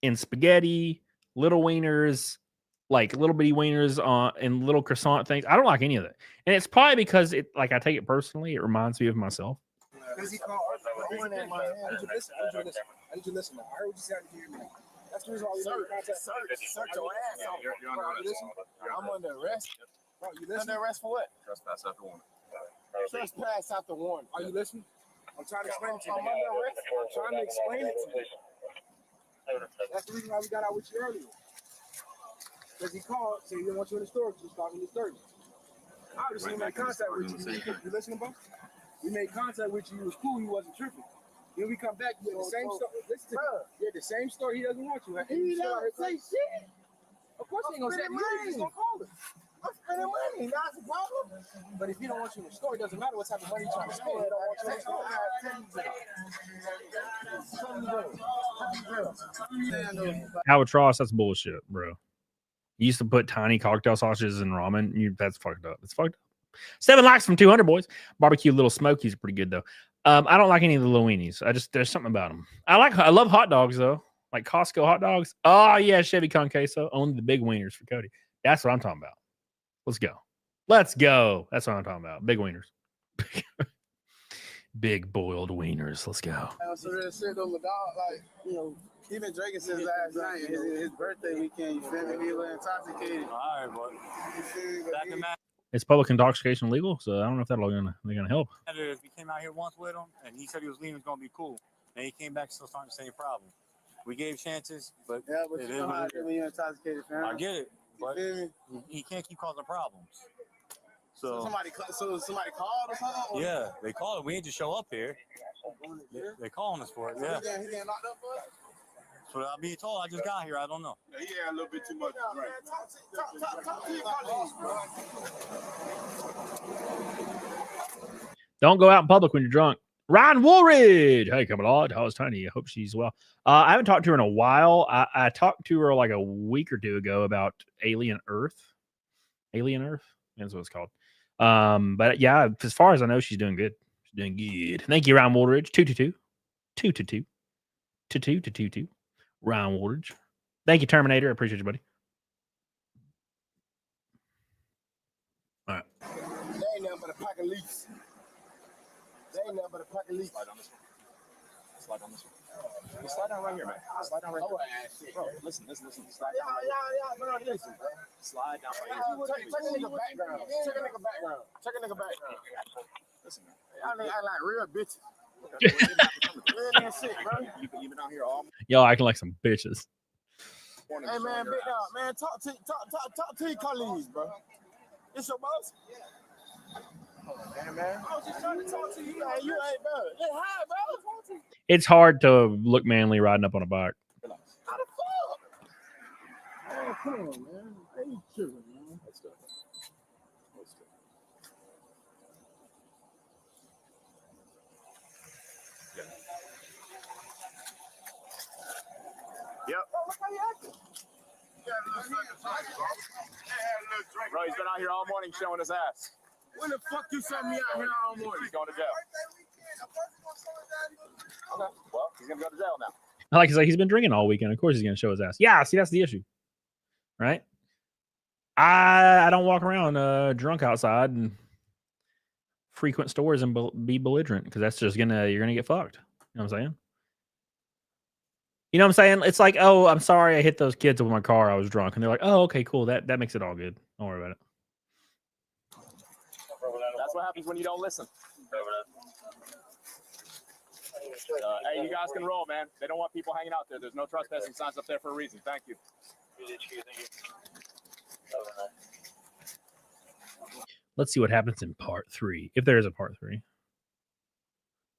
in spaghetti, little wieners like little bitty wieners and little croissant things. I don't like any of that, and it's probably because I take it personally. It reminds me of myself. Because he called. I need you to listen. I need you to listen. I heard what you said to hear me. That's the reason why we made contact. Search your ass off. You're under arrest. I'm under arrest. Bro, you listening? Under arrest for what? Trespass after warrant. Trespass after warrant. Are you listening? I'm trying to explain it to you. I'm under arrest. I'm trying to explain it to you. That's the reason why we got out with you earlier. Because he called, said he didn't want you in the store. Just talking to 30. Obviously, we made contact with you. You listening, bro? We made contact with you. You was cool. He wasn't tripping. Then we come back. You're the same store. Listen to me. You're the same store. He doesn't want you. He doesn't say shit. Of course, he ain't gonna say money. He's gonna call us. I'm spending money. That's the problem. But if he don't want you in the store, it doesn't matter what type of money you're trying to spend. Albatross, that's bullshit, bro. You used to put tiny cocktail sausages in ramen. That's fucked up. It's fucked up. 7 likes from 200 boys. Barbecue Little Smokies are pretty good though. I don't like any of the little weenies. There's something about them. I love hot dogs though, like Costco hot dogs. Oh yeah, Chevy con queso. Only the big wieners for Cody. That's what I'm talking about. Let's go. Let's go. That's what I'm talking about. Big wieners. Big boiled wieners. Let's go. So that shit on the dog, like, you know, he been drinking since last night. His birthday weekend, you feel me? He was intoxicated. All right, boy. It's public intoxication legal, so I don't know if they're gonna help. We came out here once with him, and he said he was leaving, was gonna be cool. And he came back, still starting the same problem. We gave chances, but yeah, but you know how when you're intoxicated, fam. I get it, but he can't keep causing problems. So somebody called or something? Or yeah, they called it. We ain't just show up here. They calling us for it. Yeah. He getting locked up for it? That's what I'm being told. I just got here. I don't know. Yeah, he had a little bit too much. Right. Talk to your colleagues, bro. Don't go out in public when you're drunk. Ryan Woolridge. Hey, Camelot. How's Tiny? I hope she's well. I haven't talked to her in a while. I talked to her like a week or two ago about Alien Earth. Alien Earth? That's what it's called. But yeah, as far as I know, she's doing good. She's doing good. Thank you, Ryan Woolridge. 222. 222. 222. Ryan Woolridge. Thank you, Terminator. I appreciate you, buddy. All right. They ain't nothing but a pack of leaks. They ain't nothing but a pack of leaks. Slide on this one. Slide on this one. You slide down right here, man. Slide down right here. Bro, listen. Slide down right here. Bro, listen, bro. Slide down right here. Check a nigga background. Check a nigga background. Listen, man. Y'all niggas act like real bitches. Real shit, bro. You been out here all Y'all acting like some bitches. Hey man, big dog, man, talk to your colleagues, bro. It's your boss. Man. I was just trying to talk to you, man. You ain't, bro. Hey, hi, bro. It's hard to look manly riding up on a bike. How the fuck? Oh, come on, man. Hey, you tripping, man. Let's go. Yep. Oh, look how you acting. Bro, he's been out here all morning showing his ass. When the fuck you sent me out here all morning? He's going to jail. Okay, well, he's going to go to jail now. He's been drinking all weekend. Of course he's going to show his ass. Yeah, see, that's the issue. Right? I don't walk around drunk outside and frequent stores and be belligerent because that's just you're gonna get fucked. You know what I'm saying? You know what I'm saying? It's like, oh, I'm sorry I hit those kids with my car. I was drunk. And they're like, oh, okay, cool. That makes it all good. Don't worry about it. That's what happens when you don't listen. Hey, you guys can roll, man. They don't want people hanging out there. There's no trespassing signs up there for a reason. Thank you. Let's see what happens in part 3. If there is a part 3.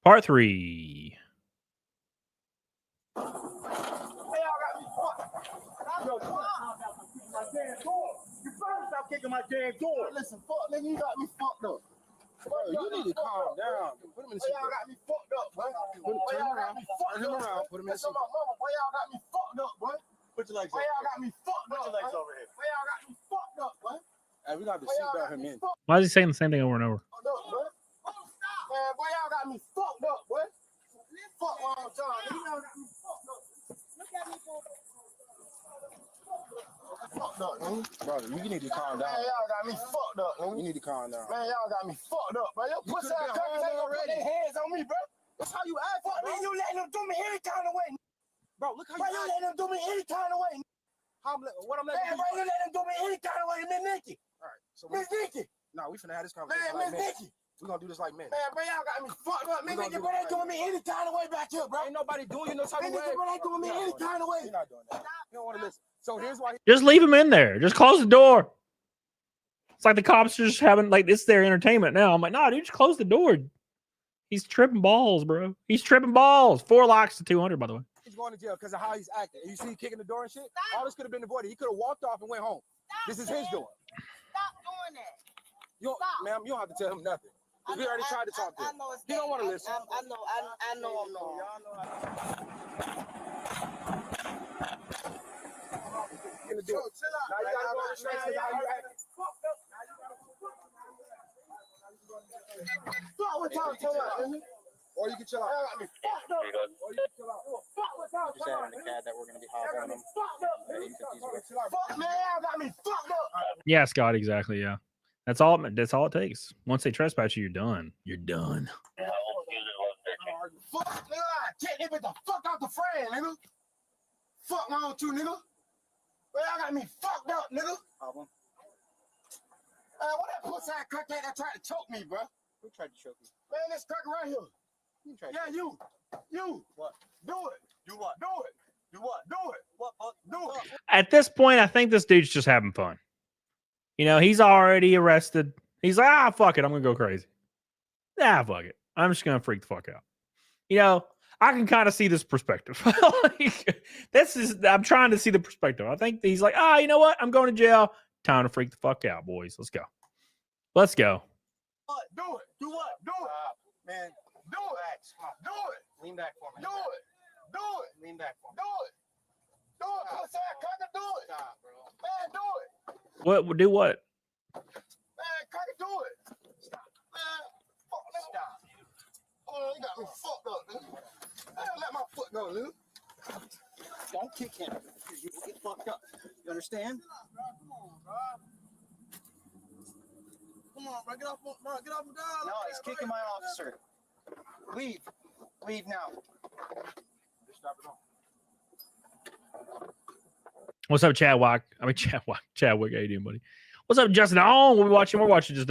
Part 3. You better stop kicking my damn door. Listen, fuck, nigga, you got me fucked up. Bro, you need to calm down. Put him in the seat. Y'all got me fucked up, boy. Turn him around. Put him in the seat. Boy, y'all got me fucked up, boy. Put your legs over. Boy, y'all got me fucked up. Put your legs over here. Boy, y'all got me fucked up, boy. Hey, we got to seatbelt him in. Why is he saying the same thing over and over? Man, boy, y'all got me fucked up, boy. Fuck Long John. Y'all got me fucked up. Look at me, boy. fucked up, nigga. Brother, you need to calm down. Man, y'all got me fucked up, nigga. You need to calm down. Man, y'all got me fucked up, bro. Your pussy ass crackers ain't gonna put their hands on me, bro. That's how you act, bro. You letting them do me any kind of way. Bro, look how you letting them do me any kind of way. What I'm letting you let them do me any kind of way, Miss Nikki. All right, so Miss Nikki. No, we finna have this conversation. Man, Miss Nikki. We're gonna do this like men. Man, bro, y'all got me fucked up. Miss Nikki, bro, they doing me any kind of way back here, bro. Ain't nobody doing you no type of way. Miss Nikki, bro, they doing me any kind of way. You're not doing that. You don't want to listen. So here's why. Just leave him in there. Just close the door. It's like the cops are just having, like, it's their entertainment now. I'm like, nah, dude, just close the door. He's tripping balls, bro. He's tripping balls. 4 locks to 200, by the way. He's going to jail because of how he's acting. You see, kicking the door and shit. All this could have been avoided. He could have walked off and went home. This is his door. Stop doing that. Ma'am, you don't have to tell him nothing. We already tried to talk to him. He don't want to listen. I know I'm wrong. Chill out. Now you gotta go to straight to how you acting. Fuck what y'all talking about, nigga. Or you can chill out. Or you can chill out. Fuck what y'all talking about, nigga. That we're gonna be hard on him. Fuck, man, y'all got me fucked up. Yeah, Scott, exactly. Yeah. That's all it takes. Once they trespass you, you're done. You're done. Fuck, nigga. Take it the fuck out the frame, nigga. Fuck my own too, nigga. Well, y'all got me fucked up, nigga. What that pussy ass cracker that tried to choke me, bro? Who tried to choke you? Man, this cracker right here. Yeah, you. What? Do it. Do what? Do it. Do what? Do it. What? Do it. At this point, I think this dude's just having fun. You know, he's already arrested. He's like, fuck it. I'm going to go crazy. Fuck it. I'm just going to freak the fuck out. You know, I can kind of see this perspective. I'm trying to see the perspective. I think he's like, you know what? I'm going to jail. Time to freak the fuck out, boys. Let's go. Let's go. Do it. Do what? Do it. Man, do it. Do it. Lean back for me. Do it. Do it. Lean back for me. Do it. Do it. Pussy ass cracker, do it. Stop, bro. Man, do it. What? Do what? Man, cracker, do it. Stop. Man, fuck, nigga. Stop. Oh, you got me fucked up, nigga. Man, let my foot go, nigga. Don't kick him. You get fucked up. You understand? Come on, bro. Come on, bro. Get off, bro. Get off the dog. No, he's kicking my officer. Leave. Leave now. Just stop it on. What's up, Chadwick? Chadwick, how you doing, buddy? What's up, Justin? Oh, we're watching just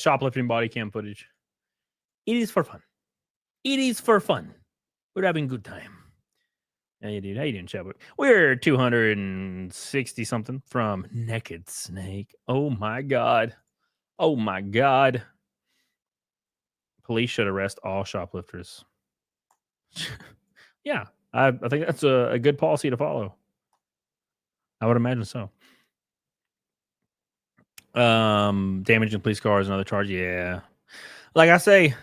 shoplifting body cam footage. It is for fun. It is for fun. We're having a good time. How you doing? How you doing, Chadwick? We're 260 something from Naked Snake. Oh my god. Oh my god. Police should arrest all shoplifters. Yeah, I think that's a good policy to follow. I would imagine so. Damaging police cars, another charge. Yeah. Like I say,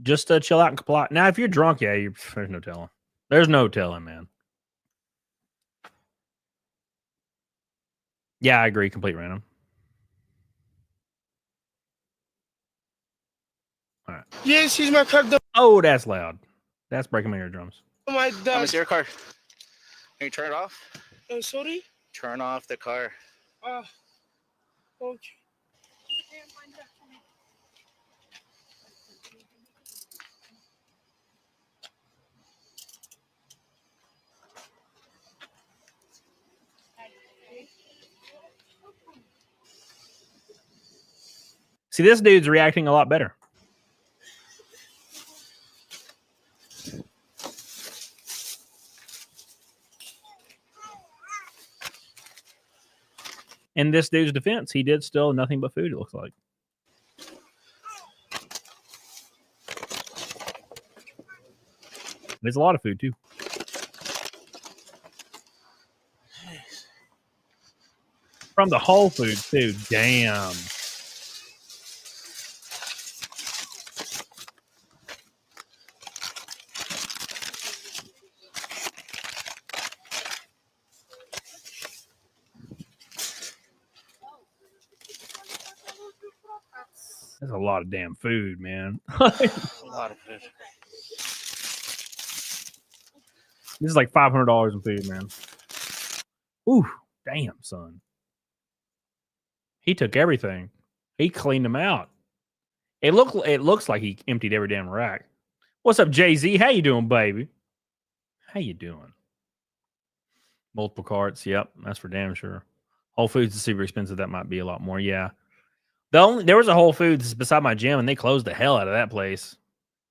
just chill out and comply. Now, if you're drunk, there's no telling. There's no telling, man. Yeah, I agree. Complete random. All right. Yes, he's my car. Oh, that's loud. That's breaking my eardrums. Oh my God. It's your car. Can you turn it off? Sorry? Turn off the car. Okay. See, this dude's reacting a lot better. In this dude's defense, he did steal nothing but food, it looks like. There's a lot of food, too. From the Whole Foods, too. Damn. That's a lot of damn food, man. A lot of food. This is like $500 in food, man. Ooh, damn, son. He took everything. He cleaned them out. It looks like he emptied every damn rack. What's up, Jay-Z? How you doing, baby? How you doing? Multiple carts. Yep, that's for damn sure. Whole Foods is super expensive. That might be a lot more. Yeah. There was a Whole Foods beside my gym, and they closed the hell out of that place.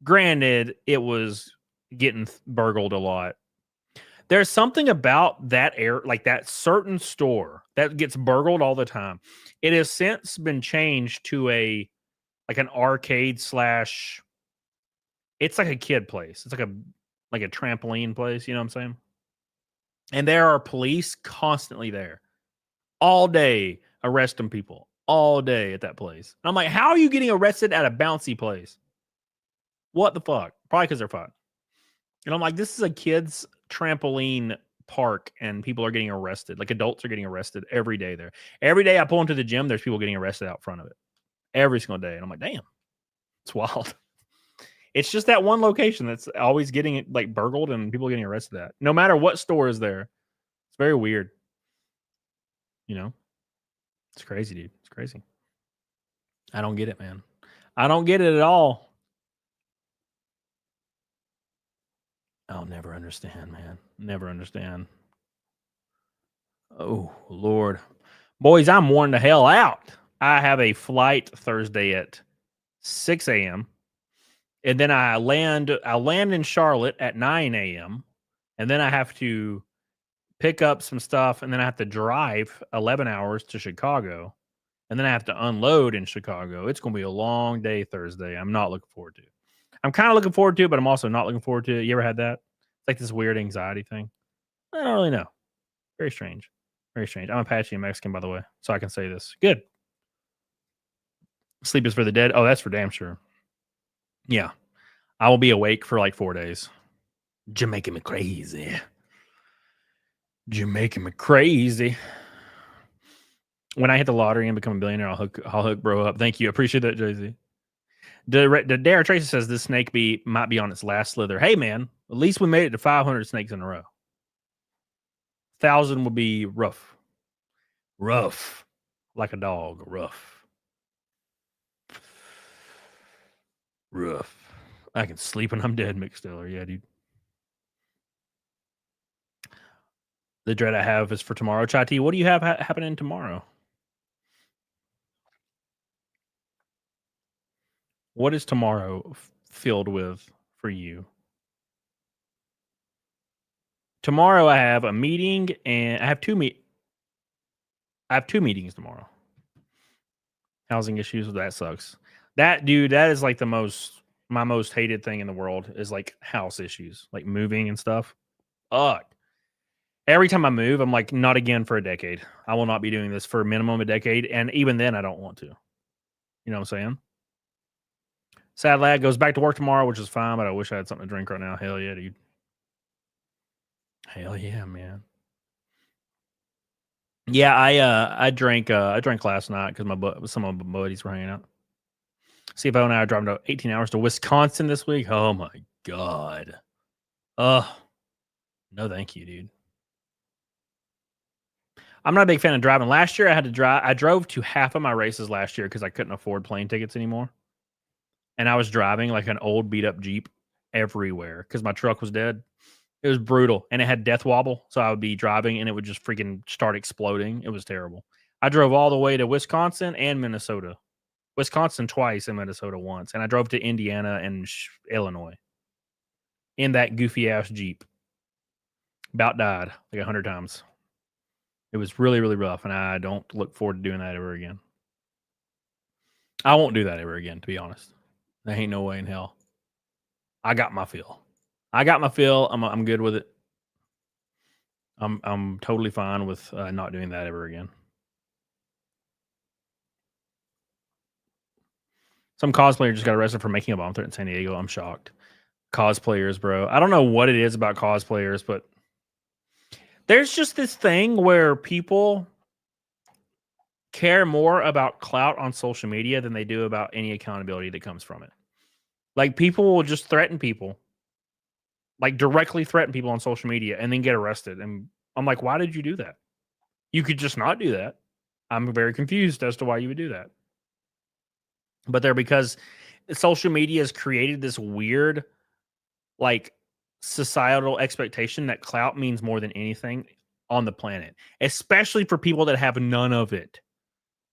Granted, it was getting burgled a lot. There's something about that that certain store that gets burgled all the time. It has since been changed to an arcade / it's like a kid place. It's like a trampoline place, you know what I'm saying? And there are police constantly there. All day arresting people. All day at that place. And I'm like, how are you getting arrested at a bouncy place? What the fuck? Probably because they're fun. And I'm like, this is a kid's trampoline park and people are getting arrested. Like adults are getting arrested every day there. Every day I pull into the gym, there's people getting arrested out front of it. Every single day. And I'm like, damn, it's wild. It's just that one location that's always getting like burgled and people getting arrested at. No matter what store is there. It's very weird. You know? It's crazy, dude. It's crazy. I don't get it, man. I don't get it at all. I'll never understand, man. Never understand. Oh, Lord. Boys, I'm worn the hell out. I have a flight Thursday at 6 a.m. And then I land in Charlotte at 9 a.m. And then I have to pick up some stuff, and then I have to drive 11 hours to Chicago. And then I have to unload in Chicago. It's going to be a long day Thursday. I'm not looking forward to it. I'm kind of looking forward to it, but I'm also not looking forward to it. You ever had that? It's like this weird anxiety thing. I don't really know. Very strange. Very strange. I'm Apache and Mexican, by the way, so I can say this. Good. Sleep is for the dead. Oh, that's for damn sure. Yeah. I will be awake for like 4 days. Jamaican me crazy. Jamaican me crazy. When I hit the lottery and become a billionaire, I'll hook bro up. Thank you. I appreciate that, Jay-Z. The Dare Tracy says this snake might be on its last slither. Hey, man, at least we made it to 500 snakes in a row. 1,000 would be rough. Rough. Like a dog. Rough. Rough. I can sleep when I'm dead, Mick Stiller. Yeah, dude. The dread I have is for tomorrow. Chai T, what do you have happening tomorrow? What is tomorrow filled with for you? Tomorrow I have a meeting, and I have two meetings tomorrow. Housing issues, that sucks. That dude, that is like my most hated thing in the world is like house issues, like moving and stuff. Ugh. Every time I move, I'm like, not again for a decade. I will not be doing this for a minimum a decade, and even then, I don't want to. You know what I'm saying? Sad lad goes back to work tomorrow, which is fine, but I wish I had something to drink right now. Hell yeah, dude. Hell yeah, man. Yeah, I drank last night because some of my buddies were hanging out. CFO and I are driving 18 hours to Wisconsin this week. Oh my god. No thank you, dude. I'm not a big fan of driving. Last year I drove to half of my races last year because I couldn't afford plane tickets anymore. And I was driving like an old beat up Jeep everywhere because my truck was dead. It was brutal. And it had death wobble. So I would be driving and it would just freaking start exploding. It was terrible. I drove all the way to Wisconsin and Minnesota. Wisconsin twice and Minnesota once. And I drove to Indiana and Illinois in that goofy ass Jeep. About died like 100 times. It was really, really rough. And I don't look forward to doing that ever again. I won't do that ever again, to be honest. There ain't no way in hell. I got my fill. I'm good with it. I'm totally fine with not doing that ever again. Some cosplayer just got arrested for making a bomb threat in San Diego. I'm shocked. Cosplayers, bro. I don't know what it is about cosplayers, but there's just this thing where people care more about clout on social media than they do about any accountability that comes from it. Like, people will just threaten people, like directly threaten people on social media and then get arrested. And I'm like, why did you do that? You could just not do that. I'm very confused as to why you would do that. But they're because social media has created this weird, like, societal expectation that clout means more than anything on the planet, especially for people that have none of it.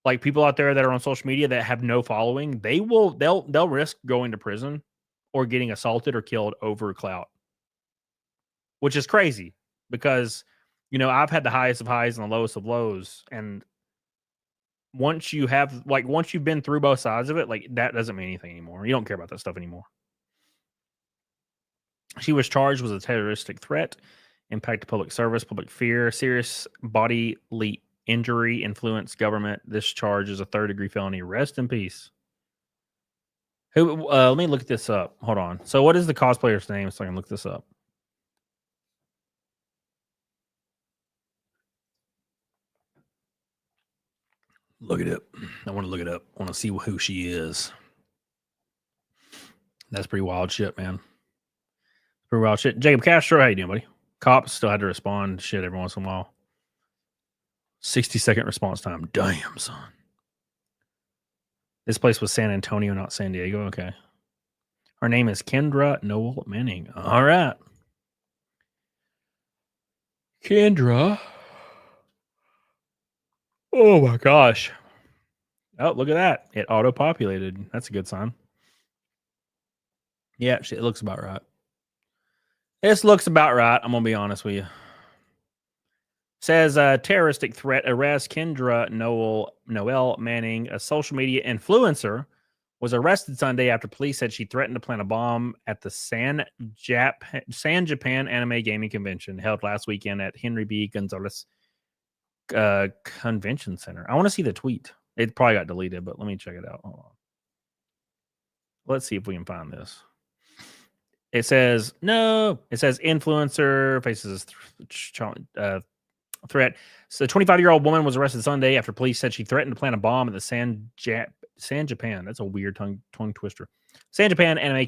Like people out there that are on social media that have no following, they'll risk going to prison or getting assaulted or killed over clout, which is crazy because, you know, I've had the highest of highs and the lowest of lows. And once you've been through both sides of it, like that doesn't mean anything anymore. You don't care about that stuff anymore. She was charged with a terroristic threat, impact to public service, public fear, serious bodily injury, influence government. This charge is a 3rd-degree felony. Rest in peace. Who? Let me look this up. Hold on. So, what is the cosplayer's name? So I can look this up. Look it up. I want to look it up. I want to see who she is. That's pretty wild shit, man. Pretty wild shit. Jacob Castro, how you doing, buddy? Cops still had to respond to shit every once in a while. 60-second response time. Damn, son. This place was San Antonio, not San Diego. Okay. Her name is Kendra Noel Manning. All right. Kendra. Oh, my gosh. Oh, look at that. It auto-populated. That's a good sign. Yeah, it looks about right. This looks about right. I'm going to be honest with you. Says terroristic threat arrest. Kendra Noel Manning, a social media influencer, was arrested Sunday after police said she threatened to plant a bomb at the San Japan Anime Gaming Convention held last weekend at Henry B. Gonzalez Convention Center. I want to see the tweet. It probably got deleted, but let me check it out. Hold on. Let's see if we can find this. It says, no. It says influencer faces threat. So, a 25-year-old woman was arrested Sunday after police said she threatened to plant a bomb at the San Japan. That's a weird tongue twister. San Japan Anime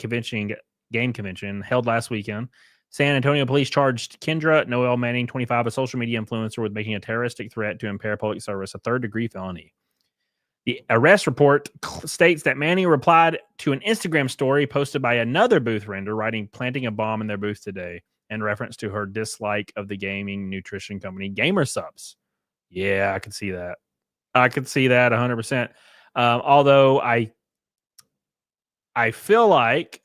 Game Convention held last weekend. San Antonio police charged Kendra Noel Manning, 25, a social media influencer, with making a terroristic threat to impair public service, a 3rd-degree felony. The arrest report states that Manning replied to an Instagram story posted by another booth render, writing, planting a bomb in their booth today, in reference to her dislike of the gaming nutrition company Gamer Subs. Yeah, I could see that. I could see that 100%. Although I feel like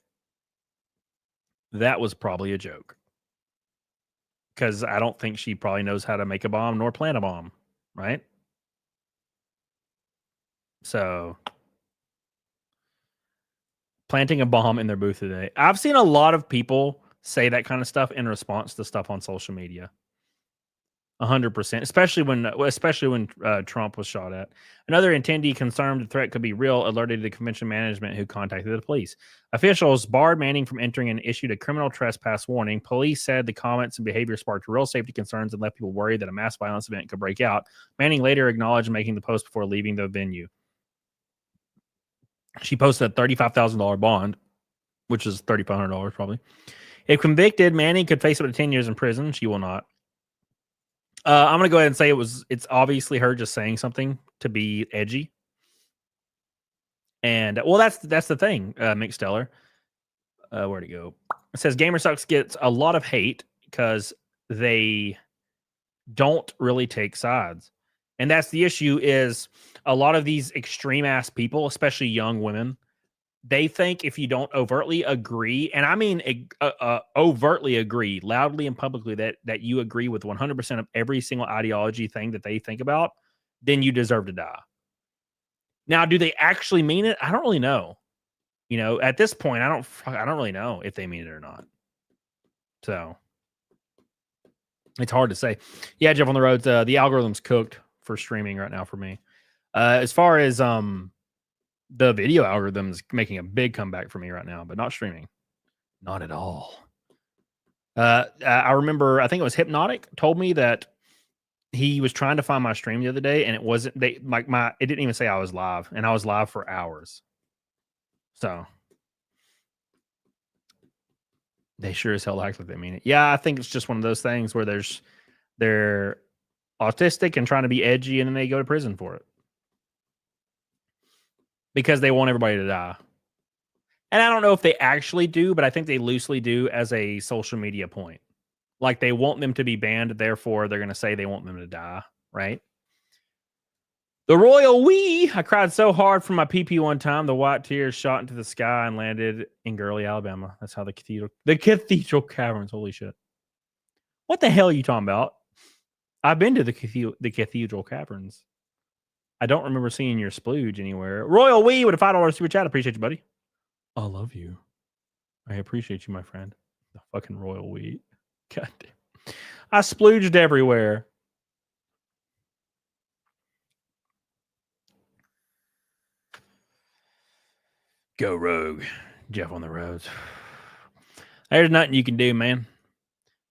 that was probably a joke, because I don't think she probably knows how to make a bomb nor plant a bomb, right? So, planting a bomb in their booth today. I've seen a lot of people say that kind of stuff in response to stuff on social media. 100%, especially when Trump was shot at. Another attendee concerned the threat could be real alerted the convention management, who contacted the police. Officials barred Manning from entering and issued a criminal trespass warning. Police said the comments and behavior sparked real safety concerns and left people worried that a mass violence event could break out. Manning later acknowledged making the post before leaving the venue. She posted a $35,000 bond, which is $3,500 probably. If convicted, Manning could face up to 10 years in prison. She will not. I'm going to go ahead and say it's obviously her just saying something to be edgy. And, well, that's the thing, Mick Stellar. Where'd it go? It says GamerSucks gets a lot of hate because they don't really take sides. And that's the issue, is a lot of these extreme-ass people, especially young women, they think if you don't overtly agree, and I mean overtly agree, loudly and publicly, that you agree with 100% of every single ideology thing that they think about, then you deserve to die. Now, do they actually mean it? I don't really know. You know, at this point, I don't really know if they mean it or not. So it's hard to say. Yeah, Jeff on the roads. The algorithm's cooked for streaming right now for me. As far as the video algorithm's making a big comeback for me right now, but not streaming. Not at all. I remember, I think it was Hypnotic told me that he was trying to find my stream the other day, and it wasn't, it didn't even say I was live, and I was live for hours. So they sure as hell act like they mean it. Yeah, I think it's just one of those things where autistic and trying to be edgy, and then they go to prison for it because they want everybody to die. And I don't know if they actually do, but I think they loosely do as a social media point. Like they want them to be banned, therefore they're going to say they want them to die, right? The royal we. I cried so hard for my PP one time, the white tears shot into the sky and landed in Gurley, Alabama. That's how the cathedral caverns. Holy shit! What the hell are you talking about? I've been to the cathedral caverns. I don't remember seeing your splooge anywhere. Royal we with a $5 super chat. Appreciate you, buddy. I love you. I appreciate you, my friend. The fucking royal we. God damn. I splooged everywhere. Go rogue. Jeff on the roads. There's nothing you can do, man.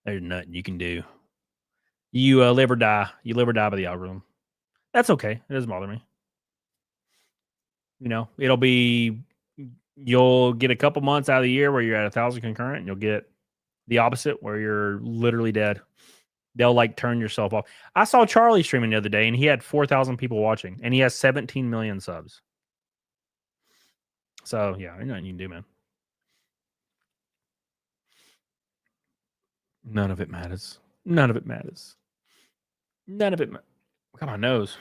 There's nothing you can do. You live or die. You live or die by the algorithm. That's okay. It doesn't bother me. You know, it'll be, you'll get a couple months out of the year where you're at 1,000 concurrent, and you'll get the opposite where you're literally dead. They'll like turn yourself off. I saw Charlie streaming the other day, and he had 4,000 people watching, and he has 17 million subs. So yeah, there's nothing you can do, man. None of it matters. None of it matters. None of it. Look at my nose.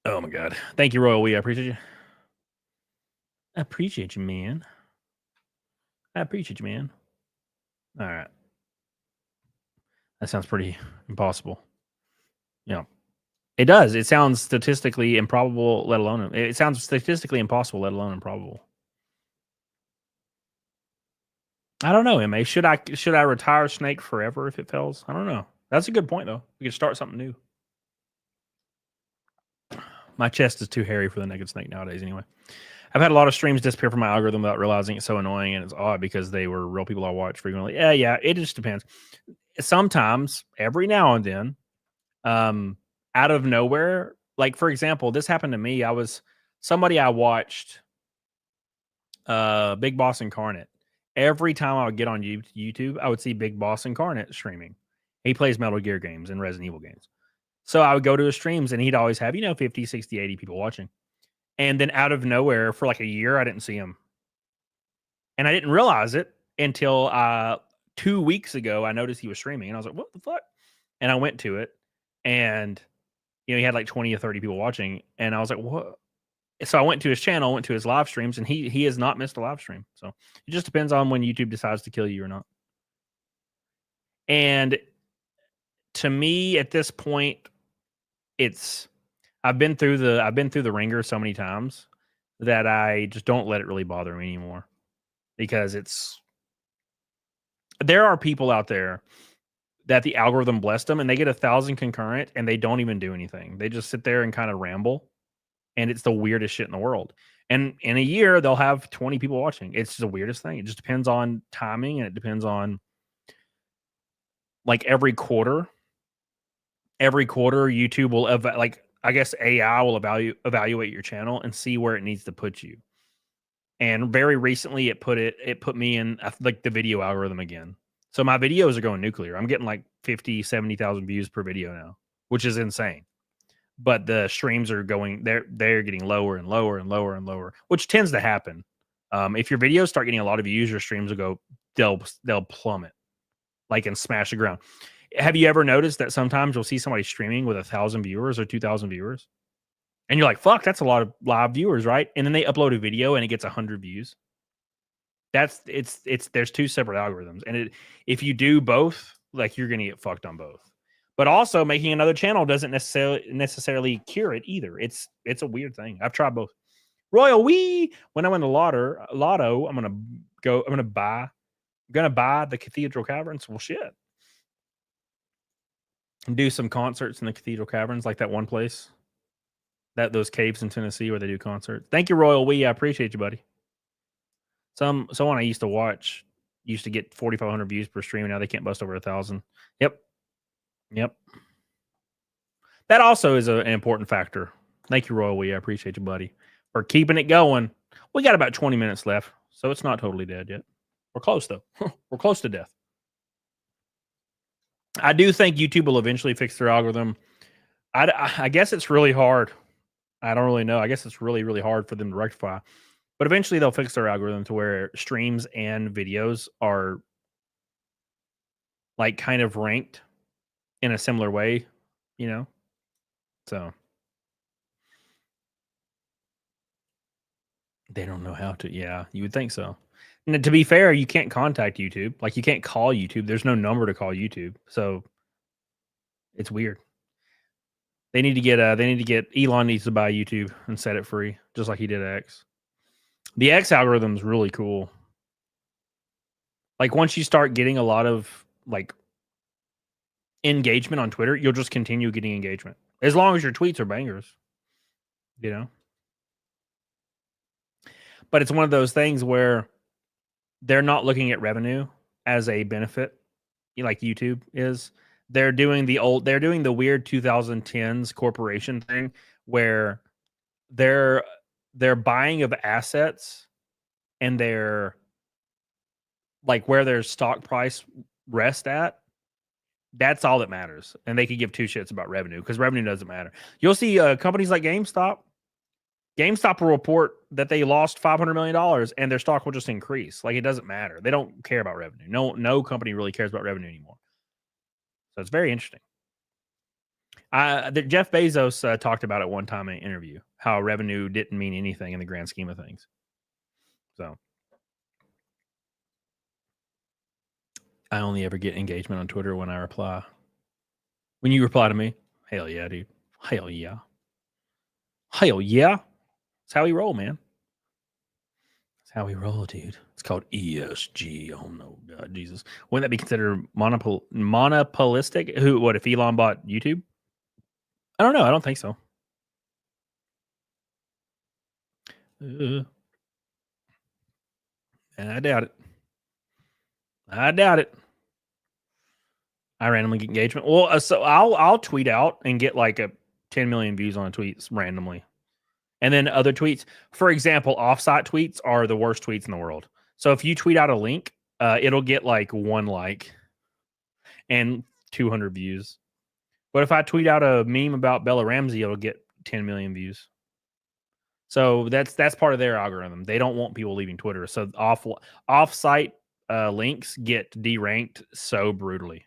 Oh my god! Thank you, Royal We. I appreciate you. I appreciate you, man. I appreciate you, man. All right. That sounds pretty impossible. Yeah. It does. It sounds statistically improbable, let alone... It sounds statistically impossible, let alone improbable. I don't know, MA. Should I retire Snake forever if it fails? I don't know. That's a good point, though. We could start something new. My chest is too hairy for the naked snake nowadays, anyway. I've had a lot of streams disappear from my algorithm without realizing it's so annoying, and it's odd because they were real people I watch frequently. Yeah, it just depends. Sometimes, every now and then, out of nowhere, like for example, this happened to me. Somebody I watched, Big Boss Incarnate. Every time I would get on YouTube, I would see Big Boss Incarnate streaming. He plays Metal Gear games and Resident Evil games. So I would go to his streams, and he'd always have, 50, 60, 80 people watching. And then out of nowhere, for like a year, I didn't see him. And I didn't realize it until 2 weeks ago, I noticed he was streaming. And I was like, what the fuck? And I went to it, and he had like 20 or 30 people watching. And I was like, what? So I went to his channel, went to his live streams, and he has not missed a live stream. So it just depends on when YouTube decides to kill you or not. And to me, at this point, I've been through the ringer so many times that I just don't let it really bother me anymore, because there are people out there that the algorithm blessed them, and they get 1,000 concurrent, and they don't even do anything. They just sit there and kind of ramble, and it's the weirdest shit in the world. And in a year, they'll have 20 people watching. It's the weirdest thing. It just depends on timing, and it depends on like every quarter. Every quarter, YouTube will I guess AI will evaluate your channel and see where it needs to put you. And very recently, it put me in like the video algorithm again. So my videos are going nuclear. I'm getting like 50, 70,000 views per video now, which is insane. But the streams are going, they're getting lower and lower and lower and lower, which tends to happen. If your videos start getting a lot of views, your streams will go, they'll plummet, like, and smash the ground. Have you ever noticed that sometimes you'll see somebody streaming with 1,000 viewers or 2,000 viewers? And you're like, fuck, that's a lot of live viewers, right? And then they upload a video and it gets 100 views. There's two separate algorithms. And if you do both, like, you're going to get fucked on both. But also, making another channel doesn't necessarily cure it either. It's a weird thing. I've tried both. Royal we, when I win the lotto, I'm gonna buy the Cathedral Caverns. Well, shit. And do some concerts in the Cathedral Caverns, like that one place, those caves in Tennessee where they do concerts. Thank you, Royal we. I appreciate you, buddy. Someone I used to watch used to get 4,500 views per stream. Now they can't bust over 1,000. Yep. That also is an important factor. Thank you, Royal we. I appreciate you, buddy, for keeping it going. We got about 20 minutes left, so it's not totally dead yet. We're close, though. We're close to death. I do think YouTube will eventually fix their algorithm. I guess it's really hard. I don't really know. I guess it's really, really hard for them to rectify. But eventually they'll fix their algorithm to where streams and videos are like kind of ranked in a similar way, you know? So they don't know how to. Yeah, you would think so. And to be fair, you can't contact YouTube. Like you can't call YouTube. There's no number to call YouTube. So it's weird. They need to get Elon needs to buy YouTube and set it free, just like he did X. The X algorithm is really cool. Like once you start getting a lot of like engagement on Twitter, you'll just continue getting engagement. As long as your tweets are bangers. You know? But it's one of those things where they're not looking at revenue as a benefit like YouTube is. They're doing the weird 2010s corporation thing where they're buying of assets and they're like where their stock price rests at. That's all that matters. And they could give two shits about revenue because revenue doesn't matter. You'll see companies like GameStop. GameStop will report that they lost $500 million and their stock will just increase. Like it doesn't matter. They don't care about revenue. No company really cares about revenue anymore. So it's very interesting. Jeff Bezos talked about it one time in an interview, how revenue didn't mean anything in the grand scheme of things. So I only ever get engagement on Twitter when I reply. When you reply to me, hell yeah, dude. Hell yeah. Hell yeah. That's how we roll, man. That's how we roll, dude. It's called ESG. Oh no, God, Jesus. Wouldn't that be considered monopolistic? What if Elon bought YouTube? I don't know. I don't think so. And I doubt it. I doubt it. I randomly get engagement. Well, so I'll tweet out and get like 10 million views on tweets randomly. And then other tweets, for example, offsite tweets are the worst tweets in the world. So if you tweet out a link, it'll get like 1 like and 200 views. But if I tweet out a meme about Bella Ramsey, it'll get 10 million views. So that's part of their algorithm. They don't want people leaving Twitter. So offsite links get deranked so brutally.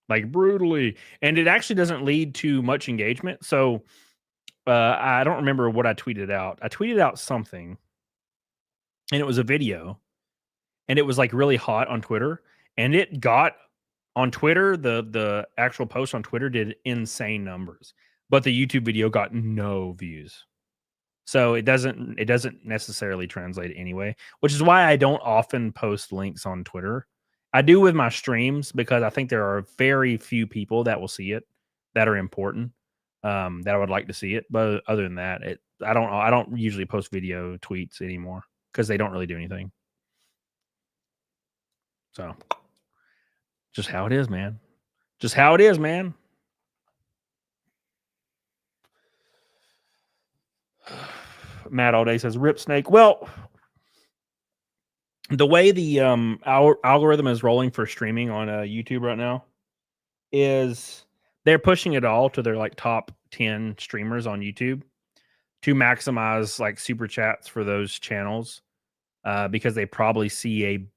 Like brutally. And it actually doesn't lead to much engagement. So I don't remember what I tweeted out. I tweeted out something and it was a video and it was like really hot on Twitter and it got on Twitter. The actual post on Twitter did insane numbers, but the YouTube video got no views. So it doesn't necessarily translate anyway, which is why I don't often post links on Twitter. I do with my streams because I think there are very few people that will see it that are important. That I would like to see it, but other than that, I don't usually post video tweets anymore because they don't really do anything. So, just how it is, man. Just how it is, man. Matt all day says rip snake. Well, the way the our algorithm is rolling for streaming on YouTube right now is they're pushing it all to their like top 10 streamers on YouTube to maximize like super chats for those channels because they probably see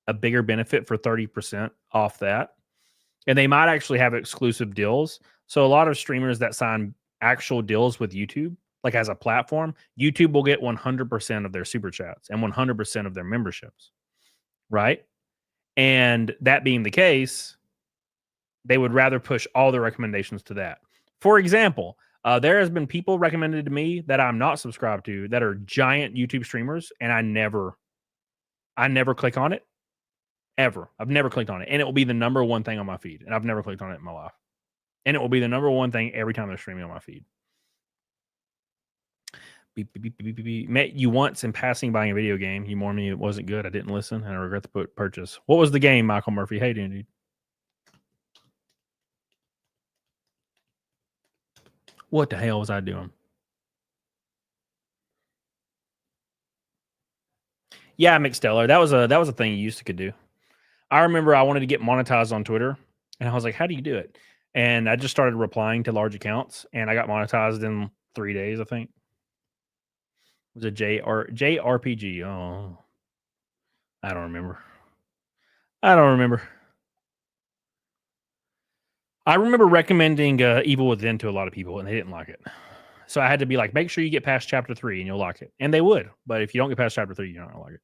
a bigger benefit for 30% off that. And they might actually have exclusive deals. So a lot of streamers that sign actual deals with YouTube, like as a platform, YouTube will get 100% of their super chats and 100% of their memberships, right? And that being the case, they would rather push all the recommendations to that. For example, there has been people recommended to me that I'm not subscribed to that are giant YouTube streamers, and I never click on it ever. I've never clicked on it, and it will be the number one thing on my feed, and I've never clicked on it in my life. And it will be the number one thing every time they're streaming on my feed. Beep, beep, beep, beep, beep, beep. Met you once in passing buying a video game. You warned me it wasn't good. I didn't listen, and I regret the purchase. What was the game, Michael Murphy? Hey, dude. What the hell was I doing? Yeah, McSteller. That was a thing you used to could do. I remember I wanted to get monetized on Twitter, And I was like, how do you do it? And I just started replying to large accounts, and I got monetized in 3 days, I think. It was a JRPG. Oh, I don't remember. I remember recommending Evil Within to a lot of people, and they didn't like it. So I had to be like, make sure you get past chapter 3 and you'll like it. And they would. But if you don't get past chapter 3, you're not going to like it.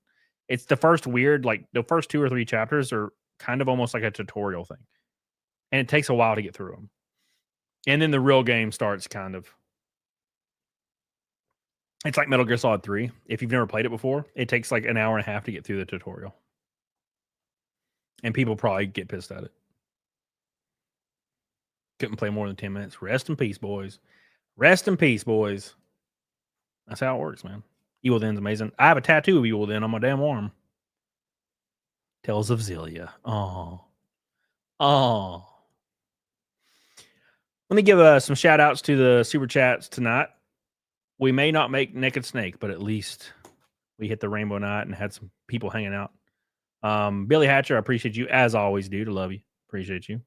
It's the first weird, like the first 2 or 3 chapters are kind of almost like a tutorial thing. And it takes a while to get through them. And then the real game starts kind of. It's like Metal Gear Solid 3. If you've never played it before, it takes like an hour and a half to get through the tutorial. And people probably get pissed at it. Couldn't play more than 10 minutes. Rest in peace, boys. Rest in peace, boys. That's how it works, man. Evil Within's amazing. I have a tattoo of Evil Within on my damn arm. Tales of Zelia. Oh. Let me give some shout outs to the super chats tonight. We may not make Naked Snake, but at least we hit the rainbow night and had some people hanging out. Billy Hatcher, I appreciate you as always, dude. I love you. Appreciate you.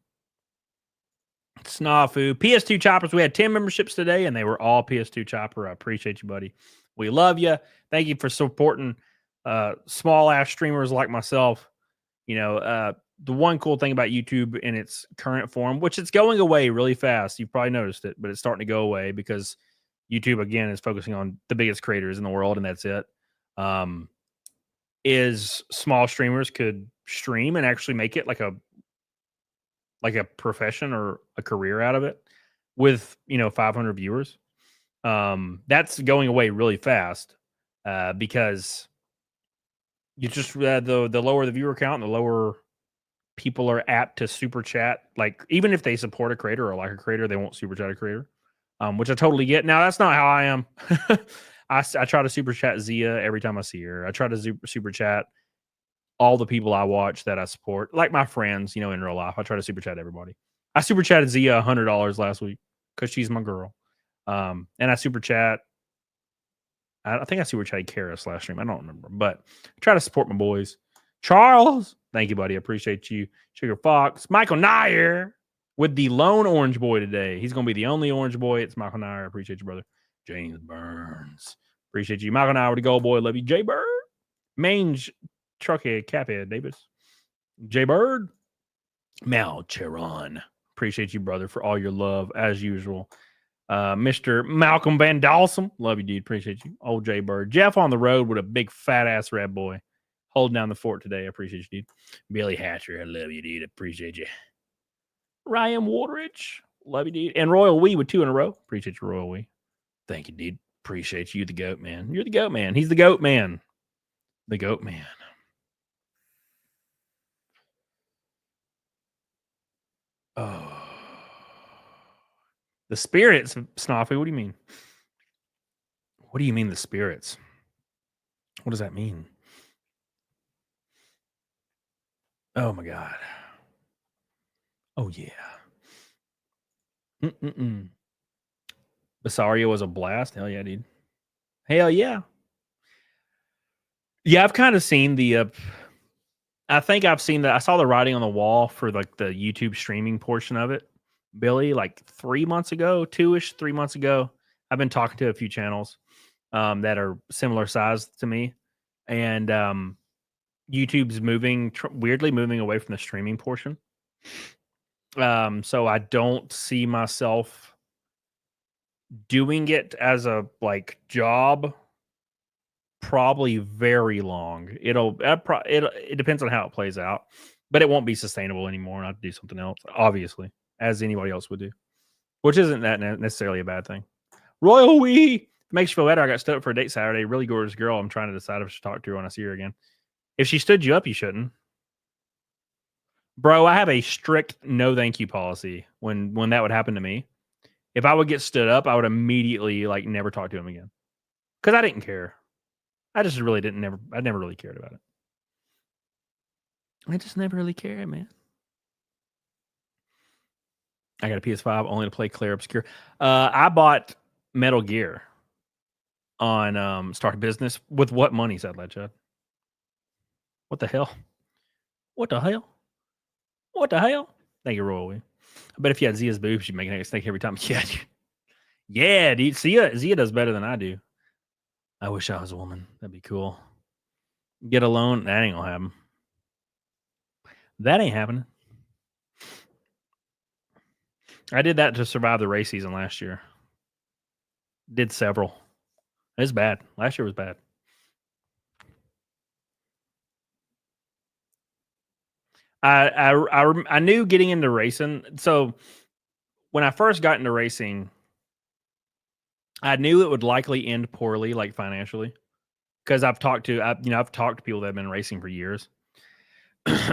Snafu. PS2 Choppers. We had 10 memberships today, and they were all PS2 Chopper. I appreciate you, buddy. We love you. Thank you for supporting small-ass streamers like myself. You know, the one cool thing about YouTube in its current form, which it's going away really fast. You've probably noticed it, but it's starting to go away because YouTube, again, is focusing on the biggest creators in the world, and that's it. Is small streamers could stream and actually make it like a profession or a career out of it with, 500 viewers. That's going away really fast because you just the lower the viewer count, the lower people are apt to super chat. Like, even if they support a creator or like a creator, they won't super chat a creator, which I totally get. Now, that's not how I am. I try to super chat Zia every time I see her. I try to super chat all the people I watch that I support, like my friends, in real life. I try to super chat everybody. I super chatted Zia $100 last week because she's my girl. And I super chat. I think I super chatted Karis last stream. I don't remember, but I try to support my boys. Charles, thank you, buddy. I appreciate you. Sugar Fox, Michael Nair with the lone orange boy today. He's going to be the only orange boy. It's Michael Nair. I appreciate you, brother. James Burns, appreciate you. Michael Nair with the gold boy. Love you. Jay Bird, Mange, Truckhead, Caphead, Davis, Jay Bird, Mal Cheron. Appreciate you, brother, for all your love as usual. Mr. Malcolm Van Dalsum, love you, dude. Appreciate you. Old Jay Bird. Jeff on the road with a big fat ass red boy. Holding down the fort today. I appreciate you, dude. Billy Hatcher, I love you, dude. Appreciate you. Ryan Wardridge, love you, dude. And Royal Wee with 2 in a row. Appreciate you, Royal Wee. Thank you, dude. Appreciate you, the goat man. You're the goat man. He's the goat man. The goat man. Oh. The spirits, Snoffy. What do you mean? What do you mean the spirits? What does that mean? Oh my God. Oh yeah. Basario was a blast. Hell yeah, dude. Hell yeah. Yeah, I've kind of seen the I think I've seen that. I saw the writing on the wall for like the YouTube streaming portion of it, Billy, like 3 months ago, 3 months ago. I've been talking to a few channels that are similar size to me, and YouTube's weirdly moving away from the streaming portion. So I don't see myself doing it as a job. Probably very long. It depends on how it plays out, but it won't be sustainable anymore. I'll do something else, obviously, as anybody else would do, which isn't that necessarily a bad thing. Royal Wee makes you feel better. I got stood up for a date Saturday. Really gorgeous girl. I'm trying to decide if I should talk to her when I see her again. If she stood you up, you shouldn't. Bro, I have a strict no thank you policy when that would happen to me. If I would get stood up, I would immediately never talk to him again. Because I didn't care. I just really I never really cared about it. I just never really cared, man. I got a PS5 only to play Claire Obscure. I bought Metal Gear on Start Business. With what money, said Chad? What the hell? What the hell? What the hell? Thank you, Roy. I bet if you had Zia's boobs, you'd make an egg snake every time. Yeah, dude. Yeah, dude. Zia does better than I do. I wish I was a woman. That'd be cool. Get a loan. That ain't gonna happen. That ain't happening. I did that to survive the race season last year. Did several. It's bad. Last year was bad. I knew getting into racing. So when I first got into racing, I knew it would likely end poorly, like financially, because I've talked to people that have been racing for years,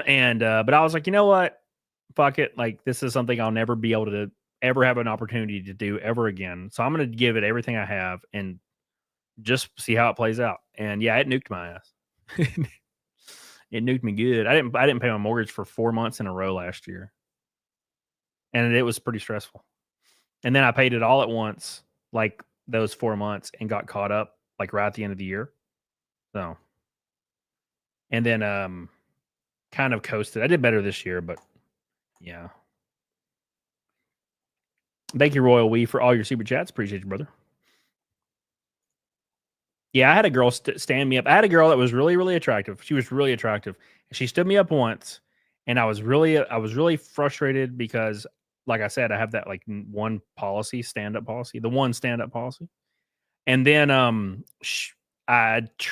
and but I was like, you know what, fuck it, like this is something I'll never be able to ever have an opportunity to do ever again. So I'm going to give it everything I have and just see how it plays out. And yeah, it nuked my ass. It nuked me good. I didn't pay my mortgage for 4 months in a row last year, and it was pretty stressful. And then I paid it all at once, like those 4 months, and got caught up like right at the end of the year. So, and then kind of coasted. I did better this year, but yeah. Thank you, Royal Wee, for all your super chats. Appreciate you, brother. Yeah, I had a girl stand me up. I had a girl that was really, really attractive. She was really attractive. She stood me up once, and I was really frustrated because, like I said, I have that like one policy, stand-up policy, the one stand-up policy. And then I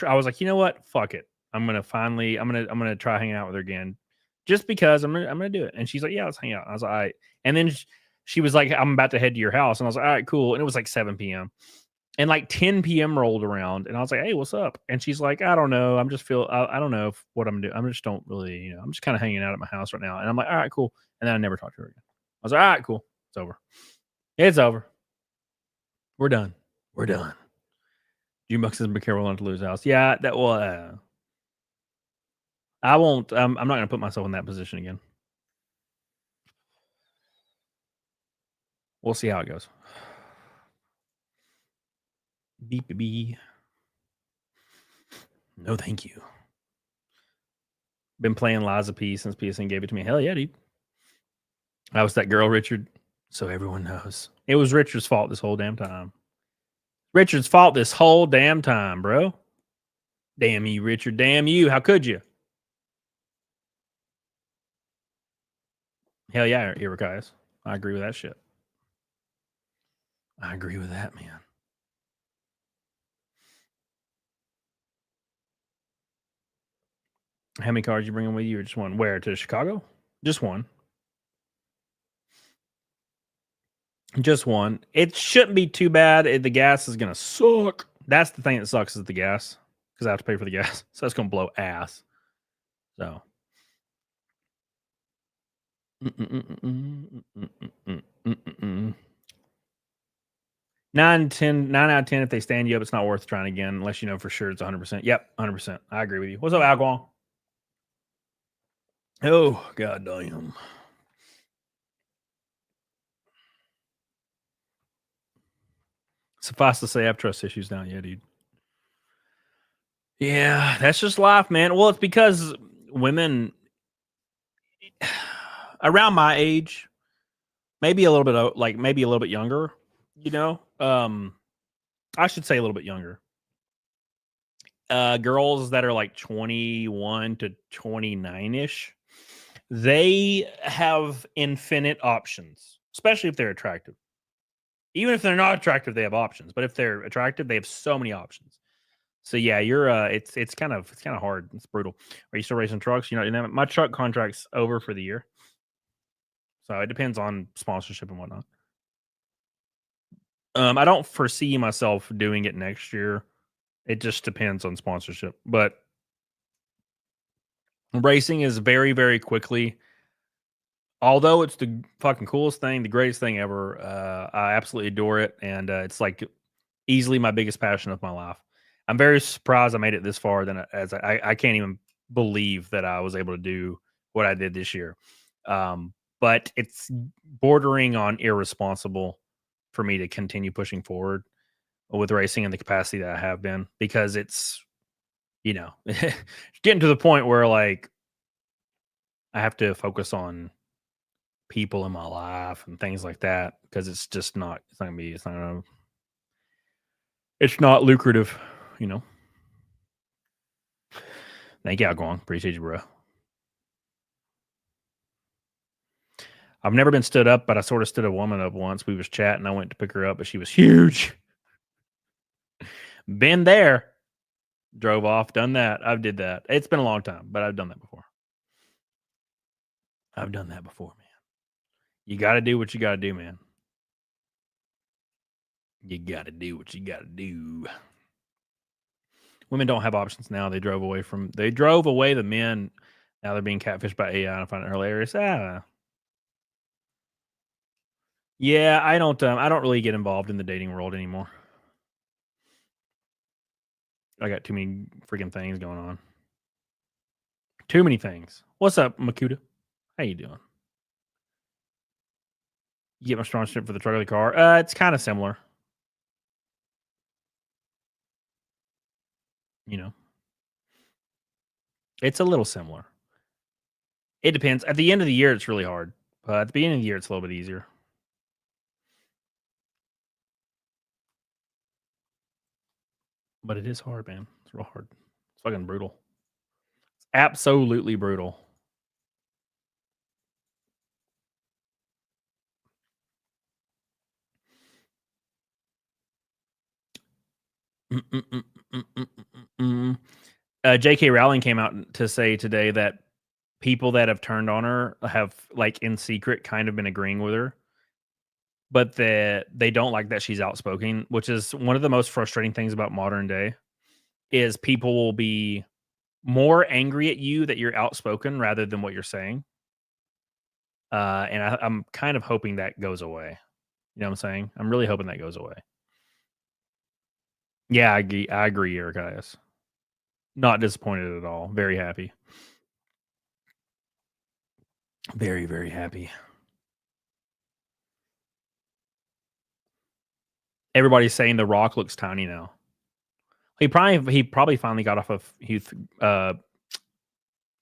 was like, you know what? Fuck it. I'm gonna try hanging out with her again, just because I'm gonna do it. And she's like, yeah, let's hang out. I was like, all right. And then she was like, I'm about to head to your house, and I was like, all right, cool. And it was like 7 p.m. And like 10 p.m. rolled around, and I was like, hey, what's up? And she's like, I don't know. I don't know what I'm doing. I'm just don't really, I'm just kind of hanging out at my house right now. And I'm like, all right, cool. And then I never talked to her again. I was like, all right, cool. It's over. It's over. We're done. We're done. Jukebox says, be careful not to lose house. Yeah, that will. I won't. I'm not going to put myself in that position again. We'll see how it goes. Beep beep. No, thank you. Been playing Lies of P since PSN gave it to me. Hell yeah, dude. I was that girl, Richard. So everyone knows. It was Richard's fault this whole damn time. Richard's fault this whole damn time, bro. Damn you, Richard. Damn you. How could you? Hell yeah, Irikias. I agree with that shit. I agree with that, man. How many cars you bringing with you, or just one? Where, to Chicago? Just one. Just one. It shouldn't be too bad. The gas is gonna suck. That's the thing that sucks, is the gas, because I have to pay for the gas. So that's gonna blow ass. So. 9 out of 10. If they stand you up, it's not worth trying again, unless you know for sure it's 100%. Yep, 100%. I agree with you. What's up, Alcohol? Oh, god damn. Suffice to say, I have trust issues now. Yeah, dude. Yeah, that's just life, man. Well, it's because women around my age, maybe a little bit younger, I should say a little bit younger. Girls that are like 21 to 29-ish, they have infinite options, especially if they're attractive. Even if they're not attractive, they have options. But if they're attractive, they have so many options. So yeah, you're it's kind of hard. It's brutal. Are you still racing trucks? My truck contract's over for the year. So it depends on sponsorship and whatnot. I don't foresee myself doing it next year. It just depends on sponsorship. But racing is very, very quickly, although it's the fucking coolest thing, the greatest thing ever, I absolutely adore it. And it's like easily my biggest passion of my life. I'm very surprised I made it this far. I can't even believe that I was able to do what I did this year. But it's bordering on irresponsible for me to continue pushing forward with racing in the capacity that I have been, because it's, getting to the point where like I have to focus on people in my life and things like that, because it's just not. It's not gonna be. It's not gonna. It's not lucrative, you know. Thank you, Algong. Appreciate you, bro. I've never been stood up, but I sort of stood a woman up once. We was chatting. I went to pick her up, but she was huge. Been there. Drove off. Done that. I've did that. It's been a long time, but I've done that before. I've done that before, man. You got to do what you got to do, man. You got to do what you got to do. Women don't have options now. They drove away the men. Now they're being catfished by AI. I find it hilarious. Yeah, I don't really get involved in the dating world anymore. I got too many freaking things going on. Too many things. What's up, Makuta? How you doing? You get my strong strip for the truck or the car? It's kind of similar. You know, it's a little similar. It depends. At the end of the year, it's really hard. But at the beginning of the year, it's a little bit easier. But it is hard, man. It's real hard. It's fucking brutal. It's absolutely brutal. J.K. Rowling came out to say today that people that have turned on her have, like, in secret kind of been agreeing with her, but that they don't like that she's outspoken, which is one of the most frustrating things about modern day. Is people will be more angry at you that you're outspoken rather than what you're saying. And I'm kind of hoping that goes away. You know what I'm saying? I'm really hoping that goes away. Yeah, I agree, Eric. Not disappointed at all. Very happy. Very, very happy. Everybody's saying The Rock looks tiny now. He probably finally got off of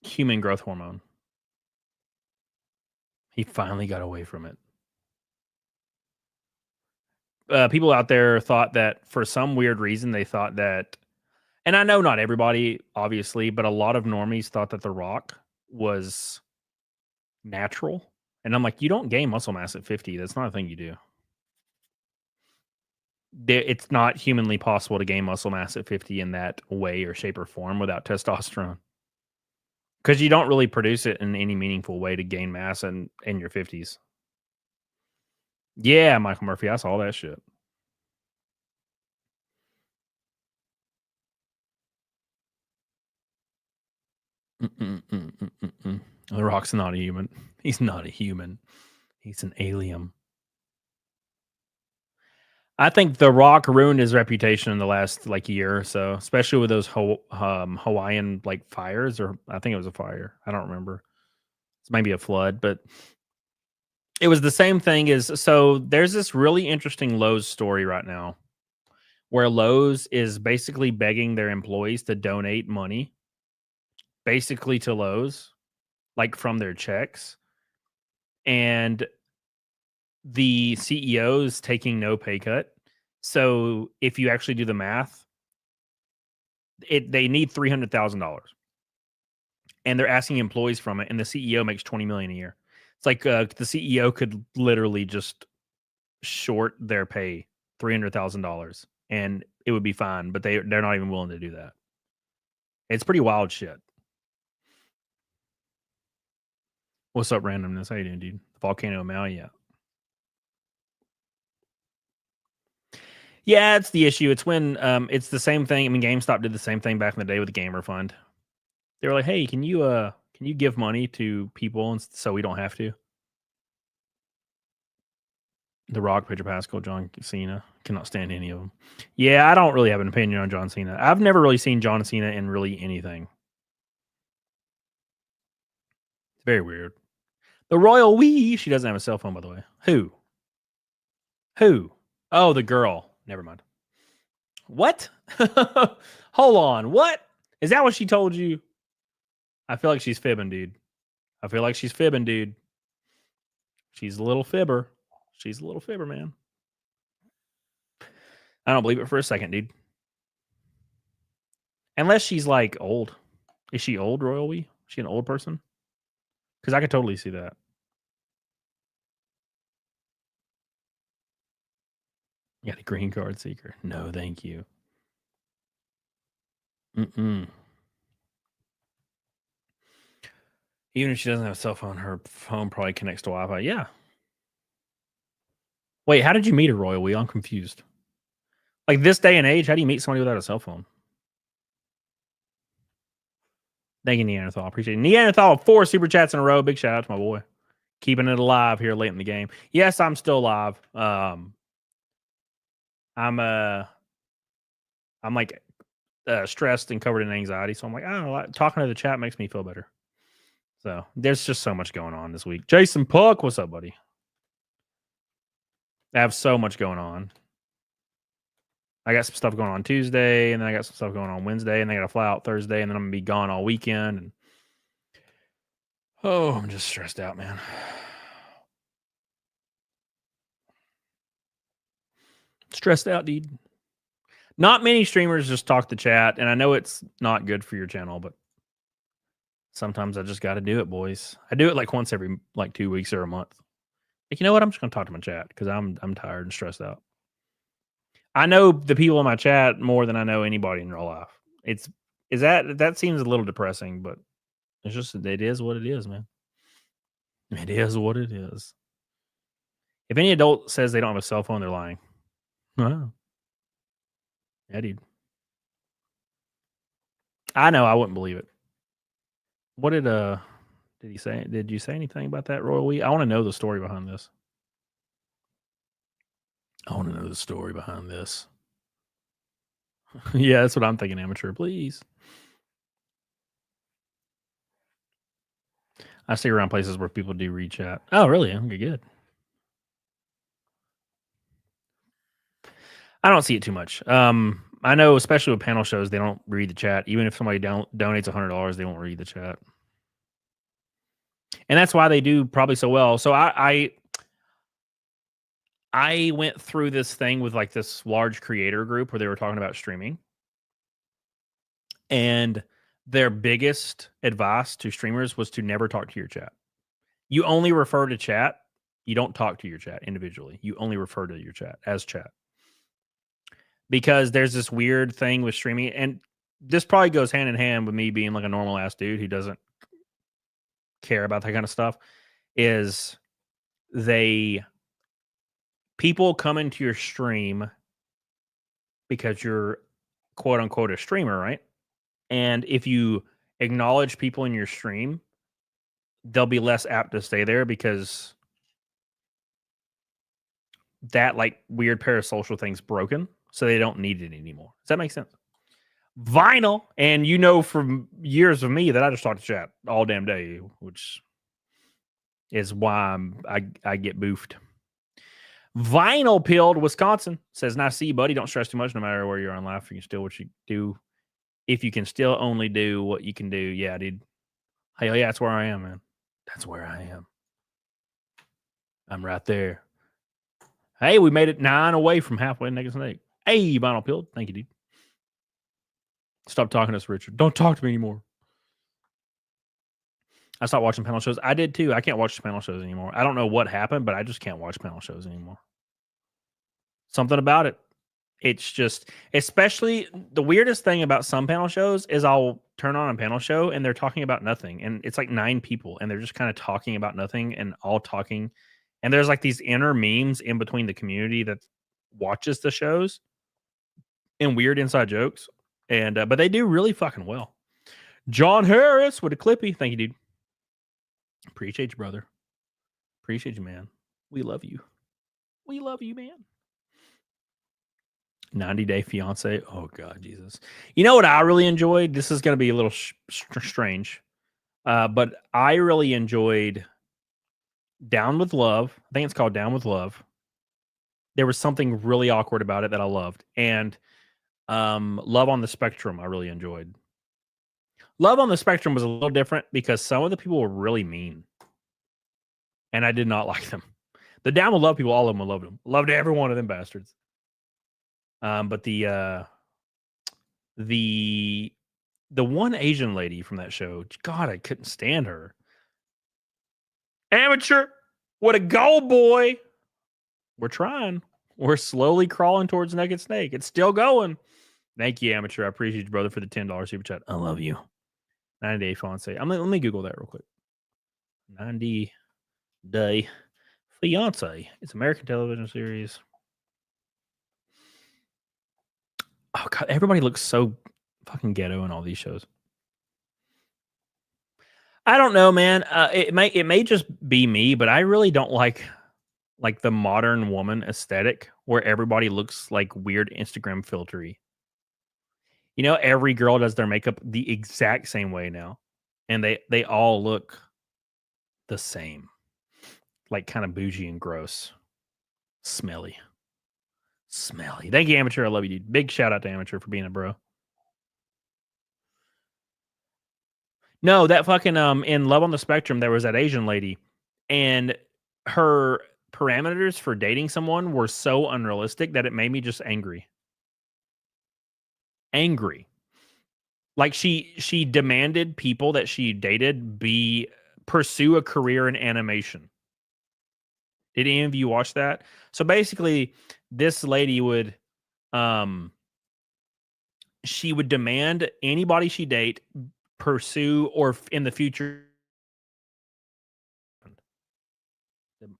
human growth hormone. He finally got away from it. People out there thought that for some weird reason they thought that, and I know not everybody, obviously, but a lot of normies thought that The Rock was natural. And I'm like, you don't gain muscle mass at 50. That's not a thing you do. It's not humanly possible to gain muscle mass at 50 in that way or shape or form without testosterone. Because you don't really produce it in any meaningful way to gain mass in your 50s. Yeah, Michael Murphy, I saw that shit. The Rock's not a human. He's not a human. He's an alien. I think The Rock ruined his reputation in the last year or so, especially with those Hawaiian fires, or I think it was a fire. I don't remember. It's maybe a flood, but it was the same thing as, so there's this really interesting Lowe's story right now where Lowe's is basically begging their employees to donate money basically to Lowe's, from their checks. And the CEO is taking no pay cut. So if you actually do the math, they need $300,000, and they're asking employees from it. And the CEO makes $20 million a year. It's like the CEO could literally just short their pay $300,000, and it would be fine. But they're not even willing to do that. It's pretty wild shit. What's up, randomness? How you doing, dude? Volcano Maui, yeah. Yeah, it's the issue. It's when it's the same thing. I mean, GameStop did the same thing back in the day with the Gamer Fund. They were like, "Hey, can you give money to people so we don't have to?" The Rock, Pedro Pascal, John Cena. Cannot stand any of them. Yeah, I don't really have an opinion on John Cena. I've never really seen John Cena in really anything. It's very weird. The Royal Wee. She doesn't have a cell phone, by the way. Who? Oh, the girl. Never mind. What? Hold on. What? Is that what she told you? I feel like she's fibbing, dude. She's a little fibber. She's a little fibber, man. I don't believe it for a second, dude. Unless she's like old. Is she old, Royal We? Is she an old person? Because I could totally see that. You got a green card seeker. No, thank you. Mm-mm. Even if she doesn't have a cell phone, her phone probably connects to Wi-Fi. Yeah. Wait, how did you meet her, Royal We? I'm confused. Like this day and age, how do you meet somebody without a cell phone? Thank you, Neanderthal. Appreciate it. Neanderthal, 4 super chats in a row. Big shout out to my boy. Keeping it alive here late in the game. Yes, I'm still alive. I'm like stressed and covered in anxiety. So I'm like, I don't know, talking to the chat makes me feel better. So there's just so much going on this week. Jason Puck, what's up, buddy? I have so much going on. I got some stuff going on Tuesday, and then I got some stuff going on Wednesday, and then I got to fly out Thursday, and then I'm gonna be gone all weekend. And oh, I'm just stressed out, man. Stressed out, dude. Not many streamers just talk to chat, and I know it's not good for your channel, but sometimes I just got to do it, boys. I do it like once every like 2 weeks or a month. Like, you know what? I'm just gonna talk to my chat because I'm tired and stressed out. I know the people in my chat more than I know anybody in real life. That seems a little depressing, but it's just it is what it is, man. It is what it is. If any adult says they don't have a cell phone, they're lying. Wow. Yeah, dude. I know, I wouldn't believe it. What did he say? Did you say anything about that, Royal We? I want to know the story behind this. I want to know the story behind this. Yeah, that's what I'm thinking, amateur. Please. I stay around places where people do read chat. Oh, really? Okay, good. I don't see it too much. I know, especially with panel shows, they don't read the chat. Even if somebody donates $100, they won't read the chat. And that's why they do probably so well. So I went through this thing with like this large creator group where they were talking about streaming. And their biggest advice to streamers was to never talk to your chat. You only refer to chat. You don't talk to your chat individually. You only refer to your chat as chat. Because there's this weird thing with streaming. And this probably goes hand in hand with me being like a normal ass dude who doesn't care about that kind of stuff. Is people come into your stream because you're quote unquote a streamer, right? And if you acknowledge people in your stream, they'll be less apt to stay there because that like weird parasocial thing's broken, so they don't need it anymore. Does that make sense? Vinyl, and you know from years of me that I just talk to chat all damn day, which is why I get boofed. Vinyl Pilled Wisconsin says, "Nice to see you, buddy. Don't stress too much. No matter where you're on life, you can still what you do. If you can still only do what you can do, yeah, dude. Hell yeah, that's where I am, man. That's where I am. I'm right there. Hey, we made it 9 away from halfway Naked Snake. Hey, Vinyl Pilled, thank you, dude. Stop talking to us, Richard. Don't talk to me anymore. I stopped watching panel shows. I did too. I can't watch panel shows anymore. I don't know what happened, but I just can't watch panel shows anymore. Something about it. It's just, especially the weirdest thing about some panel shows is I'll turn on a panel show and they're talking about nothing. And it's like 9 people and they're just kind of talking about nothing and all talking. And there's like these inner memes in between the community that watches the shows and weird inside jokes. And, but they do really fucking well. John Harris with a clippy. Thank you, dude. Appreciate you, brother. Appreciate you, man. We love you. We love you, man. 90 Day Fiance. Oh, God, Jesus. You know what I really enjoyed? This is going to be a little strange. But I really enjoyed Down with Love. I think it's called Down with Love. There was something really awkward about it that I loved. And Love on the Spectrum, I really enjoyed. Love on the Spectrum was a little different because some of the people were really mean. and I did not like them. The down will love people, all of them will love them. Loved every one of them bastards. But the one Asian lady from that show, God, I couldn't stand her. Amateur, what a goal, boy. We're trying. We're slowly crawling towards Naked Snake. It's still going. Thank you, Amateur. I appreciate you, brother, for the $10 super chat. I love you. 90-day fiance. Let me Google that real quick. 90-day fiance. It's an American television series. Oh God, everybody looks so fucking ghetto in all these shows. I don't know, man. It may just be me, but I really don't like the modern woman aesthetic where everybody looks like weird Instagram filtery. You know, every girl does their makeup the exact same way now, and they all look the same, like kind of bougie and gross, smelly. Thank you, Amateur. I love you, dude. Big shout out to Amateur for being a bro. No, that fucking in Love on the Spectrum, there was that Asian lady, and her parameters for dating someone were so unrealistic that it made me just angry. Like she demanded people that she dated pursue a career in animation. Did any of you watch that? So basically, this lady would she would demand anybody she date pursue or in the future.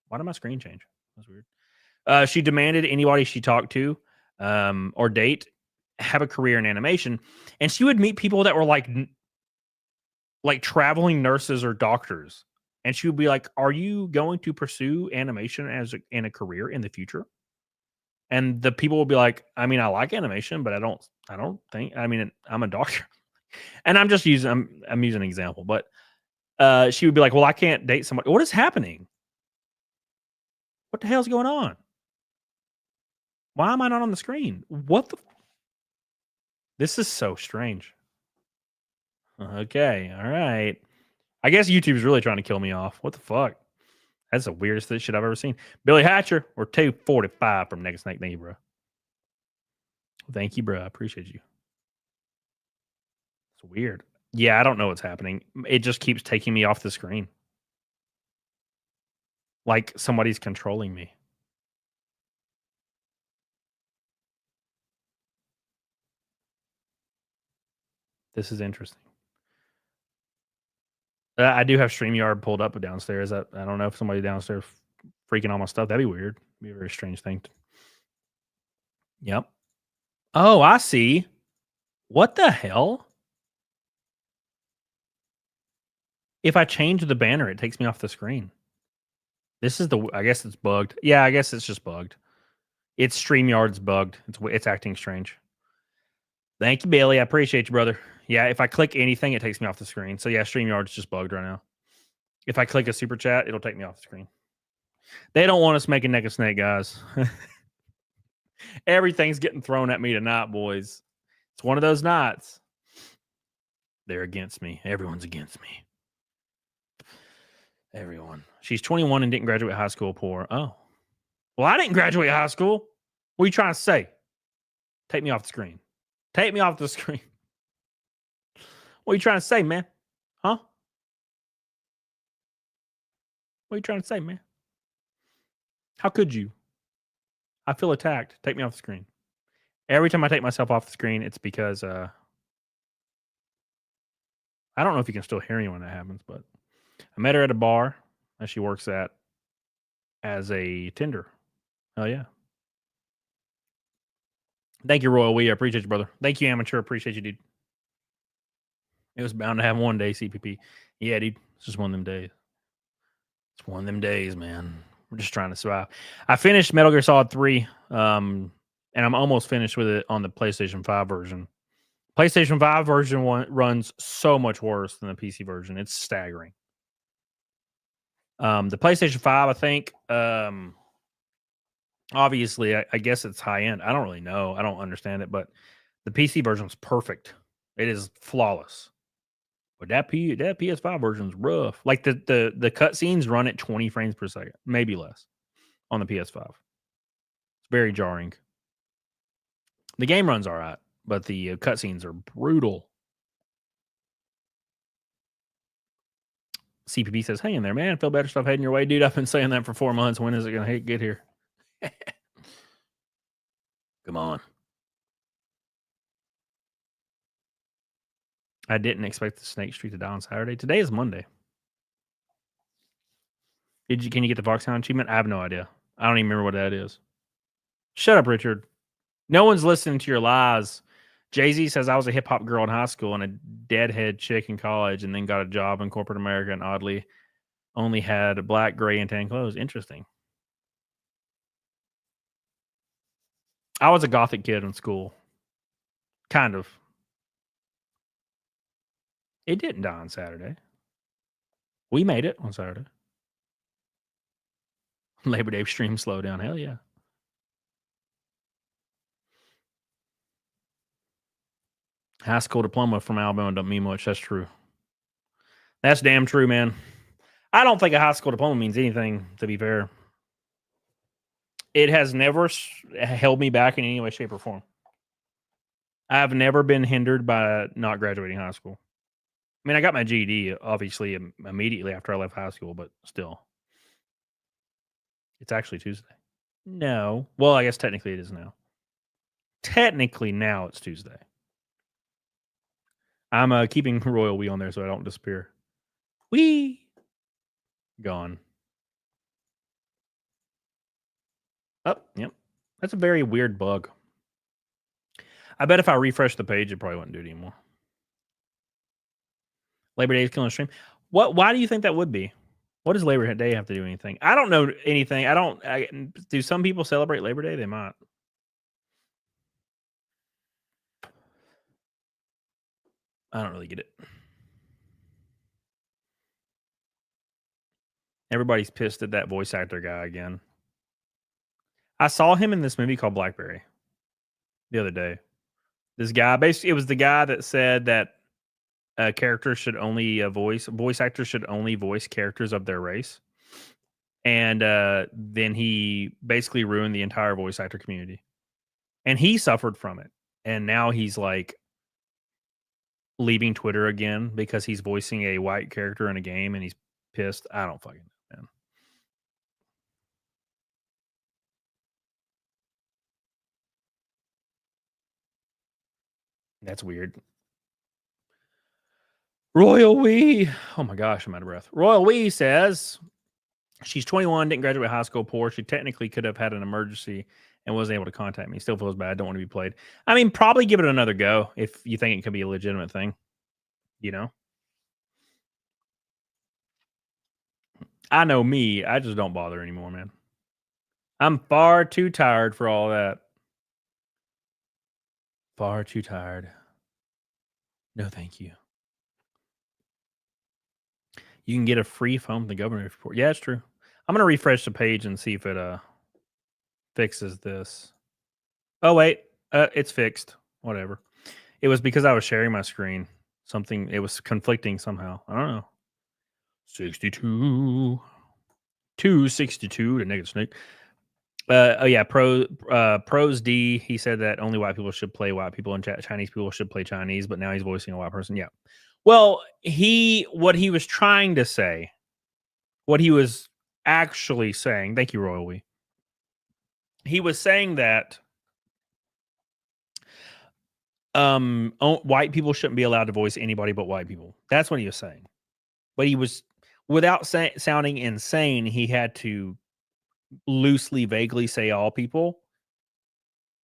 Why did my screen change? That's weird. She demanded anybody she talked to or date have a career in animation, and she would meet people that were like traveling nurses or doctors, and she would be like, "Are you going to pursue animation in a career in the future?" And the people would be like, "I mean, I like animation, but I don't think. I mean, I'm a doctor." And I'm using an example, but she would be like, "Well, I can't date somebody. What is happening? What the hell's going on? Why am I not on the screen? What the? This is so strange." Okay, all right. I guess YouTube's really trying to kill me off. What the fuck? That's the weirdest shit I've ever seen. Billy Hatcher, we're 245 from Naked Snake. Thank you, bro. Thank you, bro. I appreciate you. It's weird. Yeah, I don't know what's happening. It just keeps taking me off the screen. Like somebody's controlling me. This is interesting. I do have StreamYard pulled up downstairs. I don't know if somebody downstairs freaking all my stuff. That'd be weird. It'd be a very strange thing. Yep. Oh, I see. What the hell? If I change the banner, it takes me off the screen. This is I guess it's bugged. Yeah, I guess it's just bugged. It's StreamYard's bugged. It's acting strange. Thank you, Bailey. I appreciate you, brother. Yeah, if I click anything, it takes me off the screen. So yeah, StreamYard's just bugged right now. If I click a super chat, it'll take me off the screen. They don't want us making Naked Snake, guys. Everything's getting thrown at me tonight, boys. It's one of those nights. They're against me. Everyone's against me. Everyone. She's 21 and didn't graduate high school. Poor. Oh. Well, I didn't graduate high school. What are you trying to say? Take me off the screen. Take me off the screen. What are you trying to say, man? Huh? What are you trying to say, man? How could you? I feel attacked. Take me off the screen. Every time I take myself off the screen, it's because I don't know if you can still hear me when that happens, but I met her at a bar that she works at as a Tinder. Oh, yeah. Thank you, Royal We. I appreciate you, brother. Thank you, Amateur. Appreciate you, dude. It was bound to have one day, CPP. Yeah, dude. It's just one of them days. It's one of them days, man. We're just trying to survive. I finished Metal Gear Solid 3, and I'm almost finished with it on the PlayStation 5 version. PlayStation 5 version runs so much worse than the PC version. It's staggering. The PlayStation 5, I think, obviously, I guess it's high end. I don't really know. I don't understand it, but the PC version is perfect. It is flawless. But that PS5 version's rough. Like the cutscenes run at 20 frames per second, maybe less, on the PS5. It's very jarring. The game runs all right, but the cutscenes are brutal. CPP says, "Hang in there, man. Feel better stuff heading your way, dude. I've been saying that for 4 months. When is it going to get here?" Come on. I didn't expect the Snake Street to die on Saturday. Today is Monday. Can you get the Foxhound achievement? I have no idea. I don't even remember what that is. Shut up, Richard. No one's listening to your lies. Jay-Z says, I was a hip-hop girl in high school and a deadhead chick in college and then got a job in corporate America and oddly only had black, gray, and tan clothes. Interesting. I was a gothic kid in school. Kind of. It didn't die on Saturday. We made it on Saturday. Labor Day stream slow down. Hell yeah. High school diploma from Alabama don't mean much. That's true. That's damn true, man. I don't think a high school diploma means anything, to be fair. It has never held me back in any way, shape, or form. I've never been hindered by not graduating high school. I mean, I got my GED, obviously, immediately after I left high school, but still. It's actually Tuesday. No. Well, I guess technically it is now. Technically now it's Tuesday. I'm keeping Royal We on there so I don't disappear. Wee! Gone. Oh, yep. That's a very weird bug. I bet if I refresh the page, it probably wouldn't do it anymore. Labor Day is killing the stream. Why do you think that would be? What does Labor Day have to do with anything? I don't know anything. Do some people celebrate Labor Day? They might. I don't really get it. Everybody's pissed at that voice actor guy again. I saw him in this movie called Blackberry the other day. This guy, basically, it was the guy that said that characters should only voice actors should only voice characters of their race. And then he basically ruined the entire voice actor community. And he suffered from it. And now he's like leaving Twitter again because he's voicing a white character in a game and he's pissed. I don't fucking know, man. That's weird. Royal Wee. Oh my gosh, I'm out of breath. Royal Wee says she's 21, didn't graduate high school, poor. She technically could have had an emergency and wasn't able to contact me. Still feels bad. Don't want to be played. I mean, probably give it another go if you think it could be a legitimate thing. You know? I know me. I just don't bother anymore, man. I'm far too tired for all that. Far too tired. No, thank you. You can get a free phone from the government report. Yeah, it's true. I'm going to refresh the page and see if it fixes this. Oh, wait. It's fixed. Whatever. It was because I was sharing my screen. It was conflicting somehow. I don't know. 62. 262 to Negative Snake. Oh, yeah. Pros D, he said that only white people should play white people and Chinese people should play Chinese, but now he's voicing a white person. Yeah. Well, what he was trying to say, what he was actually saying, thank you, Royal Wee. He was saying that white people shouldn't be allowed to voice anybody but white people. That's what he was saying. But he was, without sounding insane, he had to loosely, vaguely say all people.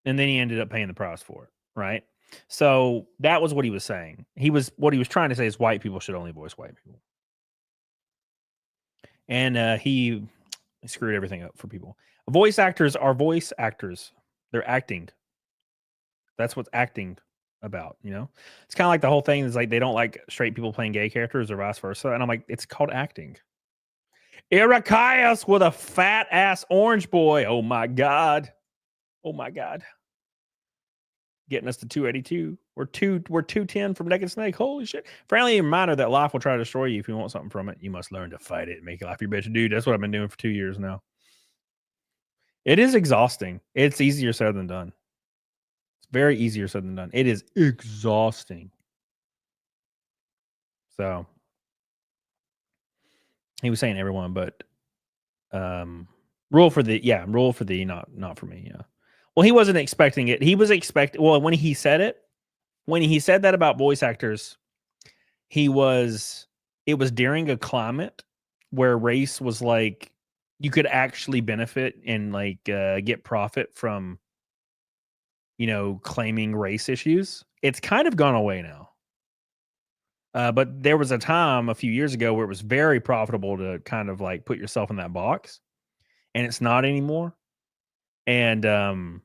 And then he ended up paying the price for it, right? So that was what he was saying. What he was trying to say is white people should only voice white people. And he screwed everything up for people. Voice actors are voice actors. They're acting. That's what's acting about, you know? It's kind of like the whole thing is like they don't like straight people playing gay characters or vice versa. And I'm like, it's called acting. Irakias with a fat ass orange boy. Oh my God. Oh my God. Getting us to 282. We're 210 from Naked Snake. Holy shit. Friendly reminder that life will try to destroy you. If you want something from it, you must learn to fight it and make life your bitch. Dude, that's what I've been doing for 2 years now. It is exhausting. It's easier said than done. It's very easier said than done. It is exhausting. So he was saying everyone, but rule for thee, not for me. Yeah. Well, he wasn't expecting it. He was when he said it, when he said that about voice actors, it was during a climate where race was like, you could actually benefit and like get profit from, claiming race issues. It's kind of gone away now. But there was a time a few years ago where it was very profitable to kind of like put yourself in that box, and it's not anymore. And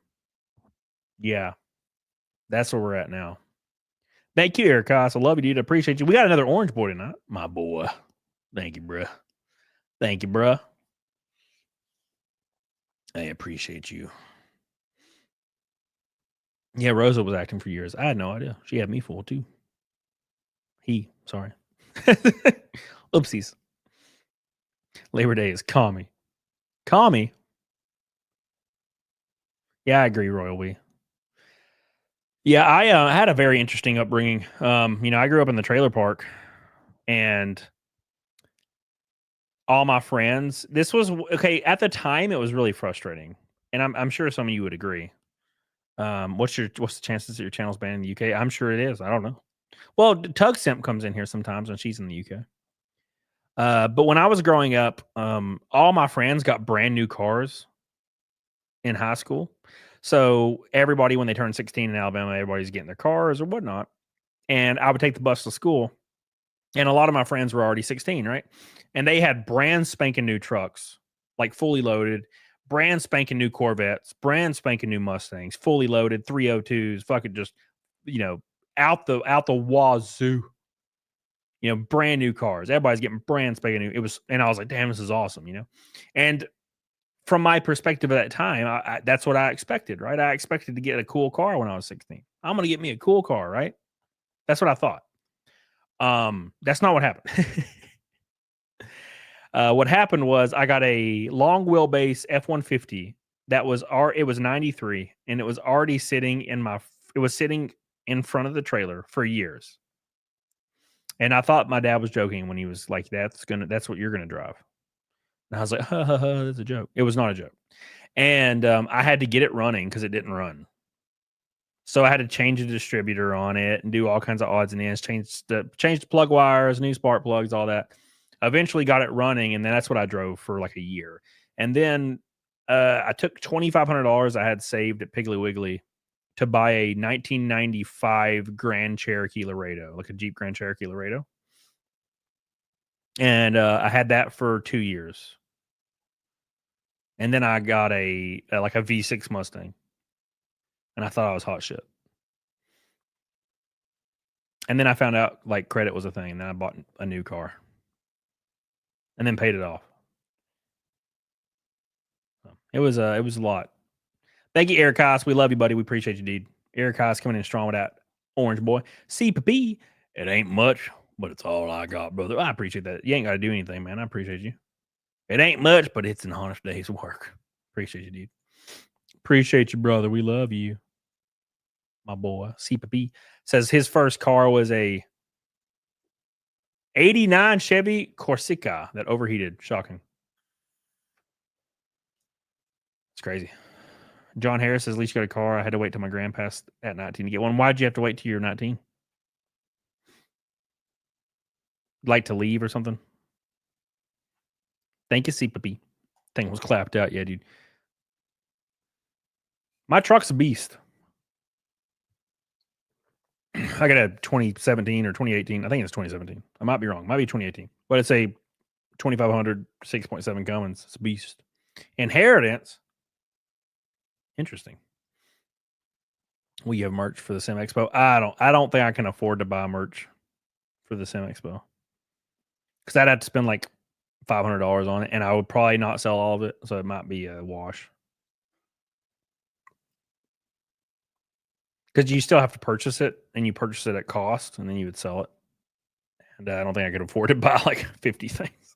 yeah, that's where we're at now. Thank you, Eric Koss. I love you, dude. I appreciate you. We got another orange boy tonight, my boy. Thank you, bruh. Thank you, bruh. I appreciate you. Yeah, Rosa was acting for years. I had no idea. She had me fooled too. Sorry. Oopsies. Labor Day is commie. Commie? Yeah, I agree, Royal We. Yeah, I had a very interesting upbringing. I grew up in the trailer park, and all my friends, this was okay at the time. It was really frustrating, and I'm sure some of you would agree. What's the chances that your channel's banned in the UK? I'm sure it is. I don't know. Well, Tug Simp comes in here sometimes when she's in the UK. But when I was growing up, all my friends got brand new cars in high school. So everybody, when they turned 16 in Alabama, everybody's getting their cars or whatnot. And I would take the bus to school. And a lot of my friends were already 16, right? And they had brand spanking new trucks, like fully loaded, brand spanking new Corvettes, brand spanking new Mustangs, fully loaded 302s, fucking just, out the wazoo. Brand new cars. Everybody's getting brand spanking new. And I was like, damn, this is awesome, And from my perspective at that time, that's what I expected, right? I expected to get a cool car when I was 16. I'm going to get me a cool car, right? That's what I thought. That's not what happened. What happened was I got a long wheelbase F-150 that was it was 93, and it was already sitting in front of the trailer for years. And I thought my dad was joking when he was like, that's what you're gonna drive. And I was like, ha, ha, ha, that's a joke. It was not a joke. And I had to get it running because it didn't run. So I had to change the distributor on it and do all kinds of odds and ends, change the plug wires, new spark plugs, all that. Eventually got it running, and then that's what I drove for like a year. And then I took $2,500 I had saved at Piggly Wiggly to buy a 1995 Grand Cherokee Laredo, like a Jeep Grand Cherokee Laredo. And I had that for 2 years. And then I got a V6 Mustang. And I thought I was hot shit. And then I found out like credit was a thing. And then I bought a new car. And then paid it off. So it was a lot. Thank you, Eric Koss. We love you, buddy. We appreciate you, dude. Eric Koss coming in strong with that orange boy. CPP, it ain't much, but it's all I got, brother. I appreciate that. You ain't got to do anything, man. I appreciate you. It ain't much, but it's an honest day's work. Appreciate you, dude. Appreciate you, brother. We love you. My boy. CPP says his first car was a 89 Chevy Corsica that overheated. Shocking. It's crazy. John Harris says, at least you got a car. I had to wait till my grand passed at 19 to get one. Why'd you have to wait till you're 19? Like to leave or something? Thank you, CPP. Thing was clapped out. Yeah, dude. My truck's a beast. I got a 2017 or 2018. I think it's 2017. I might be wrong. Might be 2018. But it's a 2500 6.7 Cummins. It's a beast. Inheritance. Interesting. Will you have merch for the Sim Expo? I don't think I can afford to buy merch for the Sim Expo. Because I'd have to spend like $500 on it, and I would probably not sell all of it, so it might be a wash. Because you still have to purchase it, and you purchase it at cost, and then you would sell it. And I don't think I could afford to buy like 50 things.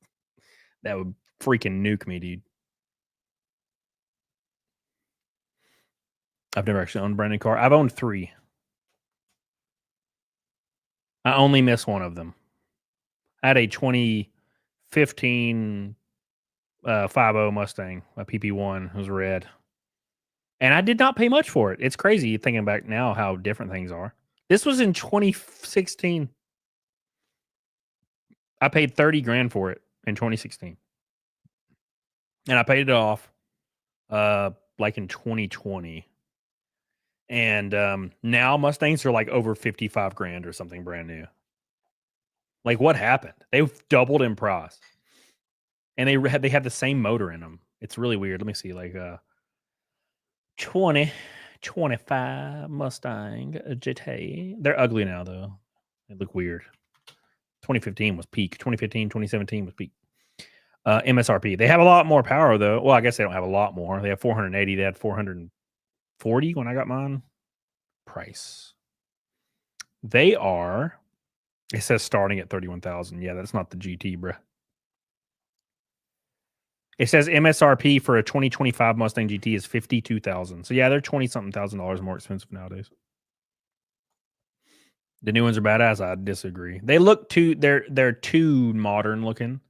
That would freaking nuke me, dude. I've never actually owned a brand new car. I've owned 3. I only missed one of them. I had a 2015 5.0 Mustang, a PP1. It was red. And I did not pay much for it. It's crazy thinking back now how different things are. This was in 2016. I paid 30 grand for it in 2016. And I paid it off like in 2020. And now Mustangs are like over 55 grand or something brand new. Like, what happened? They've doubled in price. And they have the same motor in them. It's really weird. Let me see, like 2025 Mustang GT. They're ugly now, though. They look weird. 2015 was peak. 2015, 2017 was peak. MSRP. They have a lot more power, though. Well, I guess they don't have a lot more. They have 480. They had 440 when I got mine. Price. They are, it says starting at 31,000. Yeah, that's not the GT, bruh. It says MSRP for a 2025 Mustang GT is 52,000. So yeah, they're 20-something thousand dollars more expensive nowadays. The new ones are badass. I disagree. They look they're too modern looking.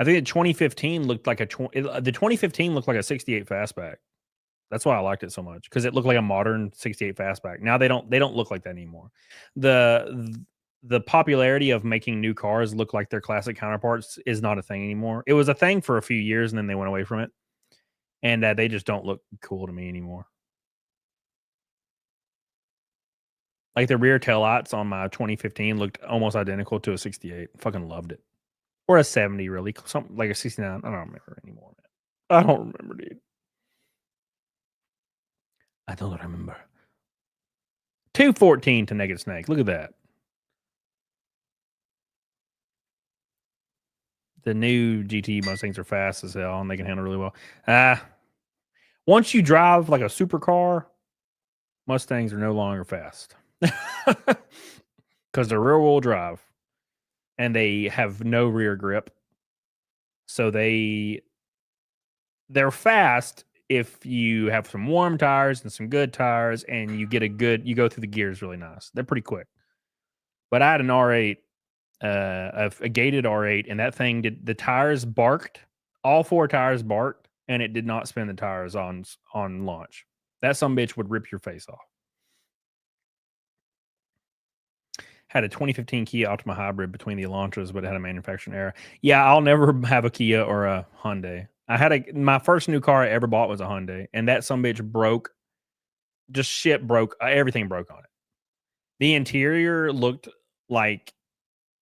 I think the 2015 looked like the 2015 looked like a 68 fastback. That's why I liked it so much, because it looked like a modern 68 fastback. Now they don't look like that anymore. The popularity of making new cars look like their classic counterparts is not a thing anymore. It was a thing for a few years, and then they went away from it. And they just don't look cool to me anymore. Like the rear taillights on my 2015 looked almost identical to a 68. Fucking loved it. Or a 70, really. Something like a 69. I don't remember anymore, man. I don't remember, dude. I don't remember. 214 to Naked Snake. Look at that. The new GT Mustangs are fast as hell, and they can handle really well. Once you drive like a supercar, Mustangs are no longer fast. Because they're rear-wheel drive. And they have no rear grip. So they're fast if you have some warm tires and some good tires, and you go through the gears really nice. They're pretty quick. But I had an R8, a gated R8, and that thing the tires barked. All 4 tires barked, and it did not spin the tires on launch. That sumbitch would rip your face off. Had a 2015 Kia Optima hybrid between the Elantras, but it had a manufacturing error. Yeah, I'll never have a Kia or a Hyundai. My first new car I ever bought was a Hyundai, and that sumbitch broke. Just shit broke. Everything broke on it. The interior looked like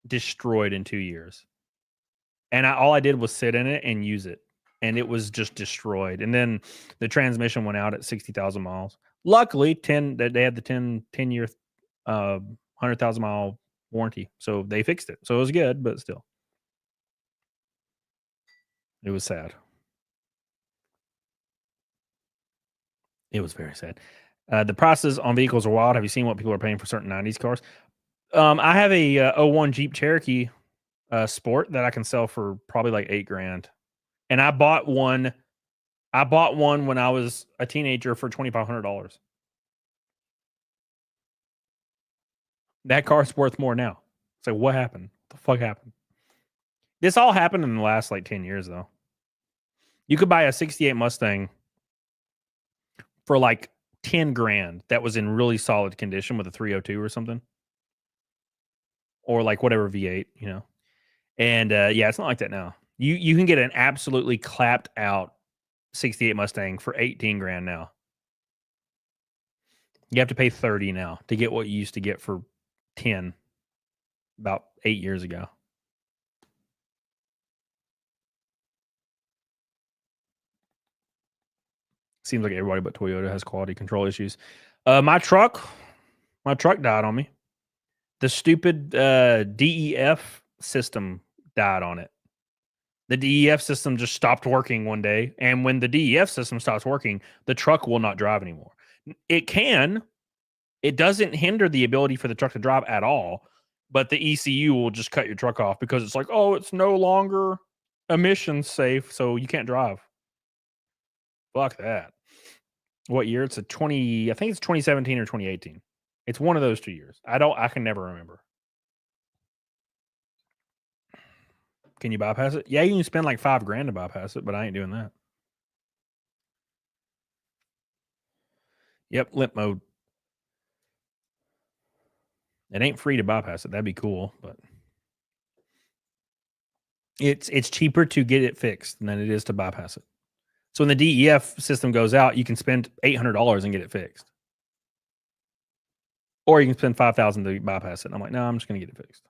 destroyed in 2 years. And all I did was sit in it and use it. And it was just destroyed. And then the transmission went out at 60,000 miles. Luckily, they had the 10-year 100,000 mile warranty. So they fixed it. So it was good, but still. It was sad. It was very sad. The prices on vehicles are wild. Have you seen what people are paying for certain 90s cars? I have a 01 Jeep Cherokee Sport that I can sell for probably like $8 grand. And I bought one when I was a teenager for $2,500. That car's worth more now. It's like, what happened? What the fuck happened? This all happened in the last like 10 years, though. You could buy a 68 Mustang for like 10 grand that was in really solid condition with a 302 or something. Or like whatever V8, you know. And yeah, it's not like that now. You can get an absolutely clapped out 68 Mustang for 18 grand now. You have to pay 30 now to get what you used to get for 10 about 8 years ago. Seems like everybody but Toyota has quality control issues. My truck died on me. The stupid DEF system died on it. The DEF system just stopped working one day. And when the DEF system stops working, the truck will not drive anymore. It can, It doesn't hinder the ability for the truck to drive at all, but the ECU will just cut your truck off because it's like, oh, it's no longer emissions safe, so you can't drive. Fuck that. What year? It's I think it's 2017 or 2018. It's one of those 2 years. I can never remember. Can you bypass it? Yeah, you can spend like $5,000 to bypass it, but I ain't doing that. Yep, limp mode. It ain't free to bypass it. That'd be cool, but it's cheaper to get it fixed than it is to bypass it. So when the DEF system goes out, you can spend $800 and get it fixed, or you can spend $5,000 to bypass it. And I'm like, no, I'm just gonna get it fixed.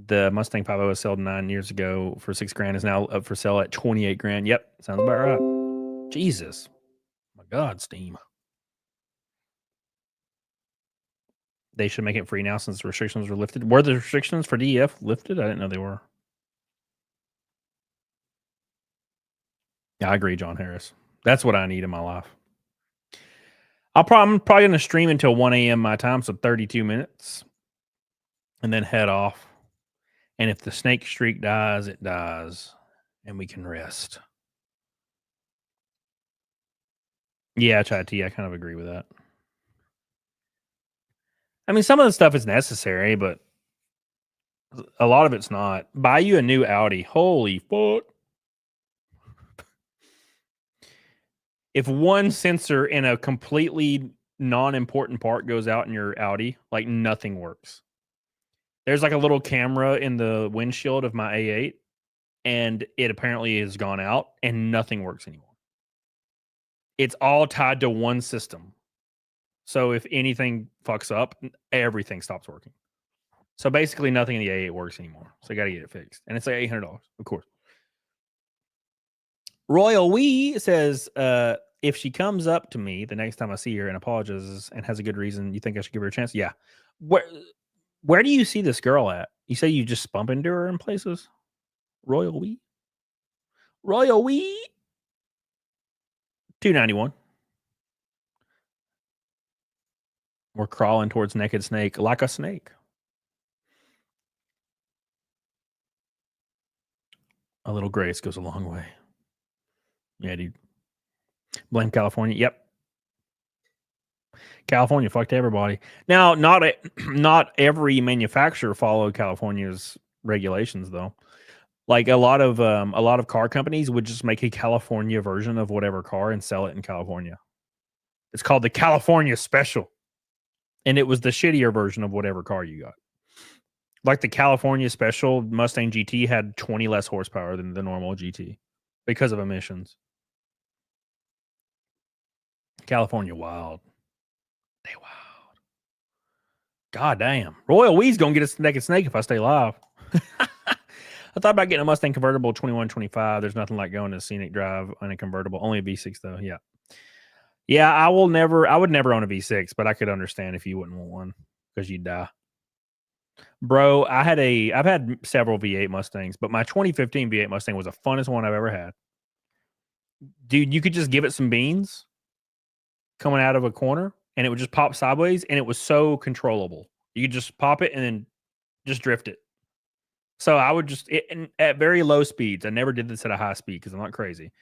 The Mustang 5.0 was sold 9 years ago for $6,000 is now up for sale at $28,000. Yep, sounds about right. Jesus, my God, Steam. They should make it free now since the restrictions were lifted. Were the restrictions for DEF lifted? I didn't know they were. Yeah, I agree, John Harris. That's what I need in my life. I'm probably going to stream until 1 a.m. my time, so 32 minutes, and then head off. And if the snake streak dies, it dies, and we can rest. Yeah, Chai T, I kind of agree with that. I mean, some of the stuff is necessary, but a lot of it's not. Buy you a new Audi. Holy fuck. If one sensor in a completely non-important part goes out in your Audi, like nothing works. There's like a little camera in the windshield of my A8, and it apparently has gone out, and nothing works anymore. It's all tied to one system. So if anything fucks up, everything stops working. So basically nothing in the A8 works anymore. So I got to get it fixed. And it's like $800, of course. Royal Wee says, if she comes up to me the next time I see her and apologizes and has a good reason, you think I should give her a chance? Yeah. Where do you see this girl at? You say you just bump into her in places? Royal Wee? Royal Wee? 291. We're crawling towards Naked Snake like a snake. A little grace goes a long way. Yeah, dude. Blame California. Yep. California fucked everybody. Now, not every manufacturer followed California's regulations, though. Like a lot of car companies would just make a California version of whatever car and sell it in California. It's called the California Special, and it was the shittier version of whatever car you got. Like the California Special Mustang GT had 20 less horsepower than the normal GT because of emissions. California wild. They wild. God damn. Royal Wee's gonna get a naked snake if I stay live. I thought about getting a Mustang convertible 2125. There's nothing like going to scenic drive on a convertible. Only a V6 though. Yeah. Yeah, I would never own a V6, but I could understand if you wouldn't want one because you'd die. Bro, I've had several V8 Mustangs, but my 2015 V8 Mustang was the funnest one I've ever had. Dude, you could just give it some beans coming out of a corner and it would just pop sideways, and it was so controllable. You could just pop it and then just drift it. So I would just at very low speeds. I never did this at a high speed because I'm not crazy.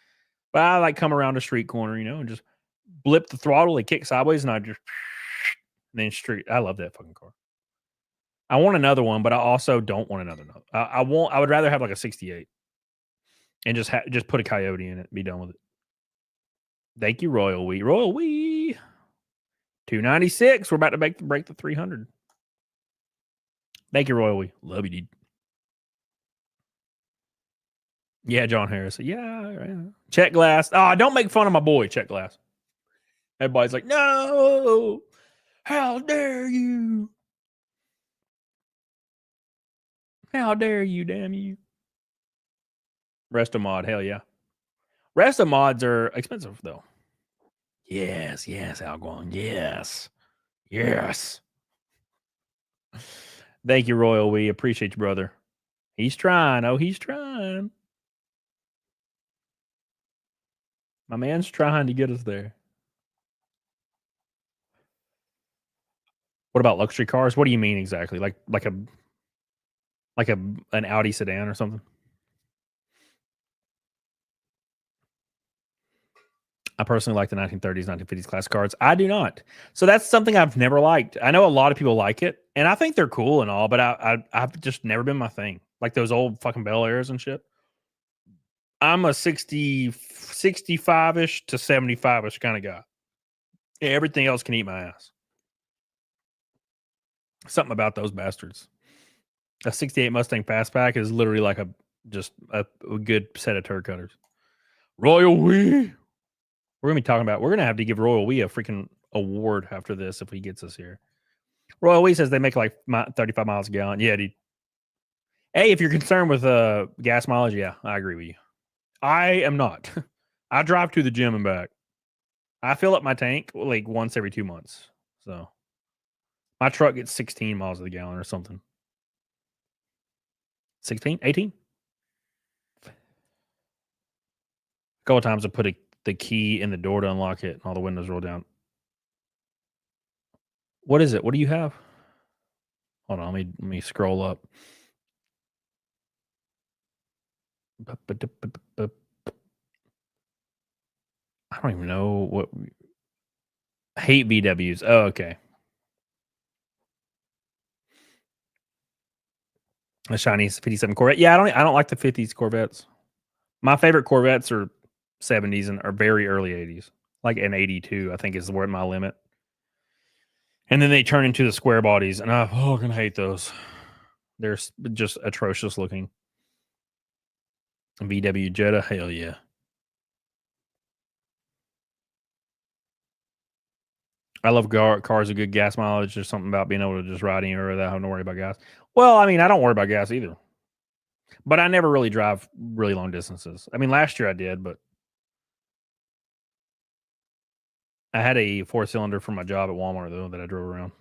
But I like come around a street corner, and just blip the throttle, it kicks sideways, and I just then street. I love that fucking car. I want another one, but I also don't want another. I would rather have like a 68 and just put a Coyote in it and be done with it. Thank you, Royal Wee. Royal Wee. 296. We're about to break the 300. Thank you, Royal Wee. Love you, dude. Yeah, John Harris. Yeah. Check Glass. Oh, don't make fun of my boy, Check Glass. Everybody's like, no. How dare you? How dare you, damn you. Resto mod, hell yeah. Resto mods are expensive, though. Yes, Alguan. Yes. Thank you, Royal. We appreciate you, brother. He's trying. Oh, he's trying. My man's trying to get us there. What about luxury cars? What do you mean exactly? Like an Audi sedan or something? I personally like the 1930s, 1950s class cars. I do not. So that's something I've never liked. I know a lot of people like it, and I think they're cool and all, but I've just never been my thing. Like those old fucking Bel Airs and shit. I'm a 65-ish to 75-ish kind of guy. Everything else can eat my ass. Something about those bastards. A 68 Mustang Fastback is literally like a good set of turd cutters. Royal We. We're going to have to give Royal We a freaking award after this if he gets us here. Royal We says they make like 35 miles a gallon. Yeah, dude. Hey, if you're concerned with gas mileage, yeah, I agree with you. I am not. I drive to the gym and back. I fill up my tank like once every 2 months. So my truck gets 16 miles a gallon or something. 16? 18? A couple of times I put the key in the door to unlock it and all the windows roll down. What is it? What do you have? Hold on, let me scroll up. I don't even know what. Hate VWs. Oh, okay. A shiny 57 Corvette. Yeah, I don't like the 50s Corvettes. My favorite Corvettes are 70s and are very early 80s. Like an 82, I think is where my limit. And then they turn into the square bodies, and I fucking hate those. They're just atrocious looking. VW Jetta, hell yeah. I love cars with good gas mileage. There's something about being able to just ride anywhere without having to worry about gas. Well, I mean, I don't worry about gas either. But I never really drive really long distances. I mean, last year I did, but I had a 4-cylinder for my job at Walmart, though, that I drove around.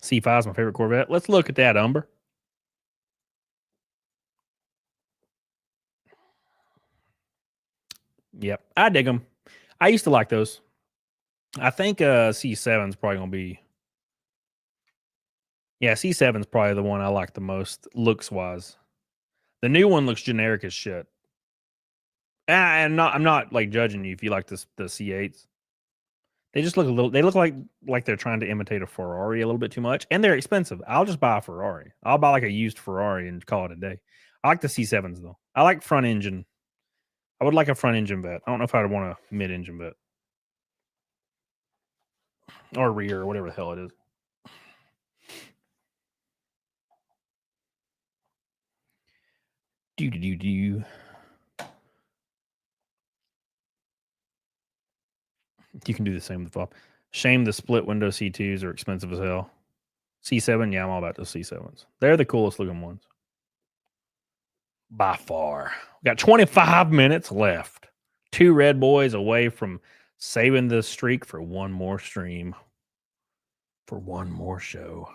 C5 is my favorite Corvette. Let's look at that, Umber. Yep, I dig them. I used to like those. I think C7 is probably going to be... Yeah, C7 is probably the one I like the most, looks-wise. The new one looks generic as shit. And I'm not like judging you if you like the C8s. They just look a little. They look like they're trying to imitate a Ferrari a little bit too much, and they're expensive. I'll just buy a Ferrari. I'll buy like a used Ferrari and call it a day. I like the C7s though. I like front engine. I would like a front engine vet. I don't know if I'd want a mid engine vet or rear or whatever the hell it is. Do. You can do the same with the flop. Shame the split window C2s are expensive as hell. C7, yeah, I'm all about those C7s. They're the coolest looking ones. By far. We got 25 minutes left. 2 red boys away from saving the streak for one more stream. For one more show.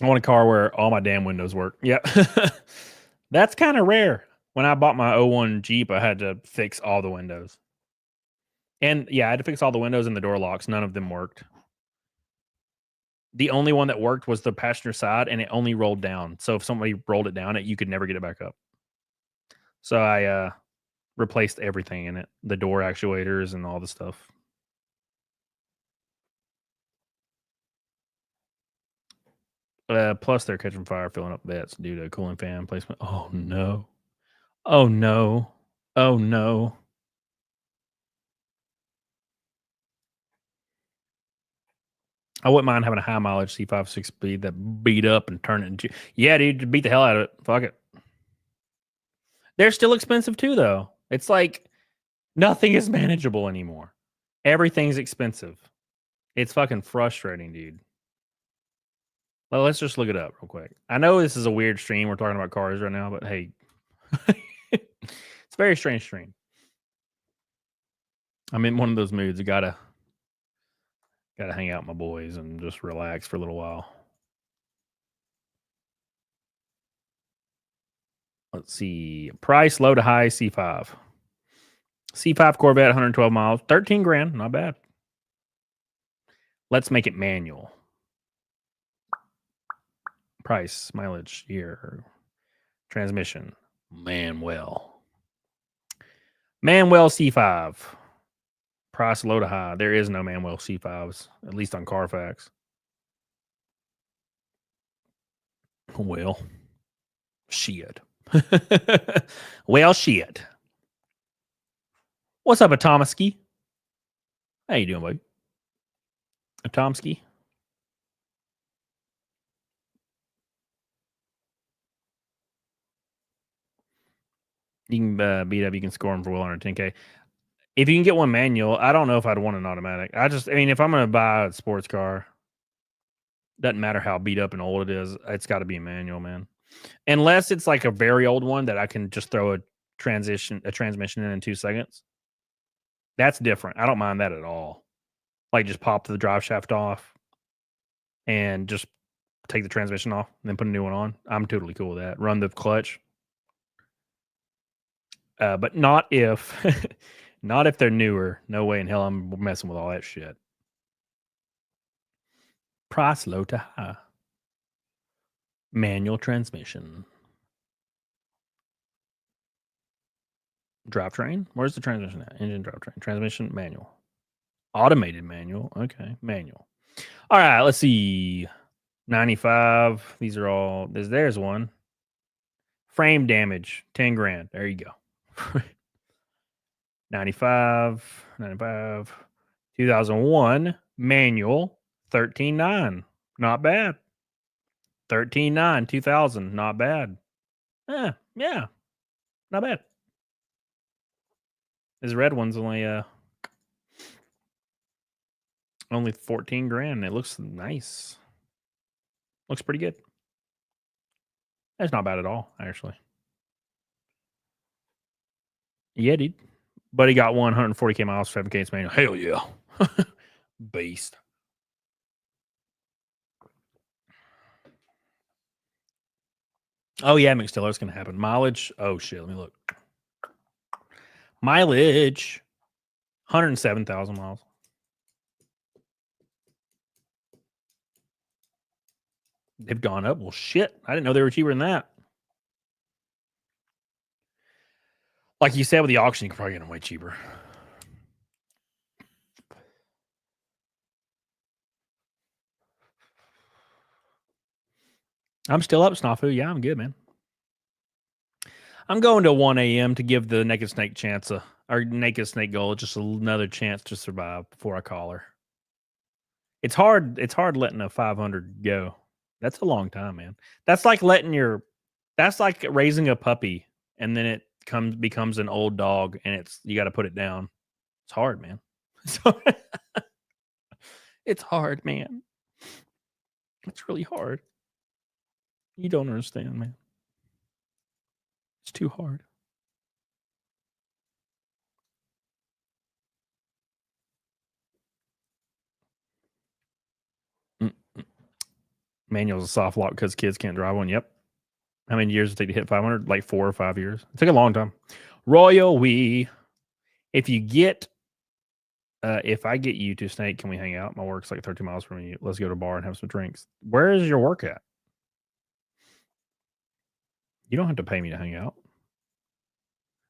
I want a car where all my damn windows work. Yep. That's kind of rare. When I bought my 01 Jeep, I had to fix all the windows. And yeah, I had to fix all the windows and the door locks. None of them worked. The only one that worked was the passenger side, and it only rolled down. So if somebody rolled it down, you could never get it back up. So I replaced everything in it. The door actuators and all the stuff. Plus, they're catching fire, filling up vets due to cooling fan placement. Oh, no. Oh, no. Oh, no. I wouldn't mind having a high mileage C5 6-speed that beat up and turn it into... Yeah, dude, beat the hell out of it. Fuck it. They're still expensive too, though. It's like nothing is manageable anymore. Everything's expensive. It's fucking frustrating, dude. Well, let's just look it up real quick. I know this is a weird stream. We're talking about cars right now, but hey, It's a very strange stream. I'm in one of those moods. I gotta hang out with my boys and just relax for a little while. Let's see. Price low to high C5. C5 Corvette, 112 miles, 13 grand, not bad. Let's make it manual. Price, mileage, year, transmission, Manuel C5. Price low to high. There is no Manuel C5s, at least on Carfax. Well, shit. Well, shit. What's up, Atomsky? How you doing, buddy? Atomsky? You can beat up. You can score them for well under 10K. If you can get one manual, I don't know if I'd want an automatic. I mean, if I'm going to buy a sports car, doesn't matter how beat up and old it is, it's got to be a manual, man. Unless it's like a very old one that I can just throw a transmission in 2 seconds. That's different. I don't mind that at all. Like just pop the drive shaft off and just take the transmission off and then put a new one on. I'm totally cool with that. Run the clutch. But not if not if they're newer. No way in hell I'm messing with all that shit. Price low to high. Manual transmission. Drivetrain? Where's the transmission at? Engine, drivetrain. Transmission, manual. Automated manual. Okay, manual. All right, let's see. 95. These are all. There's one. Frame damage. 10 grand. There you go. 95. 2001. Manual. 13.9. Not bad. 13.9. 2000. Not bad. Yeah. Not bad. This red one's only 14 grand. It looks nice. Looks pretty good. That's not bad at all, actually. Yeah, dude. But he got 140K miles, 7K manual. Hell yeah. Beast. Oh, yeah, McStiller, it's going to happen. Mileage. Oh, shit. Let me look. Mileage. 107,000 miles. They've gone up. Well, shit. I didn't know they were cheaper than that. Like you said with the auction, you can probably get them way cheaper. I'm still up, Snafu. Yeah, I'm good, man. I'm going to 1 a.m. to give the Naked Snake chance, or Naked Snake goal, just another chance to survive before I call her. It's hard. It's hard letting a 500 go. That's a long time, man. That's like that's like raising a puppy and then it becomes an old dog and you got to put it down. It's hard, man. It's hard, man. It's really hard. You don't understand, man. It's too hard. Manual's a soft lock because kids can't drive one. Yep. How many years did it take to hit 500? Like 4 or 5 years. It took a long time. Royal We. If I get you to Snake, can we hang out? My work's like 13 miles from you. Let's go to a bar and have some drinks. Where is your work at? You don't have to pay me to hang out.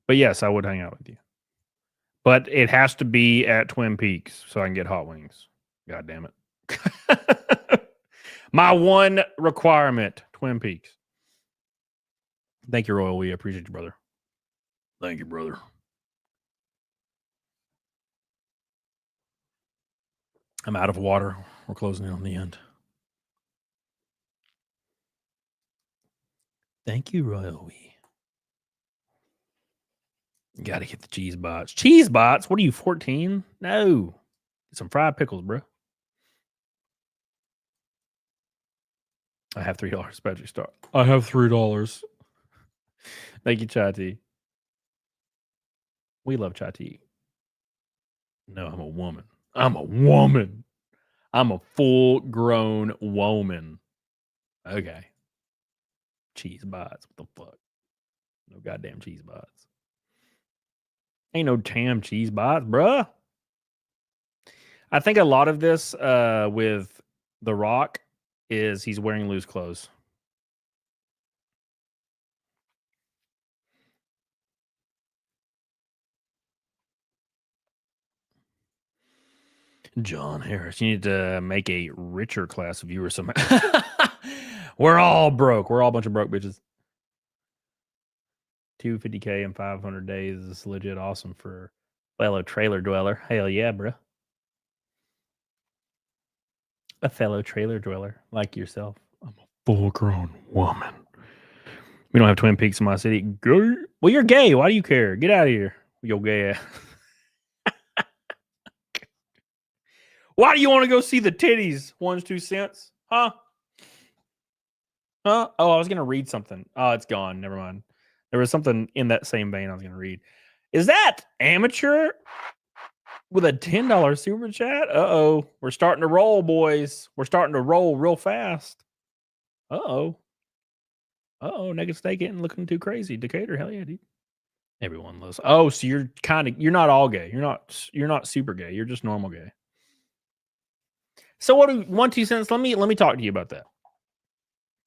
But yes, I would hang out with you. But it has to be at Twin Peaks so I can get hot wings. God damn it. My one requirement, Twin Peaks. Thank you, Royal We. I appreciate you, brother. Thank you, brother. I'm out of water. We're closing in on the end. Thank you, Royal We. Got to get the cheese bots. Cheese bots? What are you, 14? No. Get some fried pickles, bro. I have $3, Patrick Star. I have $3. Thank you, Chati. We love chai tea. No, I'm a woman. I'm a woman. I'm a full-grown woman. Okay. Cheese bites. What the fuck? No goddamn cheese bites. Ain't no damn cheese bites, bruh. I think a lot of this with The Rock is he's wearing loose clothes. John Harris, you need to make a richer class of viewers somehow. We're all broke. We're all a bunch of broke bitches. 250K in 500 days is legit awesome for fellow trailer dweller. Hell yeah, bro. A fellow trailer dweller like yourself. I'm a full-grown woman. We don't have Twin Peaks in my city. Gay? Well, you're gay. Why do you care? Get out of here. Yo, gay ass. Why do you want to go see the titties? 1 2 cents? Huh? Huh? Oh, I was going to read something. Oh, it's gone. Never mind. There was something in that same vein I was going to read. Is that amateur with a $10 super chat? Uh-oh. We're starting to roll, boys. We're starting to roll real fast. Uh-oh. Uh-oh. Naked Snake getting looking too crazy. Decatur, hell yeah, dude. Everyone loves. Oh, so you're not all gay. You're not super gay. You're just normal gay. So what do 1 2 cents? Let me talk to you about that.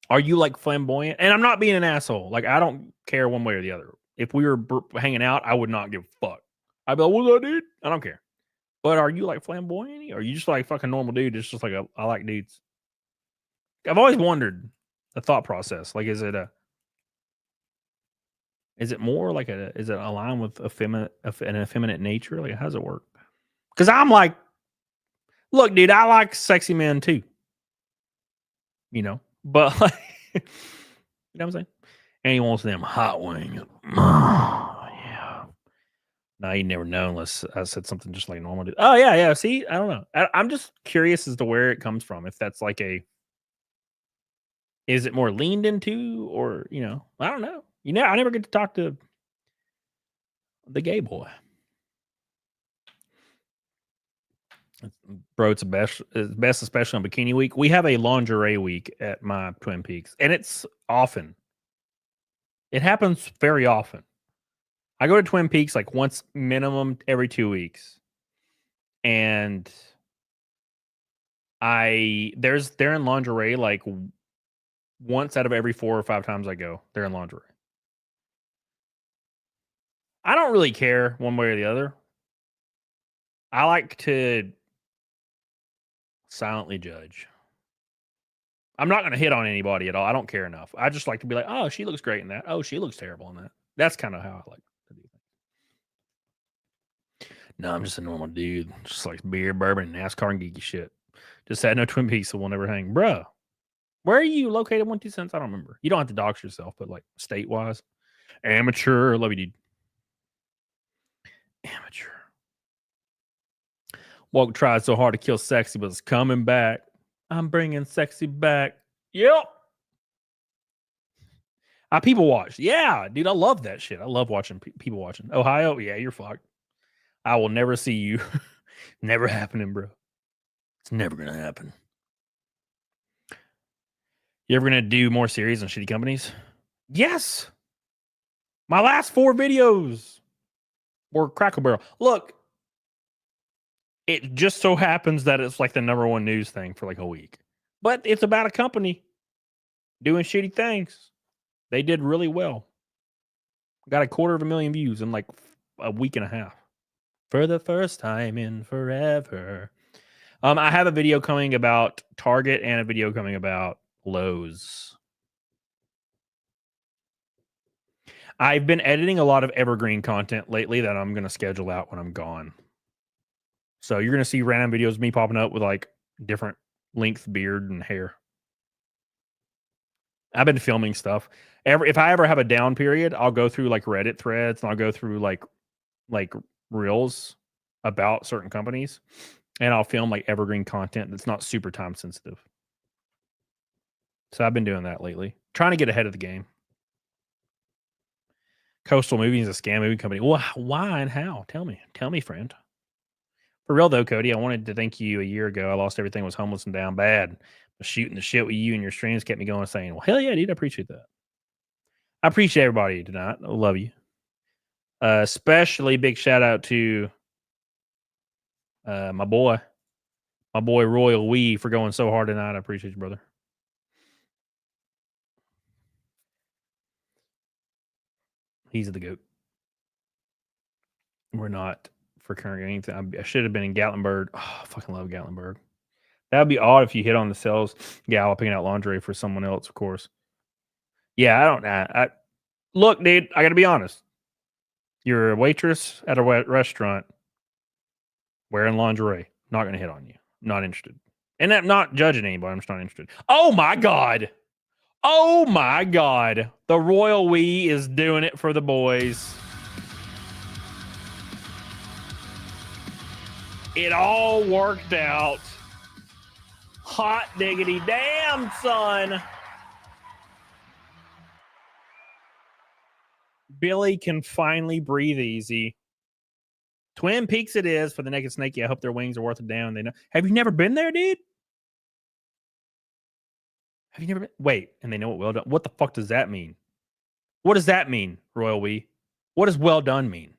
Are you like flamboyant? And I'm not being an asshole. Like, I don't care one way or the other. If we were hanging out, I would not give a fuck. I'd be like, what's up, dude? I don't care. But are you like flamboyant? Or are you just like fucking normal dude? It's just like I like dudes. I've always wondered the thought process. Like, is it more like is it aligned with an effeminate nature? Like, how does it work? Because I'm like, look, dude, I like sexy men too. You know, but like, you know what I'm saying? And he wants them hot wings. Oh, yeah. No, you never know unless I said something just like normal. Oh, yeah, yeah. See, I don't know. I'm just curious as to where it comes from. If that's like is it more leaned into or, you know, I don't know. You know, I never get to talk to the gay boy. Bro, it's best, especially on Bikini Week. We have a lingerie week at my Twin Peaks, and it's often. It happens very often. I go to Twin Peaks like once minimum every 2 weeks, and they're in lingerie like once out of every 4 or 5 times I go. They're in lingerie. I don't really care one way or the other. I like to silently judge. I'm not going to hit on anybody at all. I don't care enough. I just like to be like, oh, she looks great in that. Oh, she looks terrible in that. That's kind of how I like to do things. No, I'm just a normal dude. Just like beer, bourbon, NASCAR, and geeky shit. Just had no Twin Peaks, so we'll never hang. Bruh, where are you located? 1 2 cents? I don't remember. You don't have to dox yourself, but like state-wise. Amateur. Love you, dude. Amateur. Woke tried so hard to kill sexy, but it's coming back. I'm bringing sexy back. Yep. I people watch. Yeah, dude, I love that shit. I love watching people watching. Ohio, yeah, you're fucked. I will never see you. Never happening, bro. It's never going to happen. You ever going to do more series on shitty companies? Yes. My last 4 videos were Crackle Barrel. Look, it just so happens that it's like the #1 news thing for like a week. But it's about a company doing shitty things. They did really well. Got 250,000 views in like a week and a half. For the first time in forever. I have a video coming about Target and a video coming about Lowe's. I've been editing a lot of evergreen content lately that I'm going to schedule out when I'm gone. So you're going to see random videos of me popping up with like different length beard and hair. I've been filming stuff. If I ever have a down period, I'll go through like Reddit threads and I'll go through like reels about certain companies and I'll film like evergreen content that's not super time sensitive. So I've been doing that lately, trying to get ahead of the game. Coastal Movies is a scam movie company. Well, why and how? Tell me, friend. For real though, Cody, I wanted to thank you a year ago. I lost everything, was homeless and down bad. Shooting the shit with you and your streams kept me going, saying, well, hell yeah, dude, I appreciate that. I appreciate everybody tonight. I love you. Especially big shout out to my boy Royal Wee for going so hard tonight. I appreciate you, brother. He's the GOAT. We're not for current anything. I should have been in Gatlinburg. Oh, I fucking love Gatlinburg. That would be odd if you hit on the sales gal picking out lingerie for someone else, of course. Yeah, I don't know. Look, dude, I got to be honest. You're a waitress at a restaurant wearing lingerie. Not going to hit on you. Not interested. And I'm not judging anybody. I'm just not interested. Oh, my God. Oh, my God. The Royal Wee is doing it for the boys. It all worked out. Hot diggity damn, son. Billy can finally breathe easy. Twin Peaks it is for the Naked Snakey. I hope their wings are worth it down. They know. Have you never been there, dude? Have you never been? Wait, and they know what well done. What the fuck does that mean? What does that mean, Royal Wee? What does well done mean?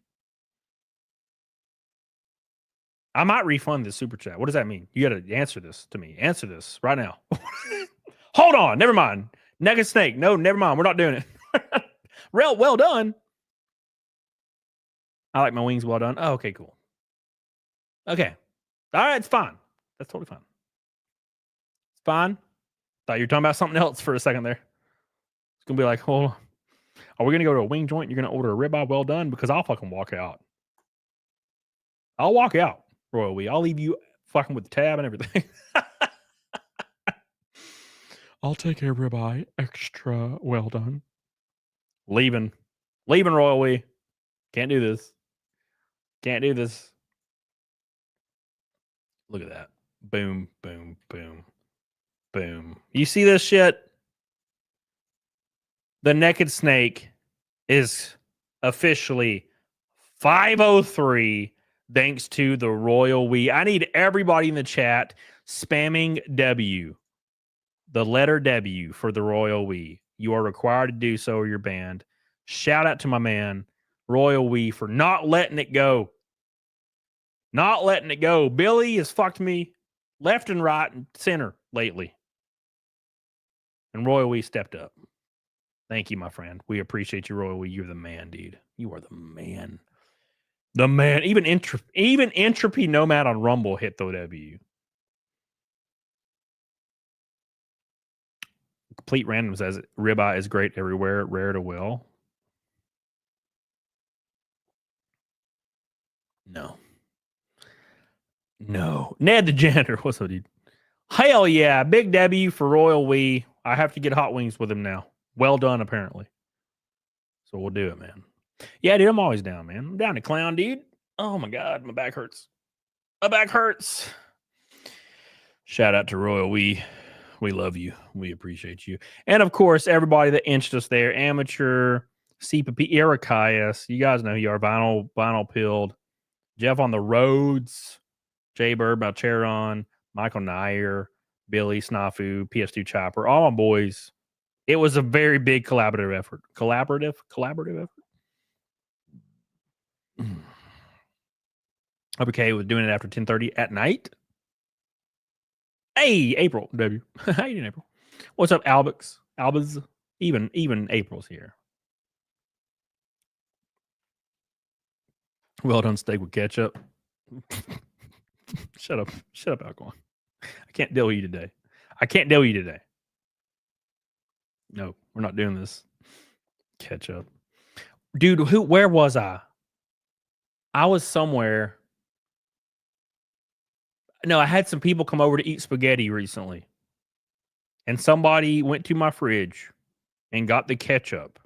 I might refund this super chat. What does that mean? You got to answer this to me. Answer this right now. Hold on. Never mind. Naked Snake. No, never mind. We're not doing it. Well done. I like my wings well done. Oh, okay, cool. Okay. All right, it's fine. That's totally fine. It's fine. Thought you were talking about something else for a second there. It's going to be like, hold on. Are we going to go to a wing joint? You're going to order a ribeye well done? Because I'll fucking walk out. I'll walk out, Royal Wee. I'll leave you fucking with the tab and everything. I'll take a ribeye extra well done. Leaving, Royal Wee. Can't do this. Can't do this. Look at that. Boom, boom, boom, boom. You see this shit? The Naked Snake is officially 503 thanks to the Royal Wee. I need everybody in the chat spamming W. The letter W for the Royal Wee. You are required to do so or you're banned. Shout out to my man, Royal Wee, for not letting it go. Not letting it go. Billy has fucked me left and right and center lately. And Royal Wee stepped up. Thank you, my friend. We appreciate you, Royal Wee. You're the man, dude. You are the man. The man. Even Entropy Nomad on Rumble hit the W. Complete Random says ribeye is great everywhere, rare to well. No. Ned the janitor. What's up, dude? Hell yeah. Big W for Royal Wee. I have to get hot wings with him now. Well done, apparently. So we'll do it, man. Yeah, dude, I'm always down, man. I'm down to clown, dude. Oh my God, my back hurts. My back hurts. Shout out to Royal Wee. We love you. We appreciate you. And of course, everybody that inched us there. Amateur, CPP, Erikias. You guys know who you are. Vinyl Pilled. Jeff on the Roads. Jay Bird, Balcheron, Michael Nair, Billy, Snafu, PS2 Chopper. All my boys. It was a very big collaborative effort. Collaborative effort. I'm okay with doing it after 10:30 at night. Hey, April, W. How you doing, April? What's up, Albix? Even April's here. Well done steak with ketchup. Shut up, Alcon. I can't deal with you today. No, we're not doing this. Ketchup. Dude, where was I? I was somewhere. No, I had some people come over to eat spaghetti recently. And somebody went to my fridge and got the ketchup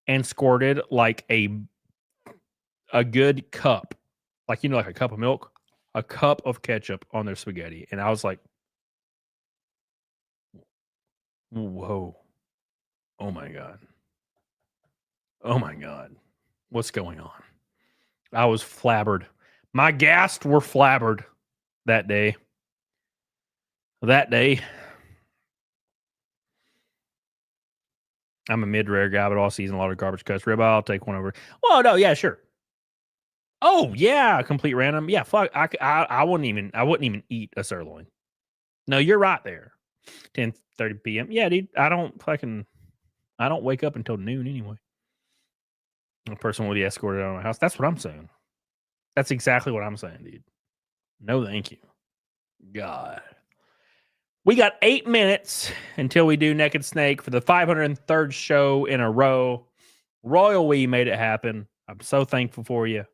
and squirted like a good cup. Like, like a cup of milk. A cup of ketchup on their spaghetti. And I was like, whoa. Oh my God. Oh my God. What's going on? I was flabbered. My guests were flabbered that day. That day. I'm a mid-rare guy, but all season a lot of garbage cuts. Rib, I'll take one over. Well, no, yeah, sure. Oh yeah, complete random. Yeah, fuck. I wouldn't even eat a sirloin. No, you're right there. 10:30 p.m. Yeah, dude. I don't wake up until noon anyway. A person will be escorted out of my house. That's what I'm saying. That's exactly what I'm saying, dude. No, thank you. God. We got 8 minutes until we do Naked Snake for the 503rd show in a row. Royal We made it happen. I'm so thankful for you.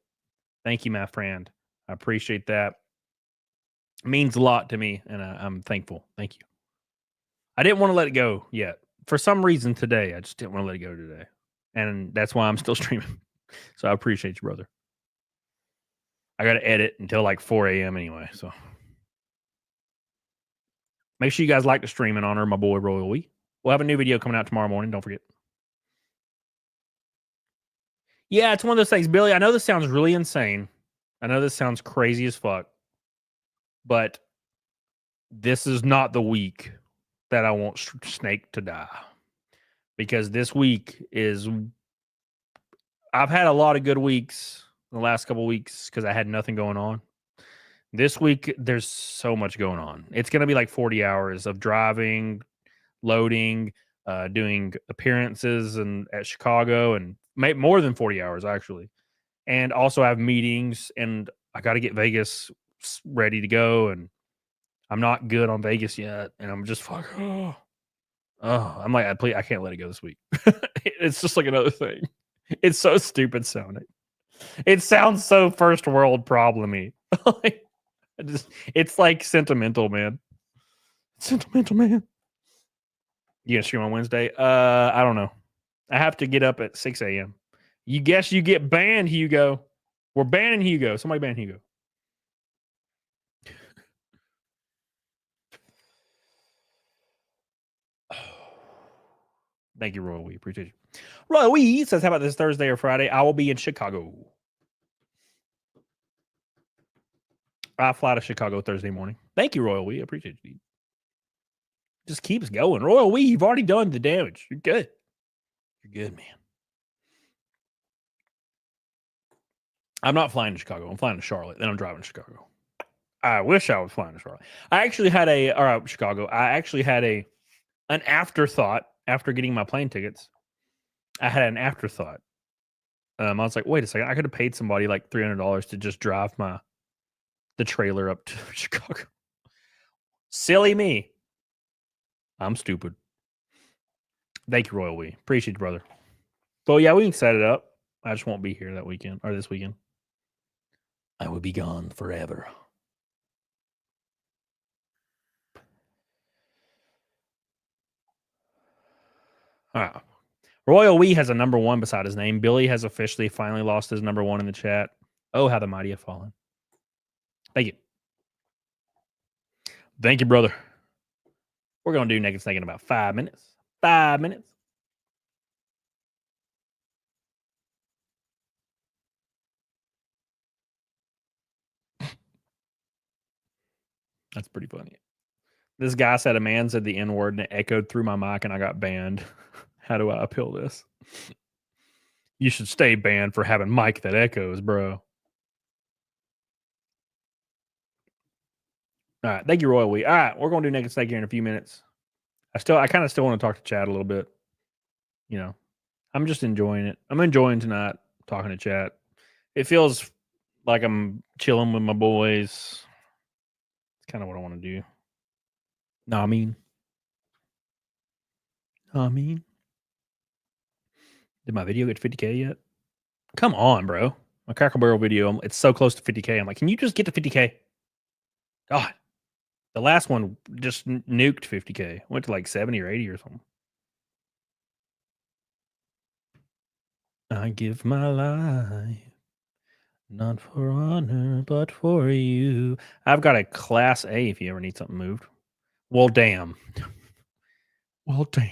Thank you, my friend. I appreciate that. It means a lot to me, and I'm thankful. Thank you. I didn't want to let it go yet. For some reason today, I just didn't want to let it go today. And that's why I'm still streaming. So I appreciate you, brother. I got to edit until like 4 a.m. anyway. So make sure you guys like the stream in honor of my boy Royal We. We'll have a new video coming out tomorrow morning. Don't forget. Yeah, it's one of those things, Billy. I know this sounds really insane. I know this sounds crazy as fuck. But this is not the week that I want Snake to die. Because this week is... I've had a lot of good weeks the last couple of weeks because I had nothing going on. This week, there's so much going on. It's going to be like 40 hours of driving, loading, doing appearances at Chicago, and more than 40 hours, actually. And also have meetings, and I got to get Vegas ready to go, and I'm not good on Vegas yet, and I'm just fucking... I'm like, I can't let it go this week. It's just like another thing. It's so stupid sounding. It sounds so first world problem-y. It's like sentimental, man. Sentimental, man. You gonna stream on Wednesday? I don't know. I have to get up at 6 a.m. You guess you get banned, Hugo. We're banning Hugo. Somebody ban Hugo. Thank you, Royal We. Appreciate you. Royal We says, how about this Thursday or Friday? I will be in Chicago. I fly to Chicago Thursday morning. Thank you, Royal We. Appreciate you. Just keeps going. Royal We, you've already done the damage. You're good. You're good, man. I'm not flying to Chicago. I'm flying to Charlotte. Then I'm driving to Chicago. I wish I was flying to Charlotte. I actually had an afterthought after getting my plane tickets. I had an afterthought. I was like, wait a second. I could have paid somebody like $300 to just drive the trailer up to Chicago. Silly me. I'm stupid. Thank you, Royal We. Appreciate you, brother. But yeah, we can set it up. I just won't be here that weekend or this weekend. I will be gone forever. Royal We has a number 1 beside his name. Billy has officially finally lost his number 1 in the chat. Oh, how the mighty have fallen. Thank you. Thank you, brother. We're going to do Naked Snake in about 5 minutes. 5 minutes. That's pretty funny. This guy said a man said the N-word and it echoed through my mic and I got banned. How do I appeal this? You should stay banned for having mic that echoes, bro. All right. Thank you, Royal We. All right. We're going to do Naked Snake here in a few minutes. I kind of still want to talk to Chad a little bit. You know, I'm just enjoying it. I'm enjoying tonight talking to Chad. It feels like I'm chilling with my boys. It's kind of what I want to do. Nah, I mean. Did my video get 50K yet? Come on, bro. My Cracker Barrel video, it's so close to 50K. I'm like, can you just get to 50K? God. The last one just nuked 50K. Went to like 70 or 80 or something. I give my life, not for honor, but for you. I've got a Class A if you ever need something moved. Well, damn. Well, damn.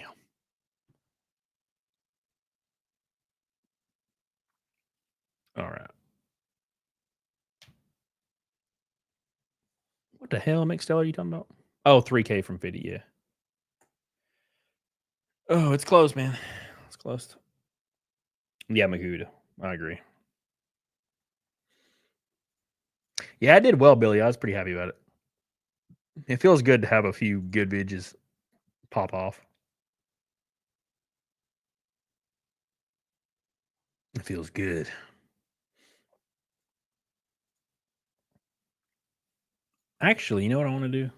All right. What the hell, Mixtel, are you talking about? Oh, 3K from 50, yeah. Oh, it's closed, man. It's closed. Yeah, Mahuda. I agree. Yeah, I did well, Billy. I was pretty happy about it. It feels good to have a few good vidges pop off. It feels good. Actually, you know what I want to do?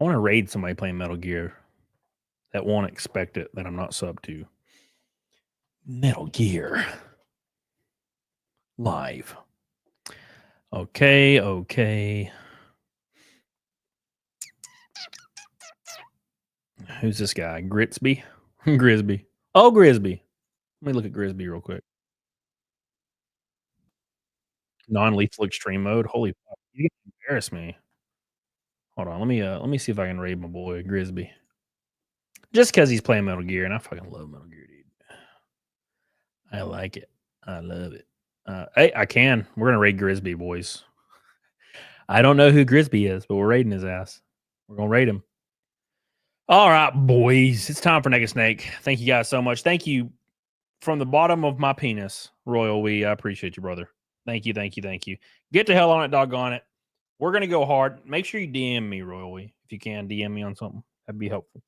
I want to raid somebody playing Metal Gear that won't expect it, that I'm not sub to. Metal Gear Live. Okay, okay. Who's this guy? Gritsby? Grisby. Oh, Grisby. Let me look at Grisby real quick. Non-lethal extreme mode. Holy fuck. You embarrass me. Hold on. Let me see if I can raid my boy Grisby. Just because he's playing Metal Gear, and I fucking love Metal Gear, dude. I like it. I love it. Hey, I can. We're gonna raid Grisby, boys. I don't know who Grisby is, but we're raiding his ass. We're gonna raid him. All right, boys. It's time for Naked Snake. Thank you guys so much. Thank you from the bottom of my penis, Royal Wee. I appreciate you, brother. Thank you, thank you, thank you. Get the hell on it, doggone it. We're gonna go hard. Make sure you DM me, Royal Wee. If you can, DM me on something. That'd be helpful.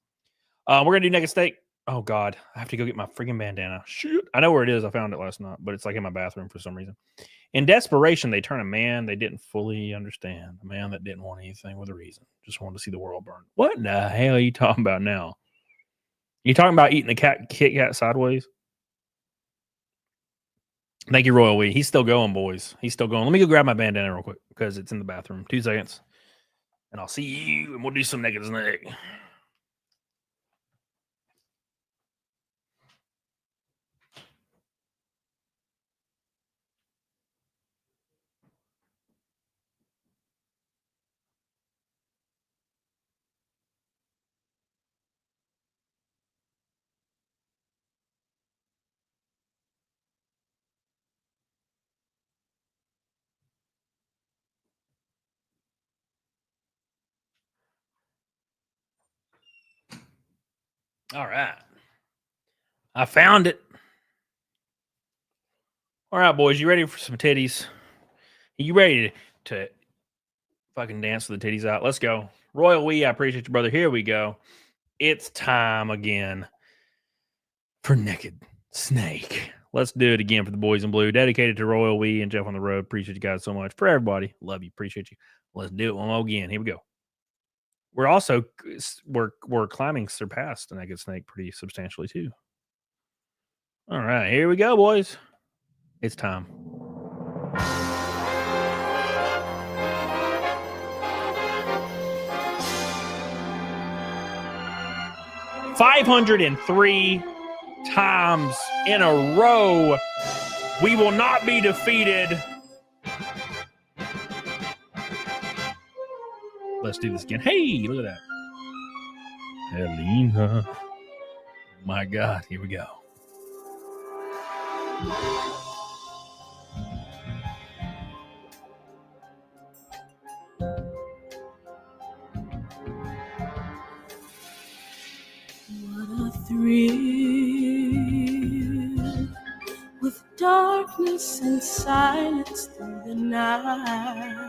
We're gonna do Naked Snake. Oh God, I have to go get my freaking bandana. Shoot. I know where it is. I found it last night, but it's like in my bathroom for some reason. In desperation, they turn a man they didn't fully understand. A man that didn't want anything with a reason. Just wanted to see the world burn. What in the hell are you talking about now? You talking about eating a Kit Kat sideways? Thank you, Royal Wee. He's still going, boys. He's still going. Let me go grab my bandana real quick because it's in the bathroom. 2 seconds. And I'll see you, and we'll do some Naked Snake. All right. I found it. All right, boys. You ready for some titties? You ready to fucking dance with the titties out? Let's go. Royal Wee, I appreciate you, brother. Here we go. It's time again for Naked Snake. Let's do it again for the boys in blue. Dedicated to Royal Wee and Jeff on the road. Appreciate you guys so much. For everybody. Love you. Appreciate you. Let's do it one more again. Here we go. We're also we're climbing surpassed the Naked Snake pretty substantially too. All right, here we go, boys. It's time. $503 times in a row. We will not be defeated. Let's do this again. Hey, look at that. Helena. My God, here we go. What a thrill with darkness and silence through the night.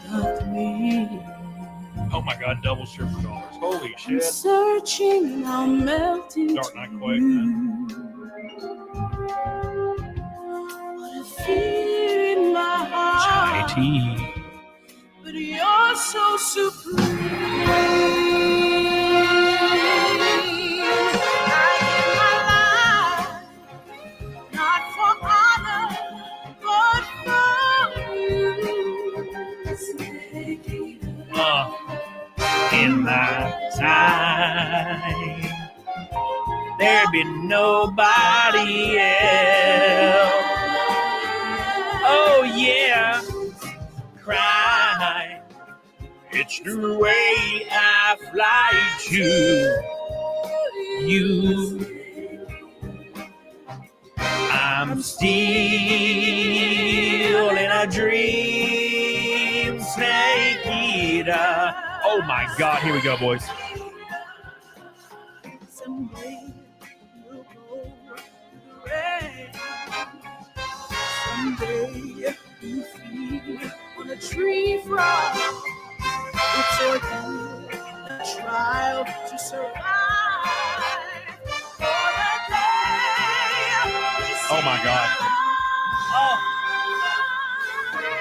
What a thrill. Oh my God, double stripper dollars. Holy shit. I'm searching, I'm melting. Start not quite, man. What a fear in my heart. Chai tea. But you're so supreme. I give my life, not for honor, but for you. In my time, there be nobody else. Oh yeah, cry. It's the way I fly to you. I'm still in a dream, snake eater. Oh my God, here we go, boys. Someday we'll go red. Someday you feed on a tree frog. It's a trial to survive. Oh my God. Oh,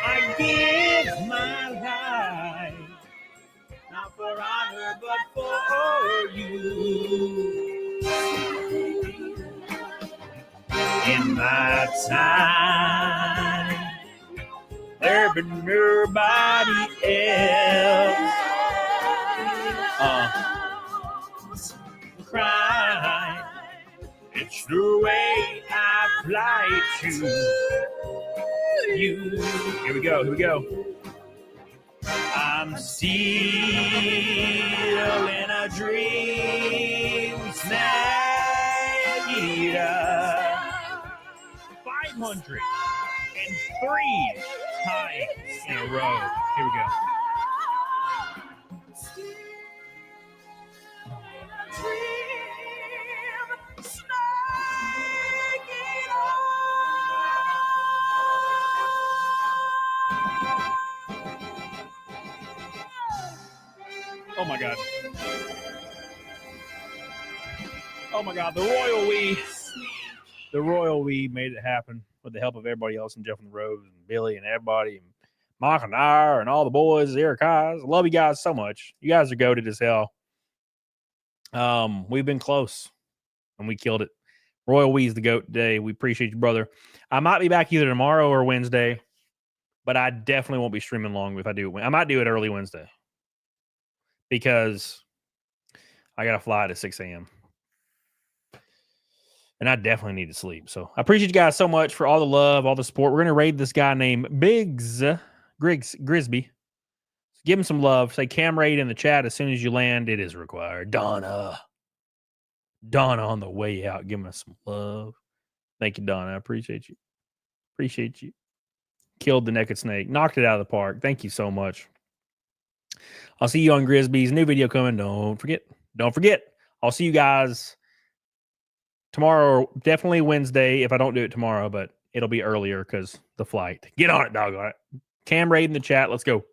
I give my life, not for honor, but for you. In my time, there been nobody else. Crime, it's the way I fly to you. Here we go, here we go. I'm still in a dream, snake eater. 503 times in a row. Here we go. Oh my God. Oh my God. The Royal We made it happen with the help of everybody else and Jeff and the Rose and Billy and everybody and Mike and I and all the boys, Eric Eyes. I love you guys so much. You guys are goated as hell. We've been close and we killed it. Royal We's the GOAT today. We appreciate you, brother. I might be back either tomorrow or Wednesday, but I definitely won't be streaming long if I do it. I might do it early Wednesday because I got to fly at 6 a.m. And I definitely need to sleep. So I appreciate you guys so much for all the love, all the support. We're going to raid this guy named Grisby. Give him some love. Say cam raid in the chat as soon as you land. It is required. Donna on the way out. Give us some love. Thank you, Donna. I appreciate you. Appreciate you. Killed the naked snake. Knocked it out of the park. Thank you so much. I'll see you on Grisby's new video coming. Don't forget. I'll see you guys tomorrow, or definitely Wednesday if I don't do it tomorrow, but it'll be earlier because the flight. Get on it, doggone it. Cam raid in the chat. Let's go.